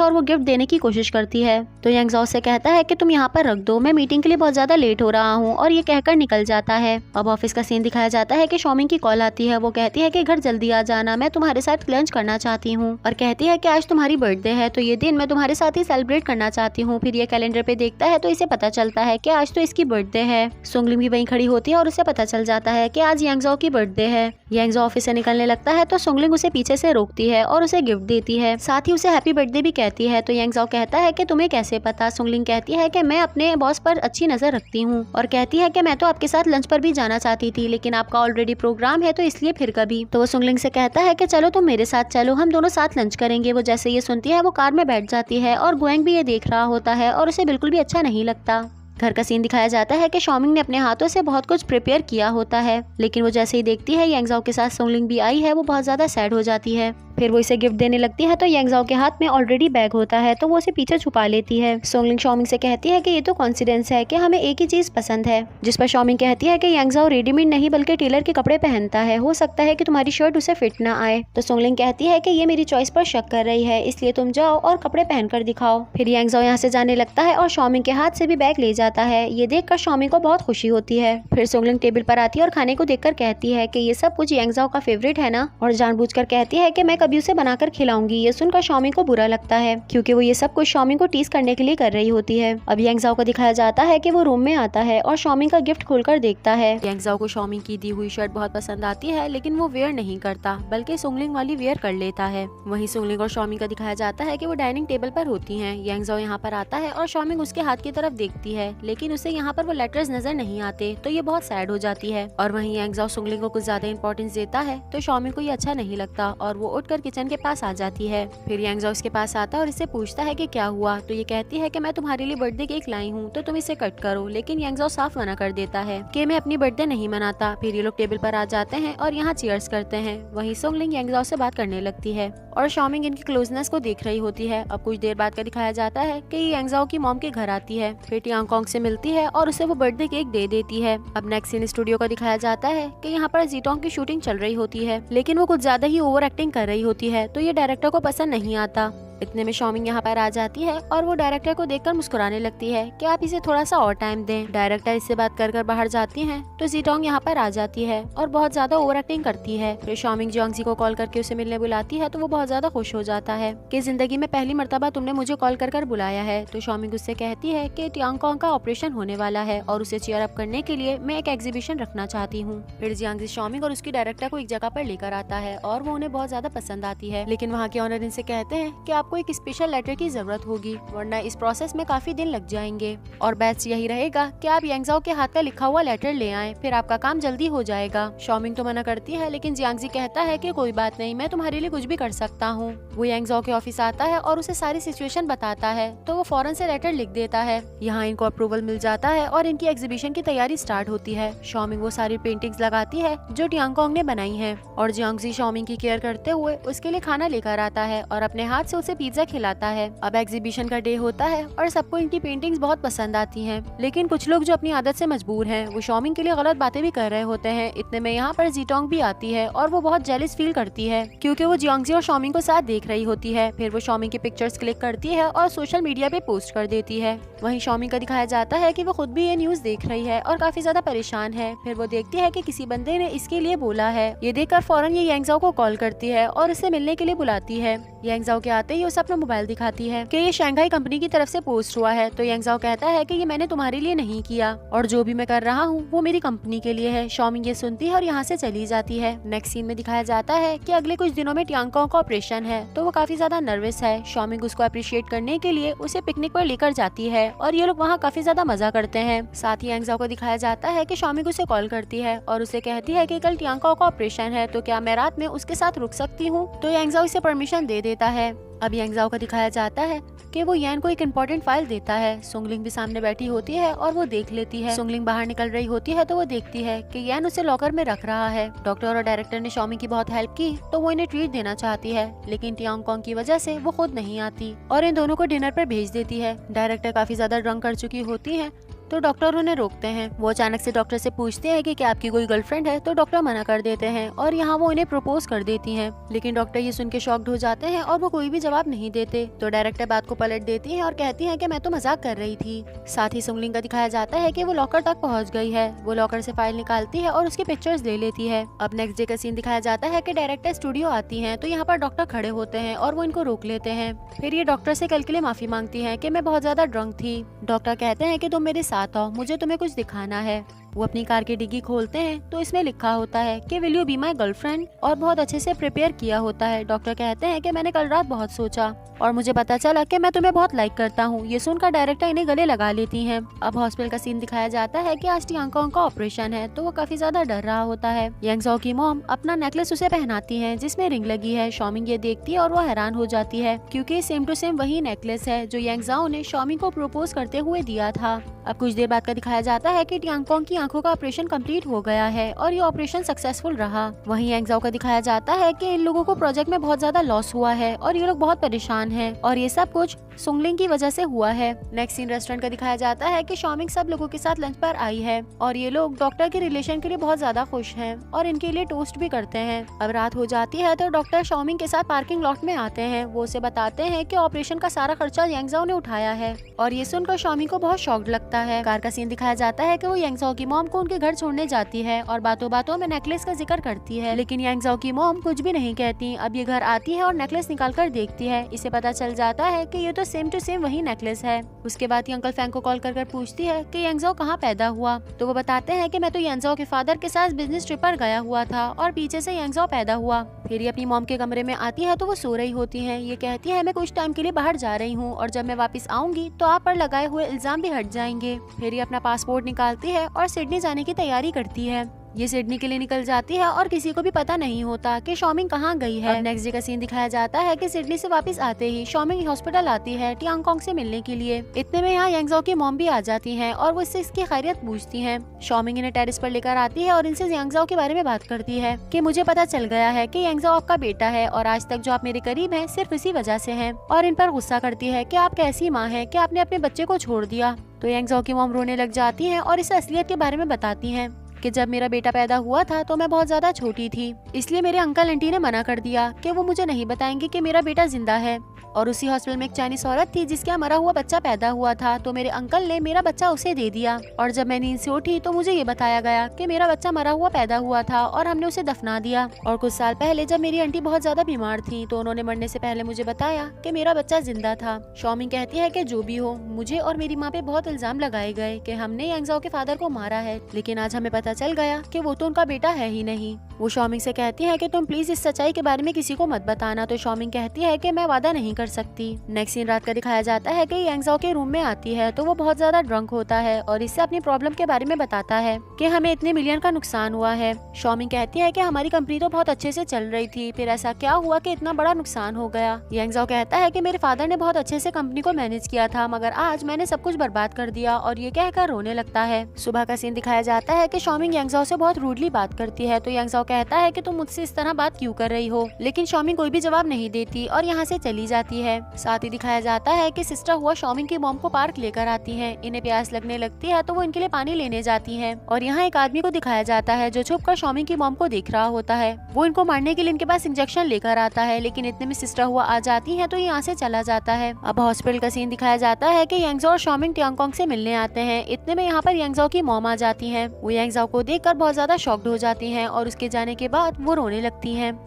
और वो गिफ्ट देने की कोशिश करती है। तो यांगजाओ से कहता है कि तुम यहाँ पर रख दो, मैं मीटिंग के लिए बहुत ज्यादा लेट हो रहा हूँ, और ये कहकर निकल जाता है। अब ऑफिस का सीन दिखाया जाता है कि शॉमिंग की कॉल आती है। वो कहती है कि घर जल्दी आ जाना, मैं तुम्हारे साथ लंच करना चाहती हूँ, और कहती है कि आज तुम्हारी बर्थडे है तो ये दिन मैं तुम्हारे साथ ही सेलिब्रेट करना चाहती हूँ। फिर ये कैलेंडर पे देखता है तो इसे पता चलता है कि आज तो इसकी बर्थडे है। सुंगलिंग भी वहीं खड़ी होती है और उसे पता चल जाता है कि आज यांगजाओ की बर्थडे है। यांगजाओ ऑफिस से निकलने लगता है तो सुंगलिंग उसे पीछे से रोकती है और उसे गिफ्ट देती है, साथ ही उसे हैप्पी बर्थडे भी कहती है। तो यांगजाओ कहता है कि तुम्हें कैसे पता। सुंगलिंग कहती है कि मैं अपने बॉस पर अच्छी नजर रखती हूँ, और कहती है कि मैं तो आपके साथ लंच पर भी जाना चाहती थी लेकिन आपका ऑलरेडी प्रोग्राम है तो इसलिए फिर कभी। तो वो सुंगलिंग से कहता है कि चलो तुम मेरे साथ चलो, हम दोनों साथ लंच करेंगे। वो जैसे ये सुनती है वो कार में बैठ जाती है और गोएंग भी ये देख रहा होता है और उसे बिल्कुल भी अच्छा नहीं लगता। घर का सीन दिखाया जाता है कि शॉमिंग ने अपने हाथों से बहुत कुछ प्रिपेयर किया होता है, लेकिन वो जैसे ही देखती है यांगजाओ के साथ सुंगलिंग भी आई है वो बहुत ज्यादा सैड हो जाती है। फिर वो इसे गिफ्ट देने लगती है तो यांगजाओ के हाथ में ऑलरेडी बैग होता है तो वो उसे पीछे छुपा लेती है। सुंगलिंग शॉमिंग से कहती है कि ये तो कॉन्फिडेंस है कि हमें एक ही चीज पसंद है, जिस पर शॉमिंग कहती है कि यांगजाओ रेडीमेड नहीं बल्कि टेलर के कपड़े पहनता है, हो सकता है कि तुम्हारी शर्ट उसे फिट ना आए। तो सुंगलिंग कहती है कि ये मेरी चॉइस पर शक कर रही है, इसलिए तुम जाओ और कपड़े पहनकर दिखाओ। फिर यांगजाओ यहाँ से जाने लगता है और शॉमिंग के हाथ से भी बैग ले जाता है। ये देखकर शॉमिंग को बहुत खुशी होती है। फिर सुंगलिंग टेबल पर आती है और खाने को देखकर कहती है कि ये सब कुछ यांगजाओ का फेवरेट है ना, और जानबूझकर कहती है कि मैं कभी उसे बनाकर खिलाऊंगी। ये सुनकर शॉमिंग को बुरा लगता है क्योंकि वो ये सब कुछ शॉमिंग को टीज करने के लिए कर रही होती है। अब यांगजाओ को दिखाया जाता है कि वो रूम में आता है और शॉमिंग का गिफ्ट खोलकर देखता है। यांगजाओ को शॉमिंग की दी हुई शर्ट बहुत पसंद आती है लेकिन वो वेयर नहीं करता बल्कि सुंगलिंग वाली वेयर कर लेता है। वहीं सुंगलिंग और शॉमिंग का दिखाया जाता है कि वो डाइनिंग टेबल पर होती हैं। यांगजाओ यहाँ पर आता है और शॉमिंग उसके हाथ की तरफ देखती है लेकिन उसे यहाँ पर वो लेटर्स नजर नहीं आते तो ये बहुत सैड हो जाती है। और वहीं यांगजाओ सुंगलिंग को कुछ ज्यादा इंपॉर्टेंस देता है तो शॉमिंग को ये अच्छा नहीं लगता और वो उठकर किचन के पास आ जाती है। फिर यांगजाओ इसके पास आता है और इससे पूछता है कि क्या हुआ। तो ये कहती है कि मैं तुम्हारे लिए बर्थडे केक लाई हूँ तो तुम इसे कट करो, लेकिन यांगजाओ साफ मना कर देता है कि मैं अपनी बर्थडे नहीं मनाता। फिर ये लोग टेबल पर आ जाते हैं और यहाँ चीयर्स करते हैं। वहीं सुंगलिंग यांगजाओ से बात करने लगती है और शॉमिंग इनकी क्लोजनेस को देख रही होती है। अब कुछ देर बाद का दिखाया जाता है कि ये यांगजाओ की मॉम के घर आती है, फिर टियांगकोंग से मिलती है और उसे वो बर्थडे केक दे देती है। अब नेक्स्ट सीन स्टूडियो का दिखाया जाता है कि यहाँ पर जीटोंग की शूटिंग चल रही होती है लेकिन वो कुछ ज्यादा ही ओवर एक्टिंग कर रही होती है तो ये डायरेक्टर को पसंद नहीं आता। इतने में शॉमिंग यहाँ पर आ जाती है और वो डायरेक्टर को देखकर मुस्कुराने लगती है कि आप इसे थोड़ा सा और टाइम दें। डायरेक्टर इससे बात कर बाहर जाती हैं तो जीटोंग यहाँ पर आ जाती है और बहुत ज्यादा ओवर एक्टिंग करती है। फिर शॉमिंग जियांगजी को कॉल करके उसे मिलने बुलाती है तो वो बहुत ज्यादा खुश हो जाता है कि जिंदगी में पहली मर्तबा तुमने मुझे कॉल कर बुलाया है। तो शॉमिंग उससे कहती है कि टियांगकोंग का ऑपरेशन होने वाला है और उसे चीयर अप करने के लिए मैं एक एग्जीबिशन रखना चाहती हूँ। फिर जियांगजी शॉमिंग और उसकी डायरेक्टर को एक जगह पर लेकर आता है और वो उन्हें बहुत ज्यादा पसंद आती है, लेकिन वहाँ के ऑनर इनसे कहते हैं कि आप आपको एक स्पेशल लेटर की जरूरत होगी, वरना इस प्रोसेस में काफी दिन लग जाएंगे। और बेस्ट यही रहेगा कि आप यांगजाओ के हाथ का लिखा हुआ लेटर ले आएं, फिर आपका काम जल्दी हो जाएगा। शॉमिंग तो मना करती है, लेकिन जियांगजी कहता है कि कोई बात नहीं, मैं तुम्हारे लिए कुछ भी कर सकता हूँ। वो यांगजाओ के ऑफिस आता है और उसे सारी सिचुएशन बताता है, तो वो फौरन से लेटर लिख देता है। यहाँ इनको अप्रूवल मिल जाता है और इनकी एग्जीबिशन की तैयारी स्टार्ट होती है। शॉमिंग वो सारी पेंटिंग्स लगाती है जो टियांगकोंग ने बनाई है, और जियांगजी शॉमिंग की केयर करते हुए उसके लिए खाना लेकर आता है और अपने हाथ से उसे पिज्जा खिलाता है। अब एग्जीबिशन का डे होता है और सबको इनकी पेंटिंग्स बहुत पसंद आती हैं, लेकिन कुछ लोग जो अपनी आदत से मजबूर हैं वो शॉमिंग के लिए गलत बातें भी कर रहे होते हैं। इतने में यहाँ पर जीटोंग भी आती है और वो बहुत जेलस फील करती है क्योंकि वो जियांगजी और शॉमिंग को साथ देख रही होती है। फिर वो शॉमिंग की पिक्चर्स क्लिक करती है और सोशल मीडिया पे पोस्ट कर देती है। वहीं शॉमिंग का दिखाया जाता है कि वो खुद भी ये न्यूज देख रही है और काफी ज्यादा परेशान है। फिर वो देखती है कि किसी बंदे ने इसके लिए बोला है। ये देखकर फौरन ये यांगजाओ को कॉल करती है और उसे मिलने के लिए बुलाती है। यांगजाओ के आते ही उसे अपना मोबाइल दिखाती है कि ये शंघाई कंपनी की तरफ से पोस्ट हुआ है। तो यांगजाओ कहता है कि ये मैंने तुम्हारे लिए नहीं किया और जो भी मैं कर रहा हूँ वो मेरी कंपनी के लिए है। शॉमिंग ये सुनती है और यहाँ से चली जाती है। नेक्स्ट सीन में दिखाया जाता है कि अगले कुछ दिनों में टियांगकोंग का ऑपरेशन है, तो वो काफी ज्यादा नर्वस है। शॉमिंग उसको अप्रिशिएट करने के लिए उसे पिकनिक पर लेकर जाती है और ये लोग वहाँ काफी ज्यादा मजा करते हैं। साथ ही यांगजाओ को दिखाया जाता है कि शॉमिंग उसे कॉल करती है और उसे कहती है कि कल टियांगकोंग का ऑपरेशन है, तो क्या मैं रात में उसके साथ रुक सकती हूँ। तो यांगजाओ इसे परमिशन दे देता है। अब यांगजाओ का दिखाया जाता है कि वो यान को एक इम्पोर्टेंट फाइल देता है। सुंगलिंग भी सामने बैठी होती है और वो देख लेती है। सुंगलिंग बाहर निकल रही होती है तो वो देखती है कि यान उसे लॉकर में रख रहा है। डॉक्टर और डायरेक्टर ने शॉमिंग की बहुत हेल्प की, तो वो इन्हें ट्रीट देना चाहती है, लेकिन टियांगकोंग की वजह से वो खुद नहीं आती और इन दोनों को डिनर पर भेज देती है। डायरेक्टर काफी ज्यादा ड्रंक कर चुकी होती है, तो डॉक्टर उन्हें रोकते हैं। वो अचानक से डॉक्टर से पूछते हैं कि क्या आपकी कोई गर्लफ्रेंड है, तो डॉक्टर मना कर देते हैं और यहाँ वो इन्हें प्रपोज कर देती हैं। लेकिन डॉक्टर ये सुन के शॉक्ड हो जाते हैं और वो कोई भी जवाब नहीं देते। तो डायरेक्टर बात को पलट देती है और कहती है कि मैं तो मजाक कर रही थी। साथ ही सुंगलिंग का दिखाया जाता है कि वो लॉकर तक पहुँच गई है। वो लॉकर से फाइल निकालती है और उसकी पिक्चर्स ले लेती है। अब नेक्स्ट डे का सीन दिखाया जाता है कि डायरेक्टर स्टूडियो आती है, तो यहाँ पर डॉक्टर खड़े होते हैं और वो इनको रोक लेते हैं। फिर ये डॉक्टर से कल के लिए माफी मांगती है कि मैं बहुत ज्यादा ड्रंक थी। डॉक्टर कहते हैं कि तुम मेरे साथ आओ, मुझे तुम्हें कुछ दिखाना है। वो अपनी कार की डिग्गी खोलते हैं तो इसमें लिखा होता है कि will you be my girlfriend, और बहुत अच्छे से प्रिपेयर किया होता है। डॉक्टर कहते हैं कि मैंने कल रात बहुत सोचा और मुझे पता चला कि मैं तुम्हें बहुत लाइक करता हूँ। ये सुनकर डायरेक्टर इन्हें गले लगा लेती हैं। अब हॉस्पिटल का सीन दिखाया जाता है कि आज टियांगकोंग का ऑपरेशन है, तो वो काफी ज्यादा डर रहा होता है। यांगजाओ की मॉम अपना नेकलेस उसे पहनाती है जिसमें रिंग लगी है। शॉमिंग ये देखती है और वो हैरान हो जाती है क्योंकि सेम टू सेम वही नेकलेस है जो यांगजाओ ने शॉमिंग को प्रपोज करते हुए दिया था। अब कुछ देर बाद का दिखाया जाता है कि टियांगकोंग की आंखों का ऑपरेशन कंप्लीट हो गया है और ये ऑपरेशन सक्सेसफुल रहा। वहीं यांगजाओ का दिखाया जाता है कि इन लोगों को प्रोजेक्ट में बहुत ज्यादा लॉस हुआ है और ये लोग बहुत परेशान हैं और ये सब कुछ सुंगलिंग की वजह से हुआ है। नेक्स्ट सीन रेस्टोरेंट का दिखाया जाता है कि शॉमिंग सब लोगों के साथ लंच पर आई है और ये लोग डॉक्टर के रिलेशन के लिए बहुत ज्यादा खुश हैं और इनके लिए टोस्ट भी करते हैं। अब रात हो जाती है तो डॉक्टर शॉमिंग के साथ पार्किंग लॉट में आते हैं। वो उसे बताते हैं कि ऑपरेशन का सारा खर्चा यांगजाओ ने उठाया है और ये सुनकर शॉमिंग को बहुत शॉक्ड लगता है। कार का सीन दिखाया जाता है कि वो यांगजाओ की मॉम को उनके घर छोड़ने जाती है और बातों बातों में नेकलेस का जिक्र करती है, लेकिन यांगजाओ की मॉम कुछ भी नहीं कहती। अब ये घर आती है और नेकलेस निकाल कर देखती है। इसे पता चल जाता है कि ये तो सेम टू सेम वही नेकलेस है। उसके बाद ये अंकल फैंग को कॉल कर पूछती है कि यांगजाओ कहाँ पैदा हुआ, तो वो बताते हैं कि मैं तो यांगजाओ के फादर के साथ बिजनेस ट्रिप पर गया हुआ था और पीछे से यांगजाओ पैदा हुआ। फिर ये अपनी मॉम के कमरे में आती है तो वो सो रही होती है। ये कहती है मैं कुछ टाइम के लिए बाहर जा रही हूँ और जब मैं वापस आऊंगी तो आप पर लगाए हुए इल्जाम भी हट जाएंगे। फिर ये अपना पासपोर्ट निकालती है और सिडनी जाने की तैयारी करती है। ये सिडनी के लिए निकल जाती है और किसी को भी पता नहीं होता कि शॉमिंग कहाँ गई है। नेक्स्ट डे का सीन दिखाया जाता है कि सिडनी से वापस आते ही शॉमिंग हॉस्पिटल आती है टियांगकोंग से मिलने के लिए। इतने में यहाँ यांगजाओ की मॉम भी आ जाती हैं और वो इससे इसकी खैरियत पूछती हैं। शॉमिंग इन्हें टेरेस पर लेकर आती है और इनसे यांगजाओ के बारे में बात करती है कि मुझे पता चल गया है कि यांगजाओ आपका बेटा है और आज तक जो आप मेरे करीब हैं सिर्फ इसी वजह से हैं, और इन पर गुस्सा करती है कि आप कैसी माँ है कि आपने अपने बच्चे को छोड़ दिया। तो यांगजाओ की मॉम रोने लग जाती है और इसे असलियत के बारे में बताती है कि जब मेरा बेटा पैदा हुआ था तो मैं बहुत ज्यादा छोटी थी, इसलिए मेरे अंकल आंटी ने मना कर दिया कि वो मुझे नहीं बताएंगे कि मेरा बेटा जिंदा है। और उसी हॉस्पिटल में एक चाइनीज औरत थी जिसके यहाँ मरा हुआ बच्चा पैदा हुआ था, तो मेरे अंकल ने मेरा बच्चा उसे दे दिया। और जब मैं नींद से उठी तो मुझे ये बताया गया कि मेरा बच्चा मरा हुआ पैदा हुआ था और हमने उसे दफना दिया। और कुछ साल पहले जब मेरी आंटी बहुत ज्यादा बीमार थी तो उन्होंने मरने से पहले मुझे बताया कि मेरा बच्चा जिंदा था। शॉमिंग कहती है कि जो भी हो, मुझे और मेरी माँ पे बहुत इल्जाम लगाए गए कि हमने यांगजाओ के फादर को मारा है, लेकिन आज हमें पता चल गया कि वो तो उनका बेटा है ही नहीं। वो शॉमिंग से कहती है कि तुम प्लीज इस सच्चाई के बारे में किसी को मत बताना। तो शॉमिंग कहती है कि मैं वादा नहीं कर सकती। नेक्स्ट सीन रात का दिखाया जाता है कि यांगज़ो के रूम में आती है तो वो बहुत ज्यादा ड्रंक होता है और इससे अपनी प्रॉब्लम के बारे में बताता है कि हमें इतने मिलियन का नुकसान हुआ है। शॉमिंग कहती है कि हमारी कंपनी तो बहुत अच्छे से चल रही थी, फिर ऐसा क्या हुआ कि इतना बड़ा नुकसान हो गया। यांगज़ो कहता है कि मेरे फादर ने बहुत अच्छे से कंपनी को मैनेज किया था, मगर आज मैंने सब कुछ बर्बाद कर दिया, और ये कहकर रोने लगता है। सुबह का सीन दिखाया जाता है कि शॉमिंग यांगज़ो से बहुत रूडली बात करती है। तो यांगज़ो कहता है कि तुम मुझसे इस तरह बात क्यों कर रही हो, लेकिन शॉमिंग कोई भी जवाब नहीं देती और यहाँ से चली जाती है। साथ ही दिखाया जाता है कि सिस्टर हुआ शॉमिंग की मॉम को पार्क लेकर आती है। इन्हें प्यास लगने लगती है तो वो इनके लिए पानी लेने जाती है और यहाँ एक आदमी को दिखाया जाता है जो छुपकर शॉमिंग की मॉम को देख रहा होता है। वो इनको मारने के लिए इनके पास इंजेक्शन लेकर आता है, लेकिन इतने में सिस्टर हुआ आ जाती है तो यहाँ से चला जाता है। अब हॉस्पिटल का सीन दिखाया जाता है कि यांगज़ो और शॉमिंग टियांगकोंग से मिलने आते हैं। इतने में यहाँ पर यांगज़ो की मॉम आ जाती है। वो यांगज़ो को देखकर बहुत ज्यादा शॉक्ड हो जाती हैं और उसके जाने के बाद वो रोने लगती हैं।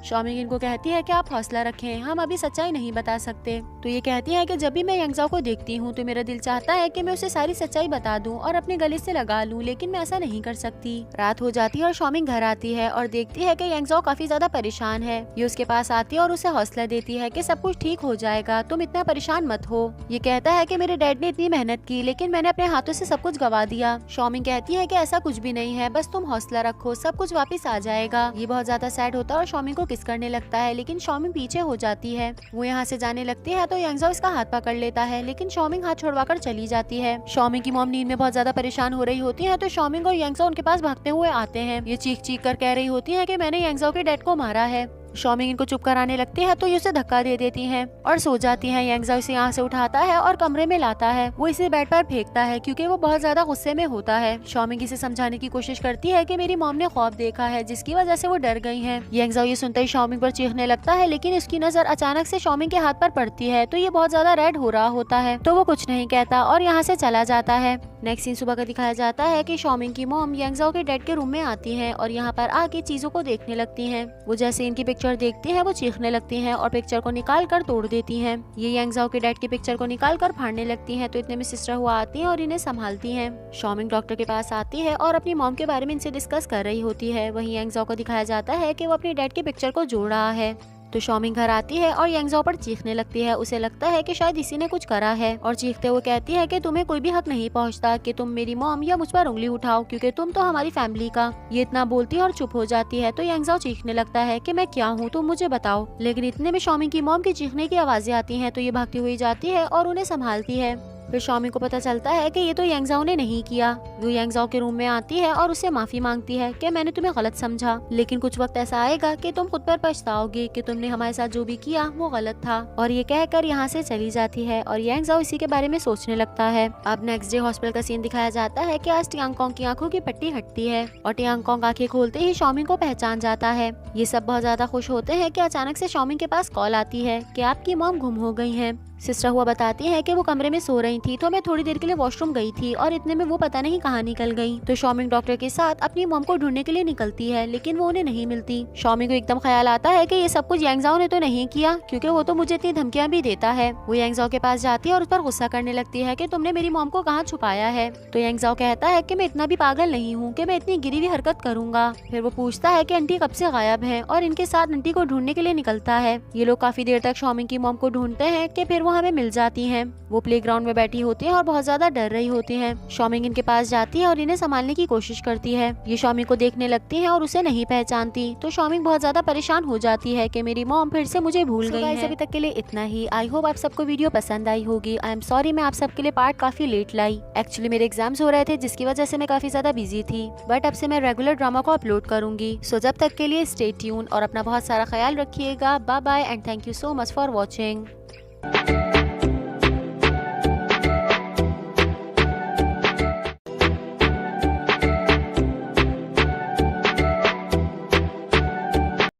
शॉमिंग इनको कहती है कि आप हौसला रखें, हम अभी सच्चाई नहीं बता सकते। तो ये कहती है कि जब भी मैं यांगज़ो को देखती हूँ तो मेरा दिल चाहता है कि मैं उसे सारी सच्चाई बता दूं और अपने गले से लगा लूं, लेकिन मैं ऐसा नहीं कर सकती। रात हो जाती है और शॉमिंग घर आती है और देखती है कि यांगज़ो काफी ज्यादा परेशान है। ये उसके पास आती है और उसे हौसला देती है कि सब कुछ ठीक हो जाएगा, तुम इतना परेशान मत हो। ये कहता है कि मेरे डैड ने इतनी मेहनत की, लेकिन मैंने अपने हाथों से सब कुछ गवा दिया। शॉमिंग कहती है कि ऐसा कुछ भी नहीं है, बस तुम हौसला रखो, सब कुछ वापिस आ जाएगा। ये बहुत ज्यादा सैड होता है और शॉमिंग को किस करने लगता है, लेकिन शॉमिंग पीछे हो जाती है। वो यहाँ से जाने लगती है तो यांगज़ो इसका हाथ पकड़ लेता है, लेकिन शॉमिंग हाथ छोड़वाकर चली जाती है। शॉमिंग की मॉम नींद में बहुत ज्यादा परेशान हो रही होती है तो शॉमिंग और यांगज़ो उनके पास भागते हुए आते हैं। ये चीख चीख कर कह रही होती है कि मैंने यांगज़ो के डैड को मारा है। शॉमिंग इनको चुप कराने लगती है तो ये उसे धक्का दे देती हैं और सो जाती हैं। यांगज़ो इसे यहाँ से उठाता है और कमरे में लाता है। वो इसे बेड पर फेंकता है क्योंकि वो बहुत ज्यादा गुस्से में होता है। शॉमिंग इसे समझाने की कोशिश करती है कि मेरी मॉम ने ख्वाब देखा है जिसकी वजह से वो डर गई हैं। यांगज़ो ये सुनते ही शॉमिंग पर चीखने लगता है, लेकिन उसकी नजर अचानक से शॉमिंग के हाथ पर पड़ती है तो ये बहुत ज्यादा रेड हो रहा होता है, तो वो कुछ नहीं कहता और यहाँ से चला जाता है। नेक्स्ट सीन सुबह का दिखाया जाता है कि शॉमिंग की मॉम यांगज़ो के डैड के रूम में आती हैं और यहाँ पर आके चीजों को देखने लगती हैं। वो जैसे इनकी पिक्चर देखती है वो चीखने लगती हैं और पिक्चर को निकाल कर तोड़ देती हैं। ये यांगज़ो के डैड की पिक्चर को निकाल कर फाड़ने लगती हैं तो इतने में सिस्टर हुआ आती है और इन्हें संभालती हैं। शॉमिंग डॉक्टर के पास आती है और अपनी मॉम के बारे में इनसे डिस्कस कर रही होती है। वहीं यांगज़ो को दिखाया जाता है कि वो अपनी डैड की पिक्चर को जोड़ रहा है। तो शॉमिंग घर आती है और यांगज़ो पर चीखने लगती है। उसे लगता है कि शायद इसी ने कुछ करा है और चीखते हुए कहती है कि तुम्हें कोई भी हक नहीं पहुंचता कि तुम मेरी मॉम या मुझ पर उंगली उठाओ, क्योंकि तुम तो हमारी फैमिली का। ये इतना बोलती है और चुप हो जाती है। तो यांगज़ो चीखने लगता है कि मैं क्या हूँ, तुम मुझे बताओ। लेकिन इतने में शॉमिंग की मॉम की चीखने की आवाजें आती हैं तो ये भागती हुई जाती है और उन्हें संभालती है। फिर शॉमिंग को पता चलता है कि ये तो यांगज़ो ने नहीं किया। वो यांगज़ो के रूम में आती है और उससे माफी मांगती है कि मैंने तुम्हें गलत समझा, लेकिन कुछ वक्त ऐसा आएगा कि तुम खुद पर पछताओगे कि तुमने हमारे साथ जो भी किया वो गलत था। और ये कहकर यहाँ से चली जाती है और यांगज़ो इसी के बारे में सोचने लगता है। अब नेक्स्ट डे हॉस्पिटल का सीन दिखाया जाता है कि आज टियांगकोंग की आंखों की पट्टी हटती है और टियांगकोंग आंखें खोलते ही शॉमिंग को पहचान जाता है। ये सब बहुत ज्यादा खुश होते हैं कि अचानक से शॉमिंग के पास कॉल आती है कि आपकी मॉम गुम हो गई है। सिस्टर हुआ बताती है कि वो कमरे में सो रही थी तो मैं थोड़ी देर के लिए वॉशरूम गई थी और इतने में वो पता नहीं कहाँ निकल गई। तो शॉमिंग डॉक्टर के साथ अपनी मॉम को ढूंढने के लिए निकलती है, लेकिन वो उन्हें नहीं मिलती। शॉमिंग को एकदम ख्याल आता है कि ये सब कुछ यांगज़ो ने तो नहीं किया, क्योंकि वो तो मुझे इतनी धमकियां भी देता है। वो यांगज़ो के पास जाती है और उस पर गुस्सा करने लगती है कि तुमने मेरी मॉम को कहाँ छुपाया है। तो यांगज़ो कहता है कि मैं इतना भी पागल नहीं हूँ कि मैं इतनी गिरी हुई हरकत करूंगा। फिर वो पूछता है कि आंटी कब से गायब है और इनके साथ आंटी को ढूंढने के लिए निकलता है। ये लोग काफी देर तक शॉमिंग की मॉम को ढूंढते हैं कि फिर वो हमें मिल जाती हैं। वो प्लेग्राउंड में बैठी होती हैं और बहुत ज्यादा डर रही होती हैं। शॉमिंग इनके पास जाती है और इन्हें संभालने की कोशिश करती है। ये शॉमिंग को देखने लगती हैं और उसे नहीं पहचानती। तो शॉमिंग बहुत ज्यादा परेशान हो जाती है कि मेरी मॉम फिर से मुझे भूल गई है। अभी तक के लिए इतना ही। आई होप आप सबको वीडियो पसंद आई होगी। आई एम सॉरी मैं आप सबके लिए पार्ट काफी लेट लाई। एक्चुअली मेरे एग्जाम्स हो रहे थे जिसकी वजह से मैं काफी ज्यादा बिजी थी, बट अब से मैं रेगुलर ड्रामा को अपलोड करूंगी। सो जब तक के लिए स्टे ट्यून और अपना बहुत सारा ख्याल रखिएगा। Bye bye and thank you so much for watching.